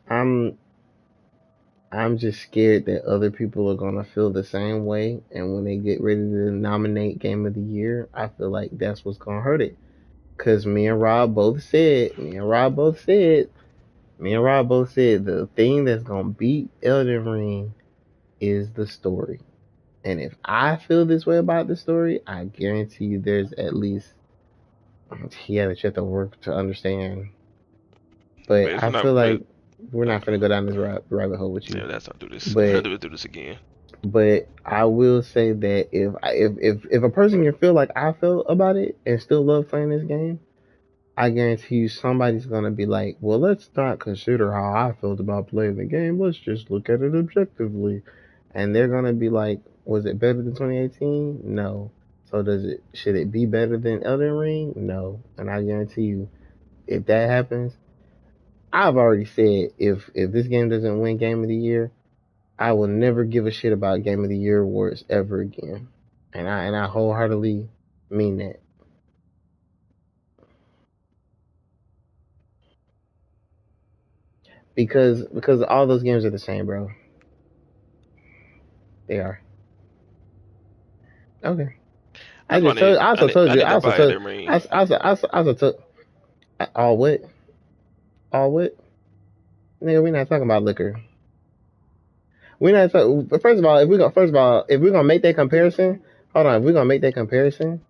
I'm I'm just scared that other people are gonna feel the same way, and when they get ready to nominate Game of the Year, I feel like that's what's gonna hurt it. Cause me and Rob both said the thing that's gonna beat Elden Ring is the story. And if I feel this way about the story, I guarantee you there's at least that you have to work to understand. But But it's I not. feel But like we're not gonna go down this rabbit hole with yeah, you. let's not do this. Let's But not do this again. but I will say that if a person can feel like I feel about it and still love playing this game, I guarantee you somebody's gonna be like, well, let's not consider how I felt about playing the game. Let's just look at it objectively, and they're gonna be like, was it better than 2018? No. So should it be better than Elden Ring? No. And I guarantee you, if that happens, I've already said if this game doesn't win Game of the Year, I will never give a shit about Game of the Year awards ever again. And I wholeheartedly mean that. Because all those games are the same, bro. They are. Okay. I just told. I also told I you. need I to also buy told. Elden Ring. I also told. All what? All what? Nigga, we're not talking about liquor. We're not talking. First of all, if we're gonna make that comparison, hold on. If we're gonna make that comparison,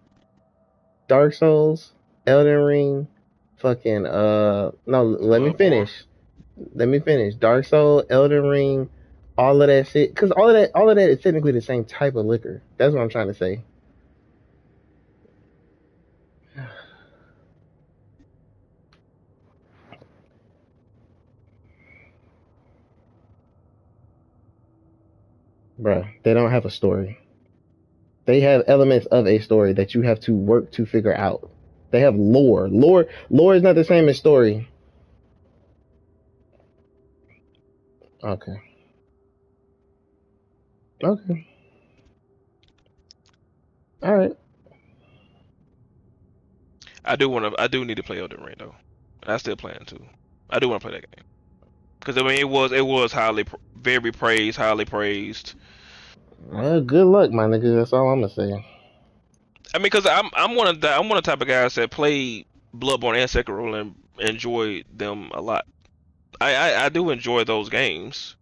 Dark Souls, Elden Ring, fucking no. Let me Bloodborne. finish. Let me finish. Dark Souls, Elden Ring, all of that shit. Because all of that is technically the same type of liquor. That's what I'm trying to say. Bruh, they don't have a story. They have elements of a story that you have to work to figure out. They have lore. Lore is not the same as story. Okay. Okay. All right. I do need to play Elden Ring though. I still plan to. I do want to play that game because I mean it was very praised, highly praised. Well, good luck, my nigga. That's all I'm gonna say. I mean, because I'm one of the type of guys that play Bloodborne and Sekiro and enjoy them a lot. I do enjoy those games,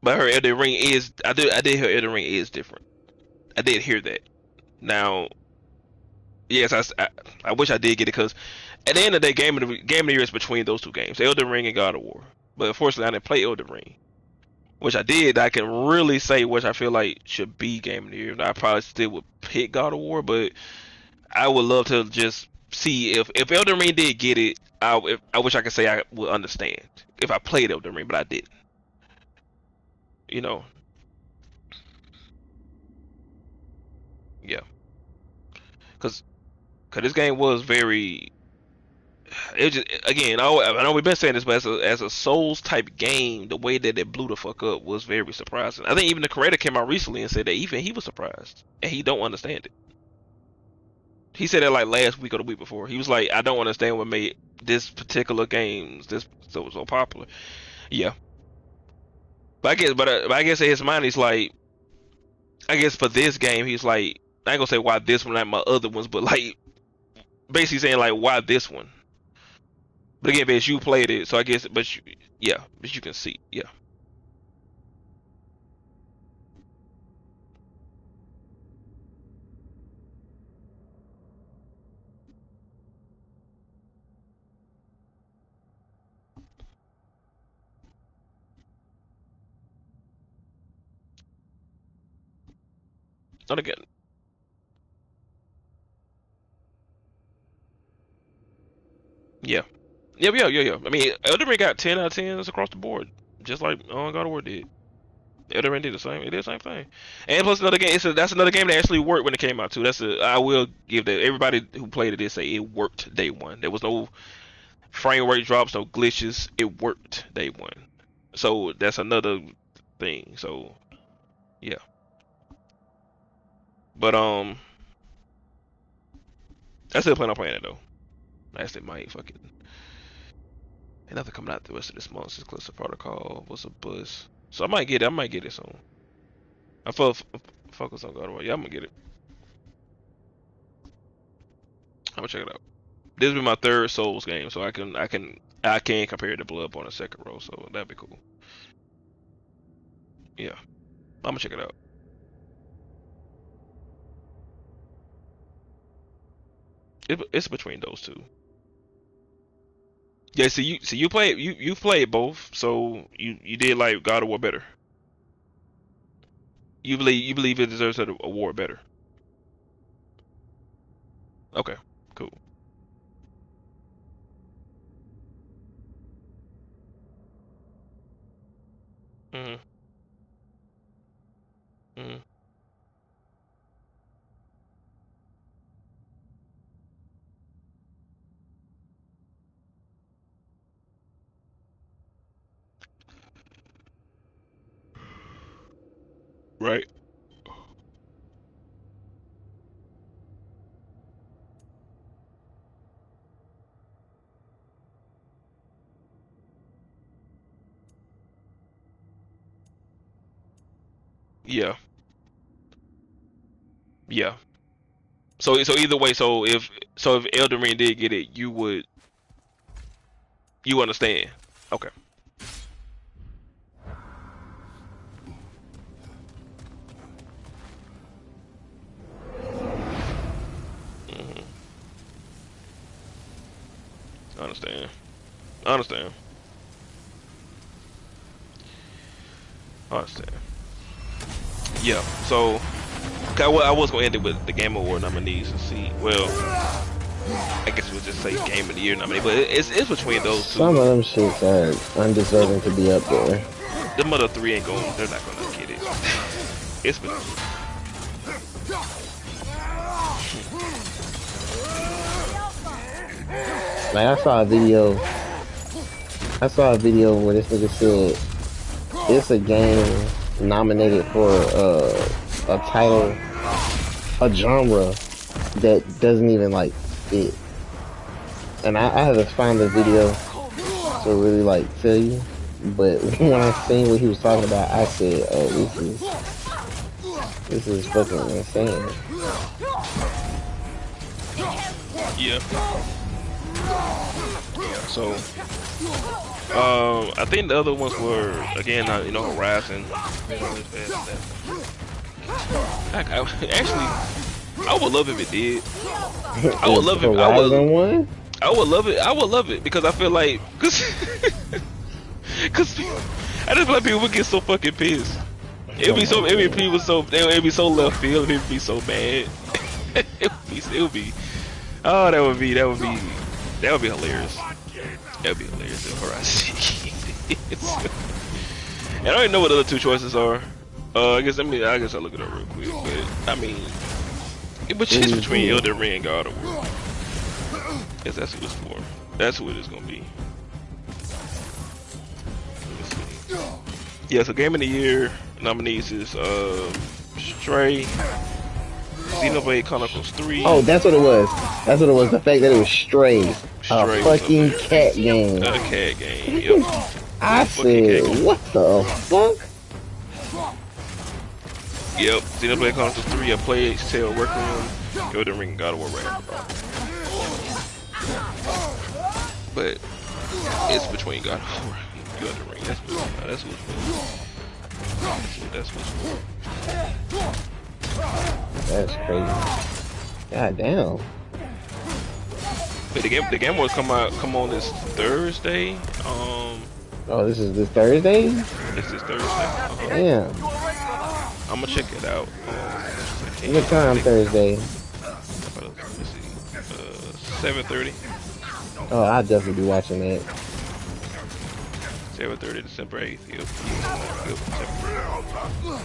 but her Elden Ring is I did hear Elden Ring is different. I did hear that. Now, yes, I wish I did get it because at the end of the day, game of the year is between those two games, Elden Ring and God of War. But unfortunately, I didn't play Elden Ring, which I did. I can really say which I feel like should be game of the year. I probably still would pick God of War, but I would love to just see if Elden Ring did get it. I wish I could say I would understand if I played Elden Ring, but I didn't. You know, yeah, because this game was very. It just again, I know we've been saying this, but as a Souls type game, the way that it blew the fuck up was very surprising. I think even the creator came out recently and said that even he was surprised and he don't understand it. He said that like last week or the week before. He was like, I don't understand what made this particular game this so popular. Yeah, but I guess in his mind he's like, I guess for this game he's like, I ain't gonna say why this one like my other ones, but like basically saying like why this one. But again, bitch, you played it, so I guess, but you can see, yeah. Not again. Yeah. Yeah. I mean, Elden Ring got 10 out of 10s across the board, just like God of War did. Elden Ring did the same. It did the same thing. And plus another game. That's another game that actually worked when it came out too. I will give that. Everybody who played it did say it worked day one. There was no frame rate drops, no glitches. It worked day one. So that's another thing. So yeah. But I still plan on playing it though. I still might fucking. Ain't nothing coming out the rest of this month. Since Callisto Protocol was a buzz. So I might get it soon. I focus on God of War. Yeah, I'm gonna get it. I'm gonna check it out. This will be my third Souls game, so I can compare it to Bloodborne and Sekiro, so that'd be cool. Yeah, I'm gonna check it out. It's between those two. Yeah, you played both, so you did like God of War better. You believe it deserves an award better. Okay, cool. Mhm. Mhm. Right. Yeah. Yeah. So either way, so if Elden Ring did get it, you understand. Okay. Mhm. I understand. I understand. I understand. Yeah. So okay, I was gonna end it with the Game Award nominees and see. Well, I guess we'll just say Game of the Year nominee, but it's between those two. Some of them shits are undeserving to be up there. The other three ain't going. They're not gonna get it. It's between. Like I saw a video where this nigga said it's a game nominated for a title, a genre that doesn't even like fit. And I had to find the video to really like tell you. But when I seen what he was talking about, I said, "Oh, this is fucking insane." Yeah. So, I think the other ones were again, Horizon. Actually, I would love if it did. I would love it. Horizon one. I would love it. I would love it because I feel like, cause I just feel like people would get so fucking pissed. It'd be so left field. It'd be so bad. it would be. Oh, that would be hilarious. That would be hilarious if Horizon. And I don't even know what the other two choices are. I guess I'll look it up real quick. But I mean, it's between Elden Ring and God of War. Yes, that's what it's for. That's what it's gonna be. Yeah, so Game of the Year nominees is Stray, Xenoblade Chronicles 3. Oh, that's what it was. That's what it was. The fact that it was Stray, a fucking cat game. A cat game. Yep. I said, what the fuck? Yep, Xenoblade Chronicles 3, A Plague Tale, Requiem, Elden Ring, God of War Ragnarok. But it's between God of War and Elden Ring. That's what's That's crazy. God damn. But the game will come on this Thursday. Oh, this is this Thursday? It's this Thursday. Damn. I'm gonna check it out. What time Thursday? Let's see. 7:30. Oh, I'll definitely be watching that. 7:30 December 8th. Yep.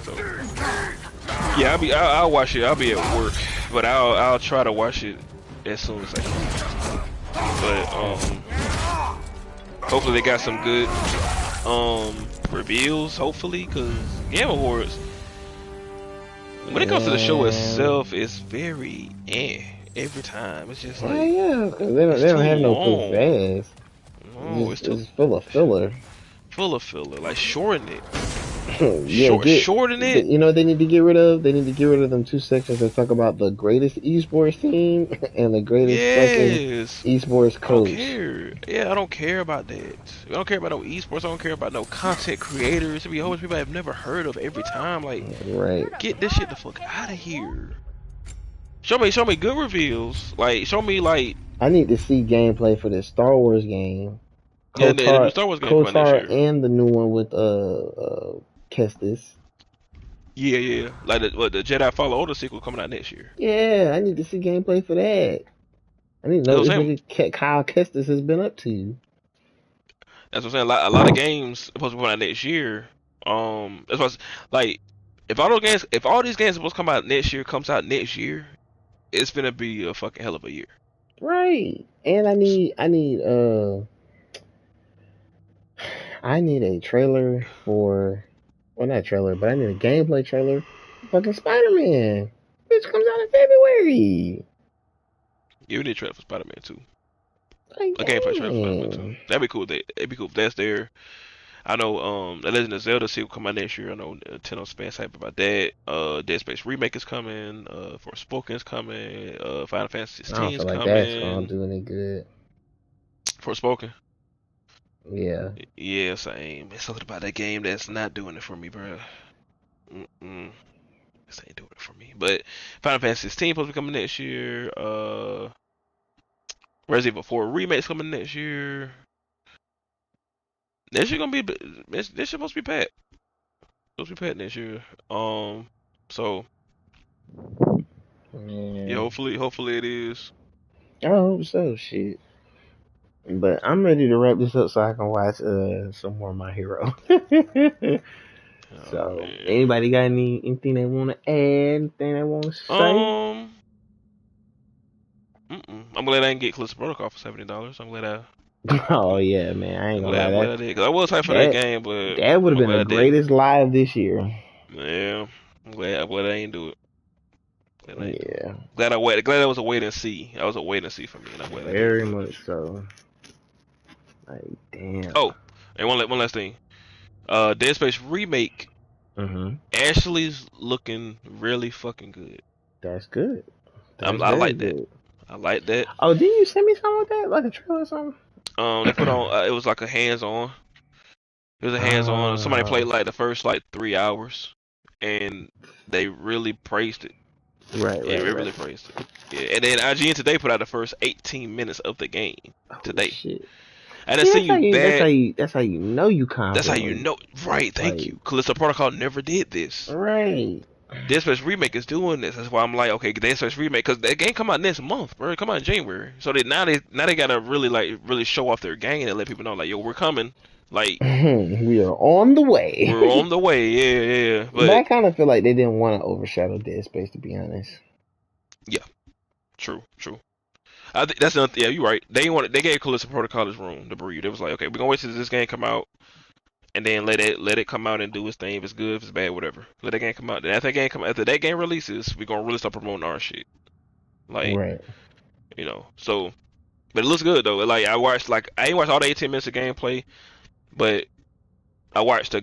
So, yeah, I'll watch it. I'll be at work, but I'll try to watch it as soon as I can. But hopefully they got some good reveals. Hopefully, because Game Awards, when it comes to the show itself, it's very every time. It's just like yeah, cause they don't have no full fast. No, it's full of filler. Full of filler, like shorten it. Shorten it. You know what they need to get rid of? They need to get rid of them 2 sections that talk about the greatest esports team and the greatest fucking esports coach. I don't care. Yeah, I don't care about that. I don't care about no esports. I don't care about no content creators. There be always people I've never heard of every time. Like, right. Get this shit the fuck out of here. Show me good reveals. Like, show me like. I need to see gameplay for this Star Wars game. Yeah, the new Star Wars game coming next year. And the new one with Kestis. Yeah. Like the Jedi Fallen Order sequel coming out next year. Yeah, I need to see gameplay for that. I need to know what Kyle Kestis has been up to. That's what I'm saying. A lot of games supposed to be coming out next year. That's what like if all these games supposed to come out next year comes out next year, it's gonna be a fucking hell of a year. Right. And I need a trailer for, well, not a trailer, but I need a gameplay trailer for fucking Spider-Man. Which comes out in February. You need a trailer for Spider-Man too. Like, a gameplay trailer for Spider-Man too. That'd be cool. It'd be cool if that's there. I know the Legend of Zelda sequel come out next year. I know Nintendo's fans hype about that. Dead Space remake is coming. Forspoken is coming. Final Fantasy 16 is coming. That's gonna do any good. Forspoken. Yeah. Yeah, same. It's something about that game that's not doing it for me, bro. This ain't doing it for me. But Final Fantasy 16 supposed to be coming next year. Resident Evil 4 remake's coming next year. This shit supposed to be packed. Supposed to be packed next year. So yeah, hopefully it is. I hope so, shit. But I'm ready to wrap this up so I can watch some more My Hero. So, anybody got anything they want to add? Anything they want to say? I'm glad I didn't get Callisto Protocol for $70. I'm glad I. Oh yeah, man! I ain't gonna lie. I did, 'cause I was hyped for that game, but that would have been the greatest live this year. Yeah, I'm glad I ain't do it. Yeah. Glad I waited. Glad that was a wait and see. That was a wait and see for me. And I'm glad very much so. Like, damn. Oh, and one last thing. Dead Space remake. Ashley's looking really fucking good. That's good. I like that. I like that. Oh, didn't you send me something like that? Like a trailer or something? They put on. It was like a hands-on. It was a hands-on. Somebody played like the first 3 hours, and they really praised it. Right. Yeah, they really praised it. Yeah, and then IGN today put out the first 18 minutes of the game today. Shit. And that's how you know you confident. That's how you know. Right. Thank you. Callisto Protocol never did this. Right. Dead Space Remake is doing this. That's why I'm like, okay, Dead Space Remake, because that game come out next month, bro. It come out in January. So they gotta really show off their game and let people know, like, yo, we're coming. Like, we are on the way. We're on the way. Yeah. But I kind of feel like they didn't want to overshadow Dead Space, to be honest. Yeah. True. I think that's another. Yeah, you're right. They gave Callisto Protocol his room to breathe. It was like, okay, we're gonna wait till this game come out, and then let it come out and do its thing. If it's good, if it's bad, whatever. Let that game come out. Then after that game releases, we're gonna really start promoting our shit. Like, right. You know. So, but it looks good though. Like I ain't watched all the 18 minutes of gameplay, but I watched a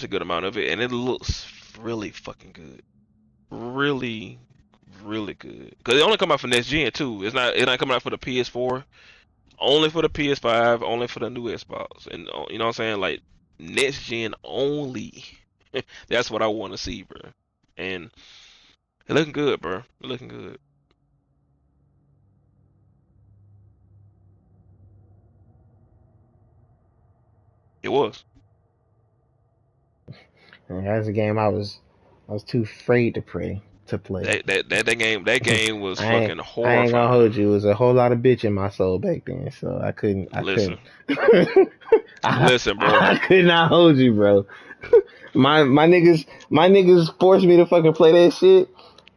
good amount of it, and it looks really fucking good. Really, really good. Cause it only come out for next gen too. It's not coming out for the PS4. Only for the PS5. Only for the new Xbox. And you know what I'm saying? Like next gen only. That's what I want to see, bro. And it looking good, bro. It looking good. It was. And that's a game I was too afraid to play. That game was I fucking ain't gonna hold horrifying. you. It was a whole lot of bitch in my soul back then, so I couldn't. Listen, listen, bro. I could not hold you, bro. My niggas forced me to fucking play that shit.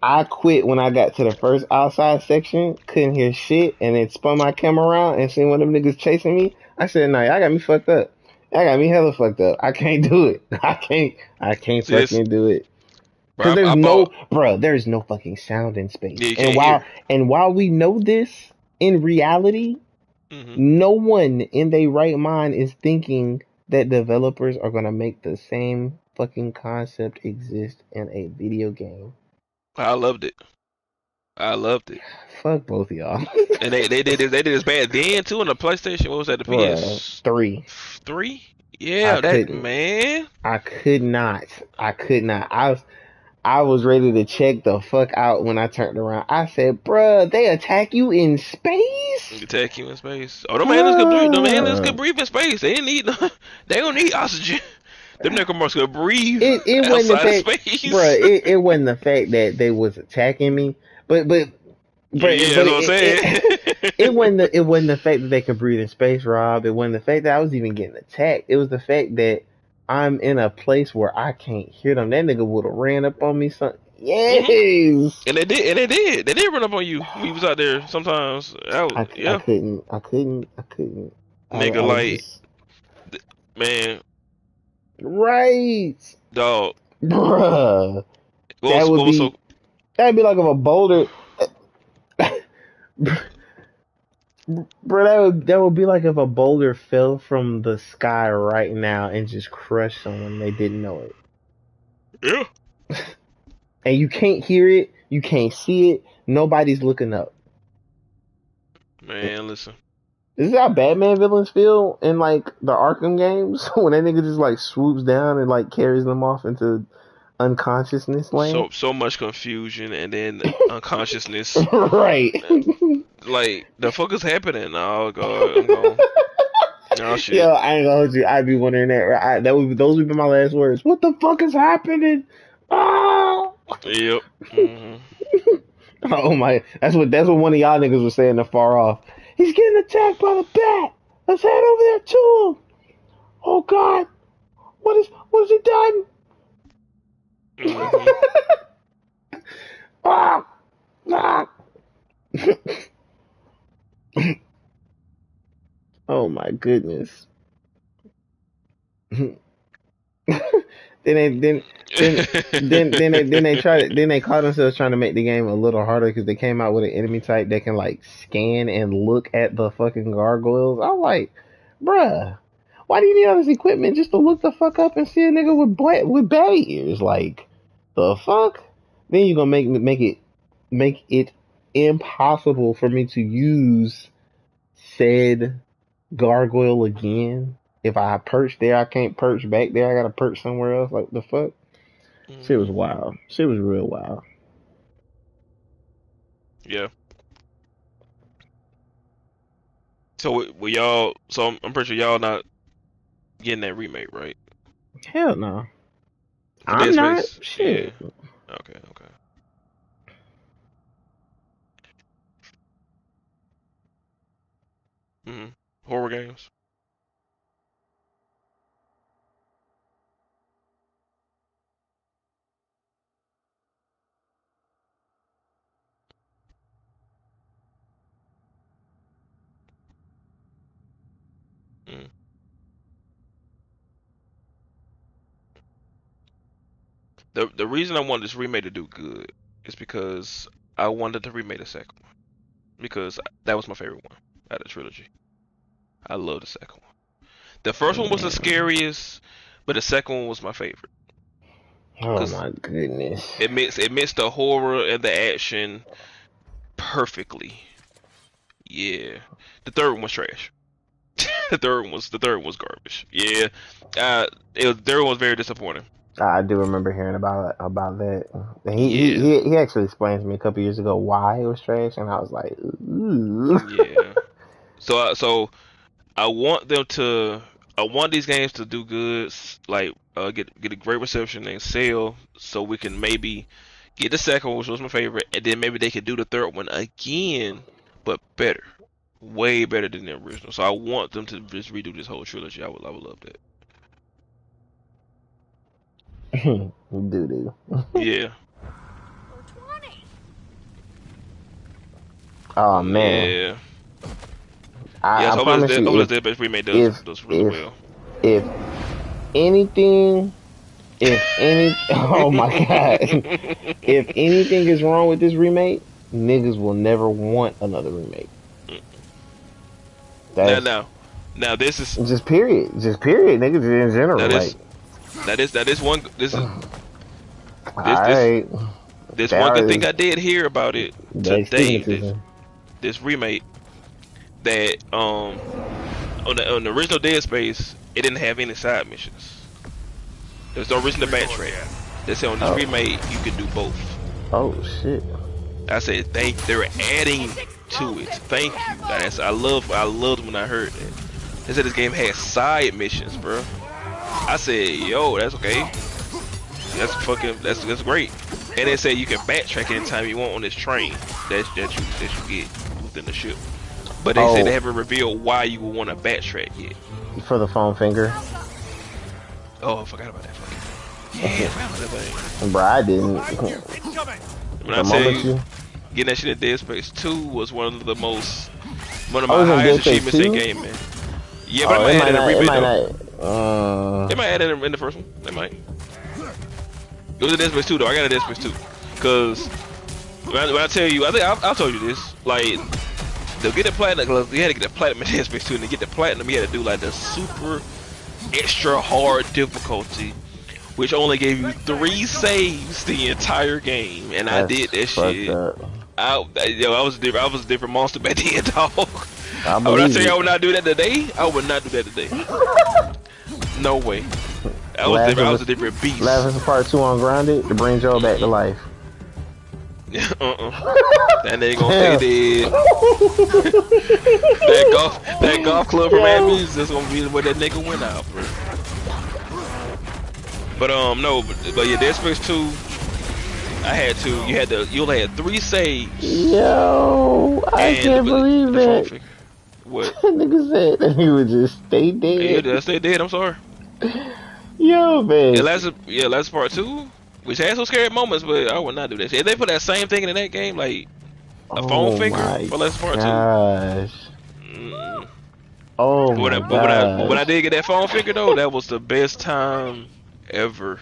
I quit when I got to the first outside section, couldn't hear shit, and then spun my camera around and seen one of them niggas chasing me. I said, "Nah, y'all got me fucked up. Y'all got me hella fucked up. I can't do it. I can't See this, fucking do it." bro. Cause I bought. there's no fucking sound in space. Yeah, you And can't hear. while we know this, in reality, Hmm. no one in their right mind is thinking that developers are gonna make the same fucking concept exist in a video game. I loved it. I loved it. Fuck both of y'all. And they did this bad then too on the PlayStation. What was that? The Bruh, three. PS3? I Yeah, that couldn't. man. I could not. I could not. I was ready to check the fuck out when I turned around. I said, bruh, they attack you in space? Attack you in space. Oh, them aliens could breathe. Them aliens could Uh, breathe in space. They didn't need. They don't need oxygen. Them necromorphs could breathe it wasn't the outside of fact, space. bruh, it wasn't the fact that they was attacking me, Yeah, but that's what I'm saying. it wasn't the fact that they could breathe in space, Rob. It wasn't the fact that I was even getting attacked. It was the fact that I'm in a place where I can't hear them. That nigga would have ran up on me. Hmm. Yes. And they did. And they did. They did run up on you when you was out there. Sometimes. I Yeah, couldn't. nigga. I was Like, just man, right, dog. bruh. What was what was so? That'd be like if a boulder, bro. That would be like if a boulder fell from the sky right now and just crushed someone. They didn't know it, Yeah. and you can't hear it, you can't see it. Nobody's looking up. Man, listen. This is how Batman villains feel in like the Arkham games when that nigga just like swoops down and like carries them off into unconsciousness land. So much confusion and then unconsciousness. Right. Like the fuck is happening? Oh god, I'm gone. Oh shit. Yo, I ain't gonna hold you. I'd be wondering that. Right? Those would be my last words. What the fuck is happening? Oh, Yep. Hmm. oh my! That's what one of y'all niggas was saying. Far off. He's getting attacked by the bat. Let's head over there to him. Oh god, what has he done? Hmm. Ah, ah. Oh my goodness. then they caught themselves trying to make the game a little harder because they came out with an enemy type that can like scan and look at the fucking gargoyles. I'm like, bruh, why do you need all this equipment just to look the fuck up and see a nigga with bat ears? Like, the fuck? Then you gonna make it impossible for me to use said gargoyle again. If I perch there, I can't perch back there. I gotta perch somewhere else. Like, the fuck? Shit was wild. Shit was real wild. Yeah. So we y'all. So I'm pretty sure y'all not getting that remake, right? Hell no. For I'm Dead not. Space. Shit. Yeah. Okay. Okay. Hmm. Horror games. Mm. The reason I wanted this remake to do good is because I wanted to remake the second one because that was my favorite one out of the trilogy. I love the second one. The first one was the Man. scariest, but the second one was my favorite. Oh Cause my goodness. it mixed the horror and the action perfectly. Yeah, the third one was trash. The third one was garbage. Yeah, the third one was very disappointing. I do remember hearing about that. Yeah. He actually explained to me a couple years ago why it was trash, and I was like, ooh. Yeah. So I want them to. I want these games to do good, like get a great reception and sell, so we can maybe get the second one, which was my favorite, and then maybe they could do the third one again, but better, way better than the original. So I want them to just redo this whole trilogy. I would love that. Doo-doo. Yeah. 420. Oh man. Yeah. I Yes, promise you, hopefully the remake does really well. If anything, oh my god, if anything is wrong with this remake, niggas will never want another remake. Now this is just period, niggas in general. that is one. This one good thing I did hear about it today. This remake that on the original Dead Space, it didn't have any side missions. There's no reason to backtrack. They said on this remake you can do both. Oh shit! I said they're adding to it. Thank you. I loved when I heard that. They said this game has side missions, bro. I said, yo, that's okay. That's great. And they said you can backtrack anytime you want on this train that you get within the ship. But they said they haven't revealed why you would want to backtrack yet. For the foam finger. Oh, I forgot about that fucking thing. Yeah, I forgot about that thing. Bro, I didn't. When I tell you, getting that shit in Dead Space 2 was one of my highest achievements in gaming. Yeah, but it might add a remake though. They might add it in the first one. They might. It was a Dead Space 2 though. I got a Dead Space 2. Cause when I tell you, I think I told you this. Like, they'll get the platinum. Cause you had to get the platinum in Dead Space 2, and to get the platinum, you had to do like the super extra hard difficulty, which only gave you 3 saves the entire game, and I did that shit. I was a different monster back then, dog. When I tell you I would not do that today, I would not do that today. No way. I was a different beast. Last of Us Part 2 on Grounded to bring Joe back to life. That nigga gonna stay dead. that golf club from Miami is just gonna be where that nigga went out, bro. But yeah, Dead Space 2, I had to. You only had 3 saves. Yo, I can't believe that. What? Nigga said that he would just stay dead. Yeah, stay dead. I'm sorry. Yo, man. Yeah, last part 2, which had some scary moments, but I would not do that shit. If they put that same thing in that game, like a phone finger for last part 2. Oh my gosh. When I did get that phone finger though, that was the best time ever.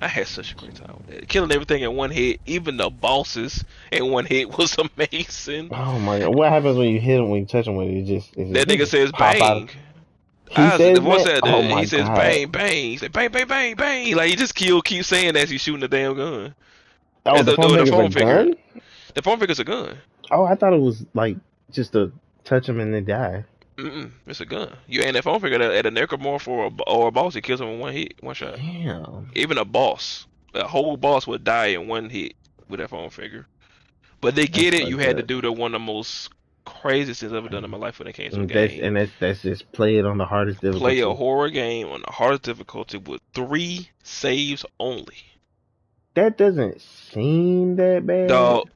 I had such a great time with that. Killing everything in one hit, even the bosses in one hit was amazing. Oh my god. What happens when you hit him, when you touch him with it? That nigga says bang. He says bang, bang. He said bang, bang, bang, bang. Like he just keep saying that as he's shooting the damn gun. Oh, the phone finger's a gun? The phone finger's a gun. Oh, I thought it was like just to touch him and they die. It's a gun. You aim that phone finger at a necromorph or a boss, it kills him in one hit, one shot. Damn. Even a whole boss would die in one hit with that phone finger. But they get it. You had to do one of the most craziest things I've ever done in my life when it came to a game. And that's just play it on the hardest difficulty. Play a horror game on the hardest difficulty with 3 saves only. That doesn't seem that bad. Dog.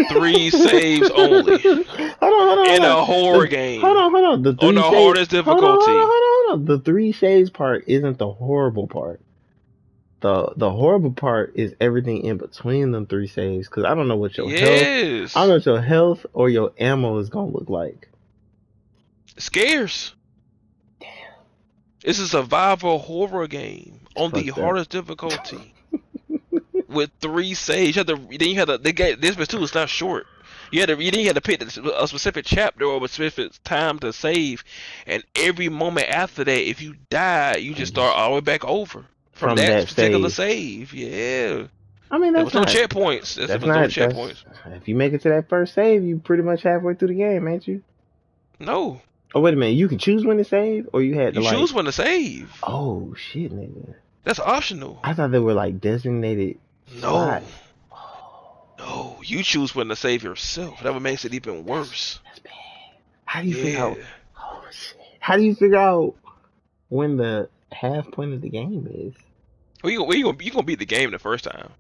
3 saves only. Hold on. In a horror game. Hold on. On the hardest difficulty. Hold on. The 3 saves part isn't the horrible part. The horrible part is everything in between them 3 saves. Because I don't know what your health. I don't know what your health or your ammo is gonna look like. Scarce. Damn. It's a survival horror game on the hardest difficulty. With 3 saves, this was 2 is not short. You had to pick a specific chapter or a specific time to save, and every moment after that, if you die, you just start all the way back over from from that that particular save. save. Yeah, I mean, there that's was no not. checkpoints. There That's was no not. checkpoints. If you make it to that first save, you pretty much halfway through the game, ain't you? No, Oh wait a minute, you can choose when to save, or you had to you like. choose when to save. Oh shit, nigga! That's optional. I thought they were like designated No, spots. no, you choose when to save yourself. That would makes it even worse. That's bad. How do you figure Yeah. out? Oh shit! How do you figure out when the half point of the game is? Well, you gonna beat the game the first time,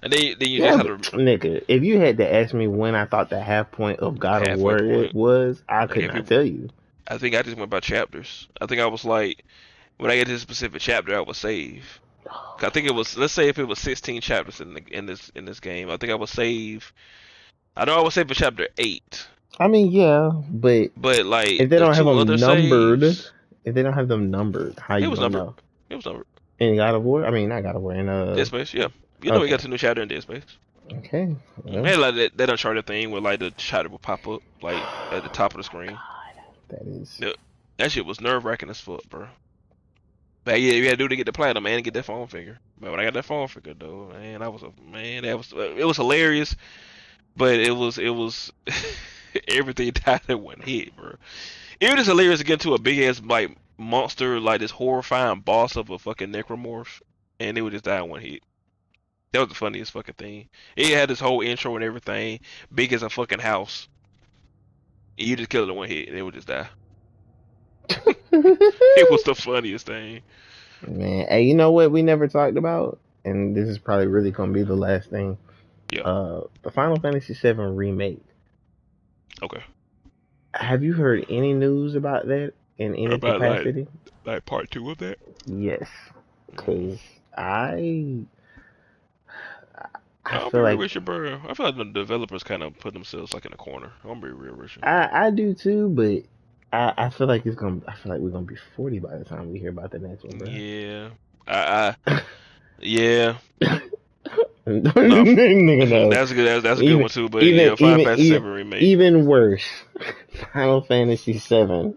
and then you Yeah, just but, have to nigga, if you had to ask me when I thought the half point of God of halfway War point. was, I Like could if not you, tell you. I think I just went by chapters. I think I was like, when I get to this specific chapter, I would save. I think it was, let's say if it was 16 chapters in this game, I think I would save. I know I would save for chapter 8, I mean, yeah, but but like if they the don't have two other them numbered, saves, how it you was gonna numbered. know? It was numbered. In God of War? I mean, not God of War. In Dead Space, yeah. You know we okay, got to new chapter in Dead Space. okay. Well, Man, like that Uncharted thing where like the chapter will pop up like at the top of the screen. that is. Yeah, that shit was nerve wracking as fuck, bro. But yeah, you had to do to get the platinum, man, and get that phone figure. But when I got that phone figure, though, man, it was hilarious. But it was everything died in one hit, bro. It was hilarious to get into a big ass like monster, like this horrifying boss of a fucking necromorph, and it would just die in one hit. That was the funniest fucking thing. It had this whole intro and everything, big as a fucking house. And you just kill it in one hit, and it would just die. It was the funniest thing. Man, hey, you know what we never talked about, and this is probably really gonna be the last thing. Yeah. The Final Fantasy VII remake. Okay. Have you heard any news about that in any About capacity? like part 2 of that? Yes, because I I'll be feel real like with you, bro. I feel like the developers kind of put themselves like in a corner. I'm gonna be real with you. I do too, but I feel like we're gonna be 40 by the time we hear about the next one, bro. Yeah. Yeah. Nigga, no. That's a good. That's a good one too. But even, yeah, Final even, Fantasy even, 7 remake. even worse, Final Fantasy 7.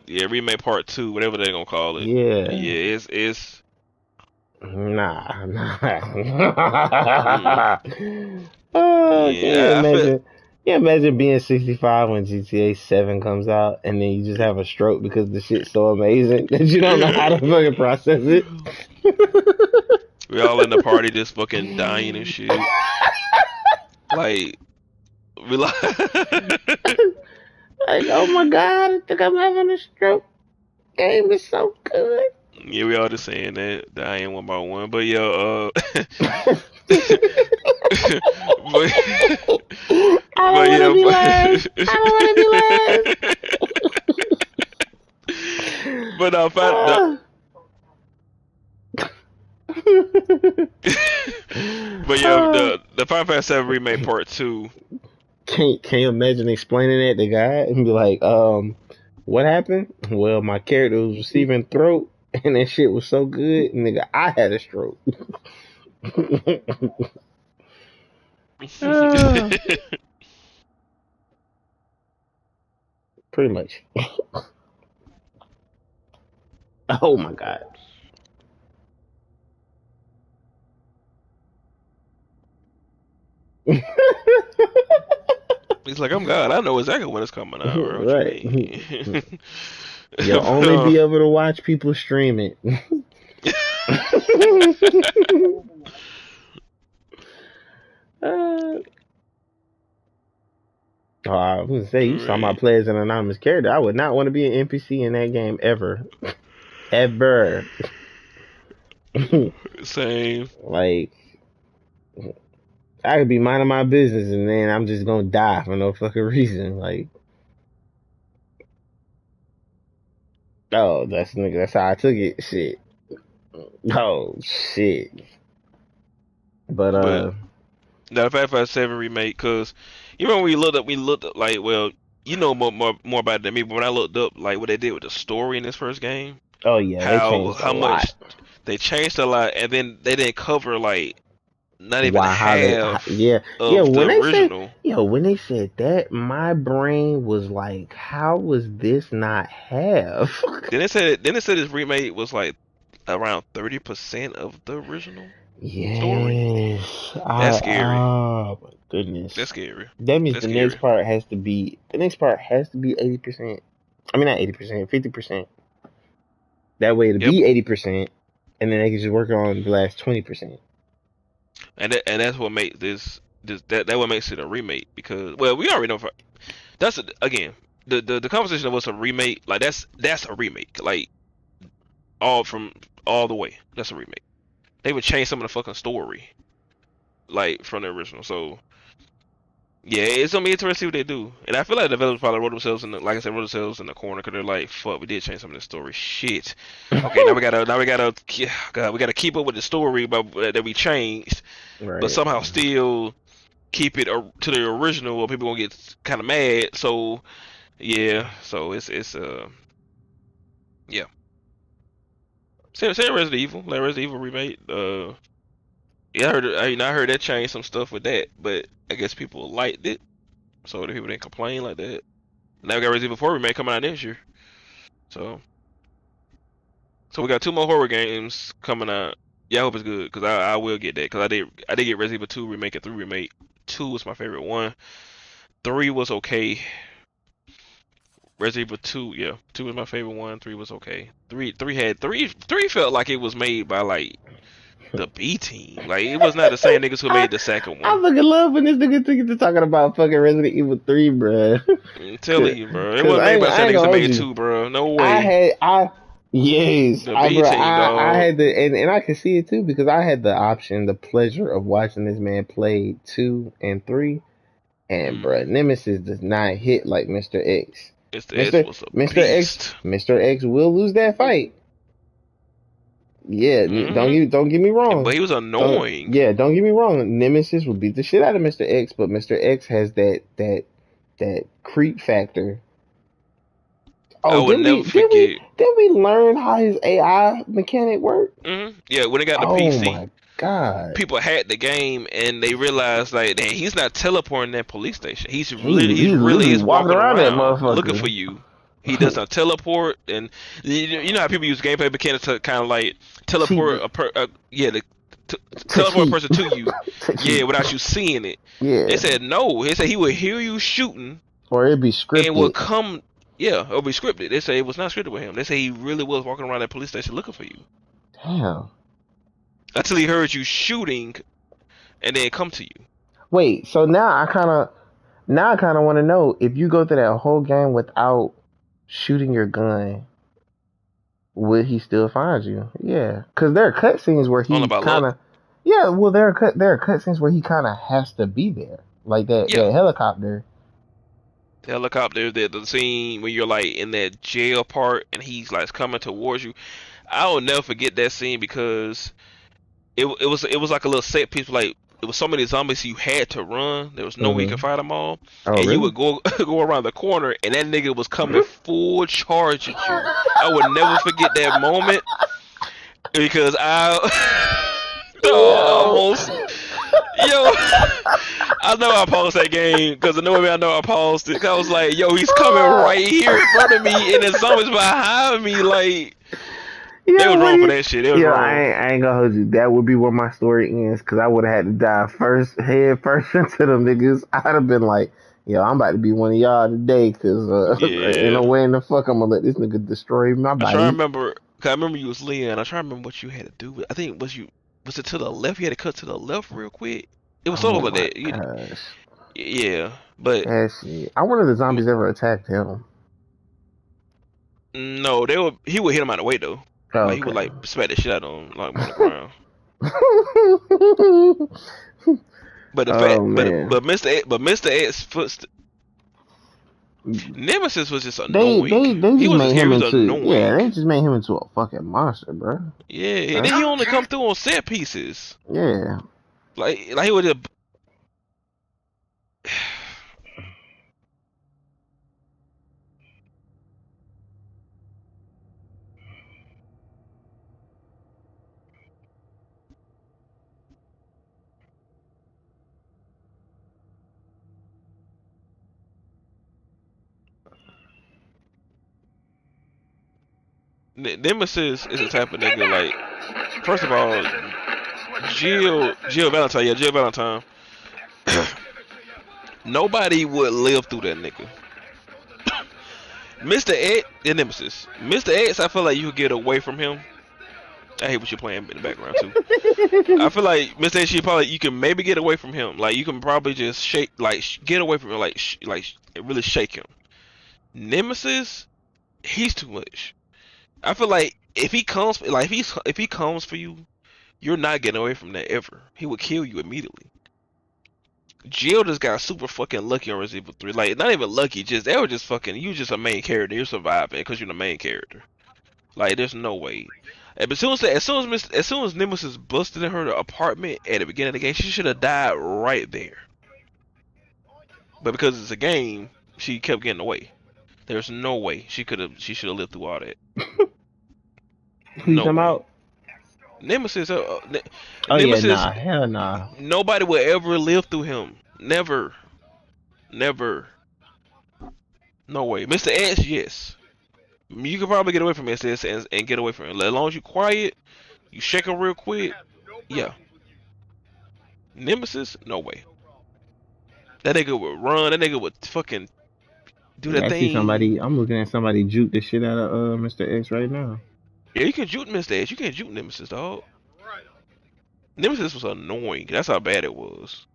Remake part 2, whatever they're gonna call it. Yeah. Yeah. It's. Nah. Yeah. Can you imagine being 65 when GTA 7 comes out and then you just have a stroke because the shit's so amazing that you don't know how to fucking process it? We all in the party just fucking dying and shit. Like, we like. Like, oh my god, I think I'm having a stroke. Game is so good. Yeah, we all just saying that I ain't one by one, but yeah, but I don't want to be last. I don't want to be last. But but yeah, the Final Fantasy 7 remake part 2. Can you imagine explaining that to God and be like, what happened? Well, my character was receiving throat, and that shit was so good, nigga, I had a stroke. Pretty much. Oh my god. He's like, I'm God. I know exactly when it's coming out. Bro. Right. You'll only be able to watch people stream it. I was gonna say, you saw my play as an anonymous character. I would not want to be an NPC in that game ever. Ever. Same. Like, I could be minding my business and then I'm just gonna die for no fucking reason. Like, oh, that's how I took it. Shit. Oh shit. But the Final Fantasy 7 remake, cause you remember we looked up like, well, you know more about it than me, but when I looked up like what they did with the story in this first game. Oh yeah, how much they changed a lot, and then they didn't cover like not even half of when the original. When they said that, my brain was like, how was this not half? Then they said this remake was like around 30% of the original story. Yes. That's scary. Oh my goodness. That's scary. That means That's the scary. next part has to be 80%. I mean not 80%, 50%. That way it'll Yep. be 80%, and then they can just work on the last 20%. And that's what makes that what makes it a remake because well we already know that's again the conversation of what's a remake like that's a remake like all the way that's a remake. They would change some of the fucking story like from the original. So yeah, it's gonna be interesting to see what they do. And I feel like the developers probably wrote themselves like I said, wrote themselves in the corner because they're like, fuck, we did change some of the story. Shit. Okay, now we gotta God, we gotta keep up with the story that we changed, but Right. somehow still keep it to the original, or people gonna get kind of mad. So yeah, so it's yeah. Same Resident Evil, like Resident Evil remake. Yeah, I heard that changed some stuff with that, but I guess people liked it, so the people didn't complain like that. Now we got Resident Evil 4 remake coming out this year, so we got two more horror games coming out. Yeah, I hope it's good because I will get that because I did get Resident Evil 2 remake and 3 remake. 2 was my favorite one. 3 was okay. Resident Evil 2, yeah, 2 was my favorite one. 3 was okay. 3 felt like it was made by like the B team. Like it was not the same niggas who made the second I one. fucking love when this nigga took it to talking about fucking Resident Evil 3, bruh. I'm telling you, bro. It Cause wasn't made by the I same ain't niggas gonna who hold made you. 2, bro. No way. Yes, The B team, I dog. had the, and I can see it too because I had the option, the pleasure of watching this man play 2 and 3, and bruh, Nemesis does not hit like Mr. X. Mr. S was a beast. Mr. X will lose that fight. Yeah, don't get me But wrong. he was annoying. Don't get me wrong. Nemesis will beat the shit out of Mr. X, but Mr. X has that creep factor. I Oh, would never forget. did we learn how his AI mechanic worked? Yeah, when it got the Oh PC, my god. people hacked the game and they realized like that he's not teleporting that police station. He's He's really literally is walking walking around that around looking for motherfucker. you. He does not teleport, and you know how people use gameplay mechanics to kind of like teleport teleport a cheat. person to you, To cheat. without you seeing it. Yeah. They said no. They said he would hear you shooting Or it'd be and would scripted. come. Yeah, it'll be scripted. They say it was not scripted with him. They say he really was walking around that police station looking for you Damn. until he heard you shooting, and then come to you. Wait, so now I kinda wanna know if you go through that whole game without shooting your gun, would he still find you? Yeah, because there are cutscenes where All he about kind luck. of. Yeah, well, there are cutscenes where he kind of has to be there, like Yeah, that helicopter. the helicopter, the scene when you're like in that jail part and he's like coming towards you. I will never forget that scene because it was like a little set piece. Like it was so many zombies you had to run. There was no way you could fight them all, Oh, and you really? would go go around the corner and that nigga was coming full charge at you. I would never forget that moment because I almost yo. I know I paused that game because the way I know I paused it. 'Cause I was like, "Yo, he's coming right here in front of me, and the zombies behind me." Like they was wrong for that shit. They was wrong. I ain't gonna hold you. That would be where my story ends because I would have had to dive head first into them niggas. I'd have been like, yo, I'm about to be one of y'all today because ain't no Yeah, way in the fuck I'm gonna let this nigga destroy my I try to body. remember. 'Cause I remember you was Leon. I try to remember what you had to do. I think was it to the left? You had to cut to the left real quick. It was sort Oh of like my that. gosh. Yeah, but That shit. I wonder if the zombies ever attacked him. no, they were. He would hit him out of the way though. Oh, Like he would okay. like smack the shit out of him like on the ground. But the fact, Oh man. but Mr. X Nemesis was just They annoying. just He wasn't made him scary. He was into annoying. they just made him into a fucking monster, bro. Yeah, and then he only come through on set pieces. Yeah. Like he would just. Nemesis is the type of nigga like. First of all, Jill Valentine. Yeah, Jill Valentine. Nobody would live through that nigga. Mr. X, the Nemesis. Mr. X, I feel like you could get away from him. I hate what you're playing in the background too. I feel like Mr. H, you can maybe get away from him. Like you can probably just shake, like get away from him, like really shake him. Nemesis, he's too much. I feel like if he comes, like if he comes for you, you're not getting away from that ever. He would kill you immediately. Jill just got super fucking lucky on Resident Evil 3. Like not even lucky, just they were just fucking. You just a main character. You're surviving because you're the main character. Like there's no way. As soon as Nemesis busted in her apartment at the beginning of the game, she should have died right there. But because it's a game, she kept getting away. There's no way she should have lived through all that. Who you talking about? Nemesis. Nemesis, yeah, nah, hell nah. Nobody will ever live through him. Never. Never. No way. Mr. X, yes. You can probably get away from SS and get away from it. As long as you quiet, you shake him real quick. Yeah. Nemesis, no way. That nigga would run. That nigga would fucking do that thing. I'm looking at somebody juke the shit out of Mr. X right now. Yeah, you can juke Mr. X. You can't juke Nemesis, dog. Nemesis was annoying. That's how bad it was.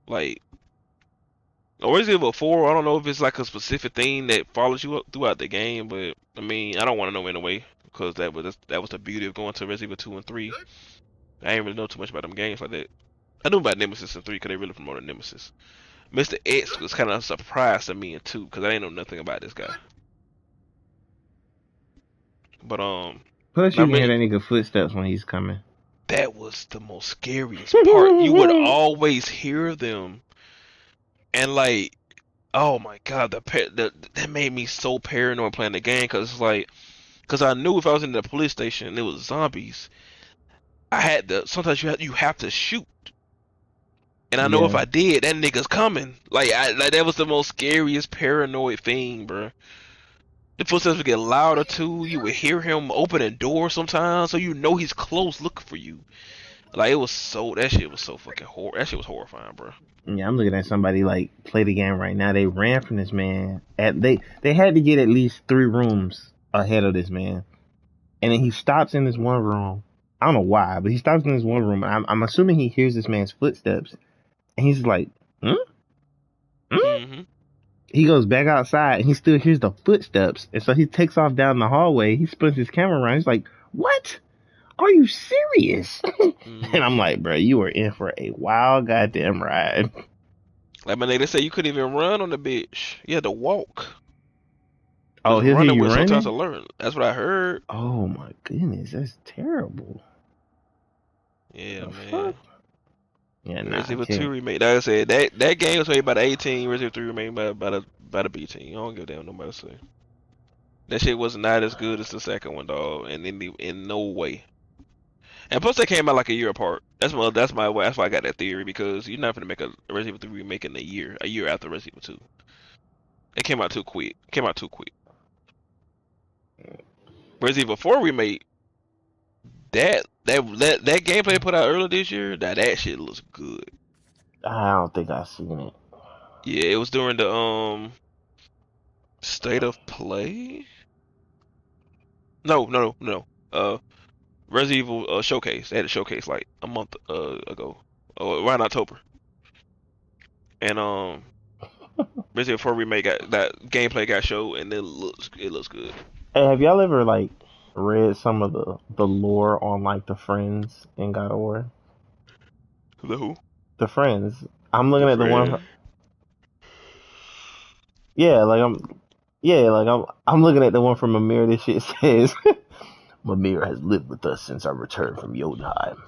Like, Resident Evil 4, I don't know if it's like a specific thing that follows you up throughout the game, but I mean, I don't want to know anyway, because that was the beauty of going to Resident Evil 2 and 3. I ain't really know too much about them games like that. I knew about Nemesis in 3 because they really promoted Nemesis. Mr. X was kind of a surprise to me in 2 because I didn't know nothing about this guy. But plus you can hear that nigga footsteps when he's coming. That was the most scariest part. You would always hear them. And like, oh my god, that made me so paranoid playing the game because I knew if I was in the police station and it was zombies, sometimes you have to shoot, and I know if I did, that nigga's coming. Like that was the most scariest paranoid thing, bro. The footsteps would get louder too. You would hear him opening doors sometimes, so you know he's close looking for you. Like that shit was so fucking that shit was horrifying, bro. Yeah, I'm looking at somebody like play the game right now. They ran from this man. They had to get at least 3 rooms ahead of this man, and then he stops in this one room. I don't know why, but he stops in this one room. I'm assuming he hears this man's footsteps, and he's like, "Hmm." Mm-hmm. He goes back outside, and he still hears the footsteps, and so he takes off down the hallway. He spins his camera around. He's like, "What? Are you serious?" And I'm like, bro, you are in for a wild goddamn ride. Like my nigga say, you couldn't even run on the bitch. You had to walk. Oh, he'll hear you running? Sometimes I learn. That's what I heard. Oh my goodness, that's terrible. Yeah, man. Fuck? Yeah, nah. Resident Evil 2 remake. Like I said, that game was made by the A team. Resident Evil 3 remade by the B team. I don't give a damn what nobody say. That shit was not as good as the second one, dog. And in no way. And plus, they came out like a year apart. That's why I got that theory, because you're not gonna make a Resident Evil 3 remake in a year after Resident Evil 2. It came out too quick. Resident Evil 4 remake, that gameplay they put out earlier this year, that shit looks good. I don't think I've seen it. Yeah, it was during the State of Play. No. Resident Evil showcase. They had a showcase like a month ago, around October. And Resident Evil 4 remake that gameplay got showed, and it looks good. Hey, have y'all ever like read some of the lore on like the Friends in God of War? The who? The Friends. I'm looking at the one. I'm looking at the one from Mimir. This shit says, Mimir has lived with us since our return from Jotunheim.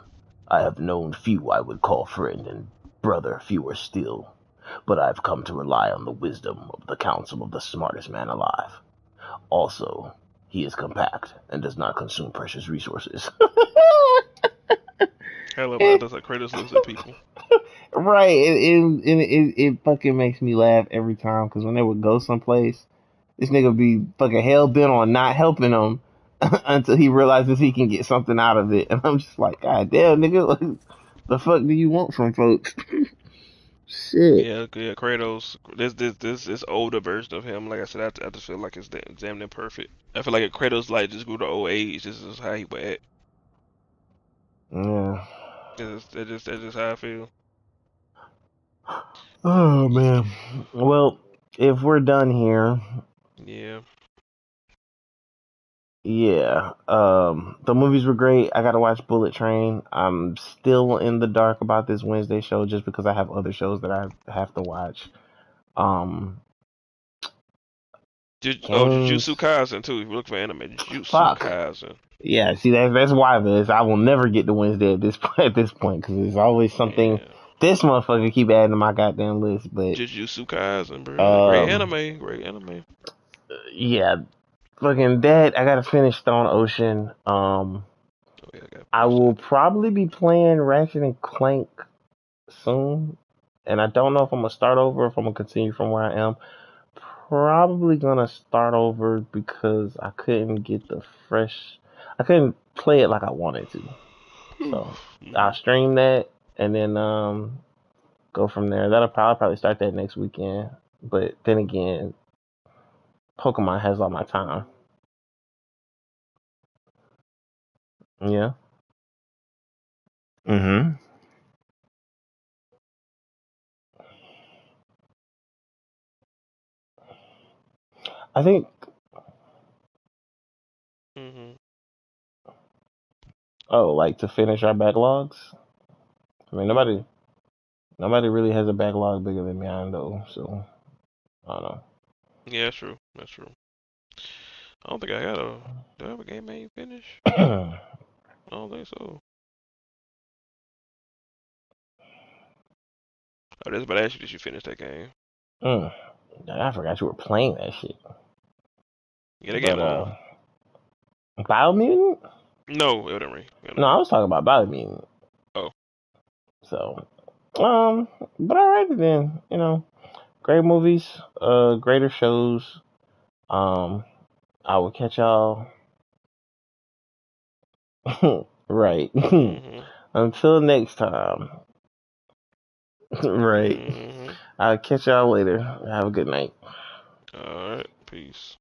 I have known few I would call friend, and brother fewer still. But I've come to rely on the wisdom of the counsel of the smartest man alive. Also, he is compact and does not consume precious resources. Hell about that's like Kratos lives at people. Right, it fucking makes me laugh every time, because when they would go someplace, this nigga would be fucking hell bent on not helping them until he realizes he can get something out of it. And I'm just like, God damn, nigga, what the fuck do you want from folks? Shit. Yeah, Kratos. This older version of him. Like I said, I just feel like it's damn near perfect. I feel like if Kratos like just grew to old age, this is how he would act. Yeah. That's just how I feel. Oh man. Well, if we're done here, Yeah. yeah. The movies were great. I gotta watch Bullet Train. I'm still in the dark about this Wednesday show just because I have other shows that I have to watch. Um, Jujutsu Games. Kaisen too. If you look for anime, Jujutsu Fuck. Kaisen. Yeah. See, that's why this. I will never get to Wednesday at this at this point because there's always something. Yeah. This motherfucker keep adding to my goddamn list, but Jujutsu Kaisen, bro. Great um, anime. Great anime. yeah, fucking that. I gotta finish Stone Ocean. Oh yeah, I gotta I finish will that. probably be playing Ratchet and Clank soon, and I don't know if I'm gonna start over or if I'm gonna continue from where I am. Probably gonna start over because I couldn't get the fresh. I couldn't play it like I wanted to, so I'll Mhm. stream that and then go from there. That'll probably start that next weekend. But then again, Pokemon has all my time. Yeah. Mhm. I think. Mhm. Oh, like to finish our backlogs. I mean, nobody really has a backlog bigger than mine though. So I don't Yeah, that's true. That's true. I don't think I got a. Do I have a game I ain't finished? know. I don't think so. I was about to ask you, did you finish that game? mm, I forgot you were playing that shit. Yeah, that game But long. Biomutant? No, Elden Ring. No, Elden I Ring. was talking about Biomutant. Oh. So but alright then. Great movies, greater shows. Um, I will catch y'all. Right. Mhm. Until next time. Right. Mhm. I'll catch y'all later. Have a good night. All right. Peace.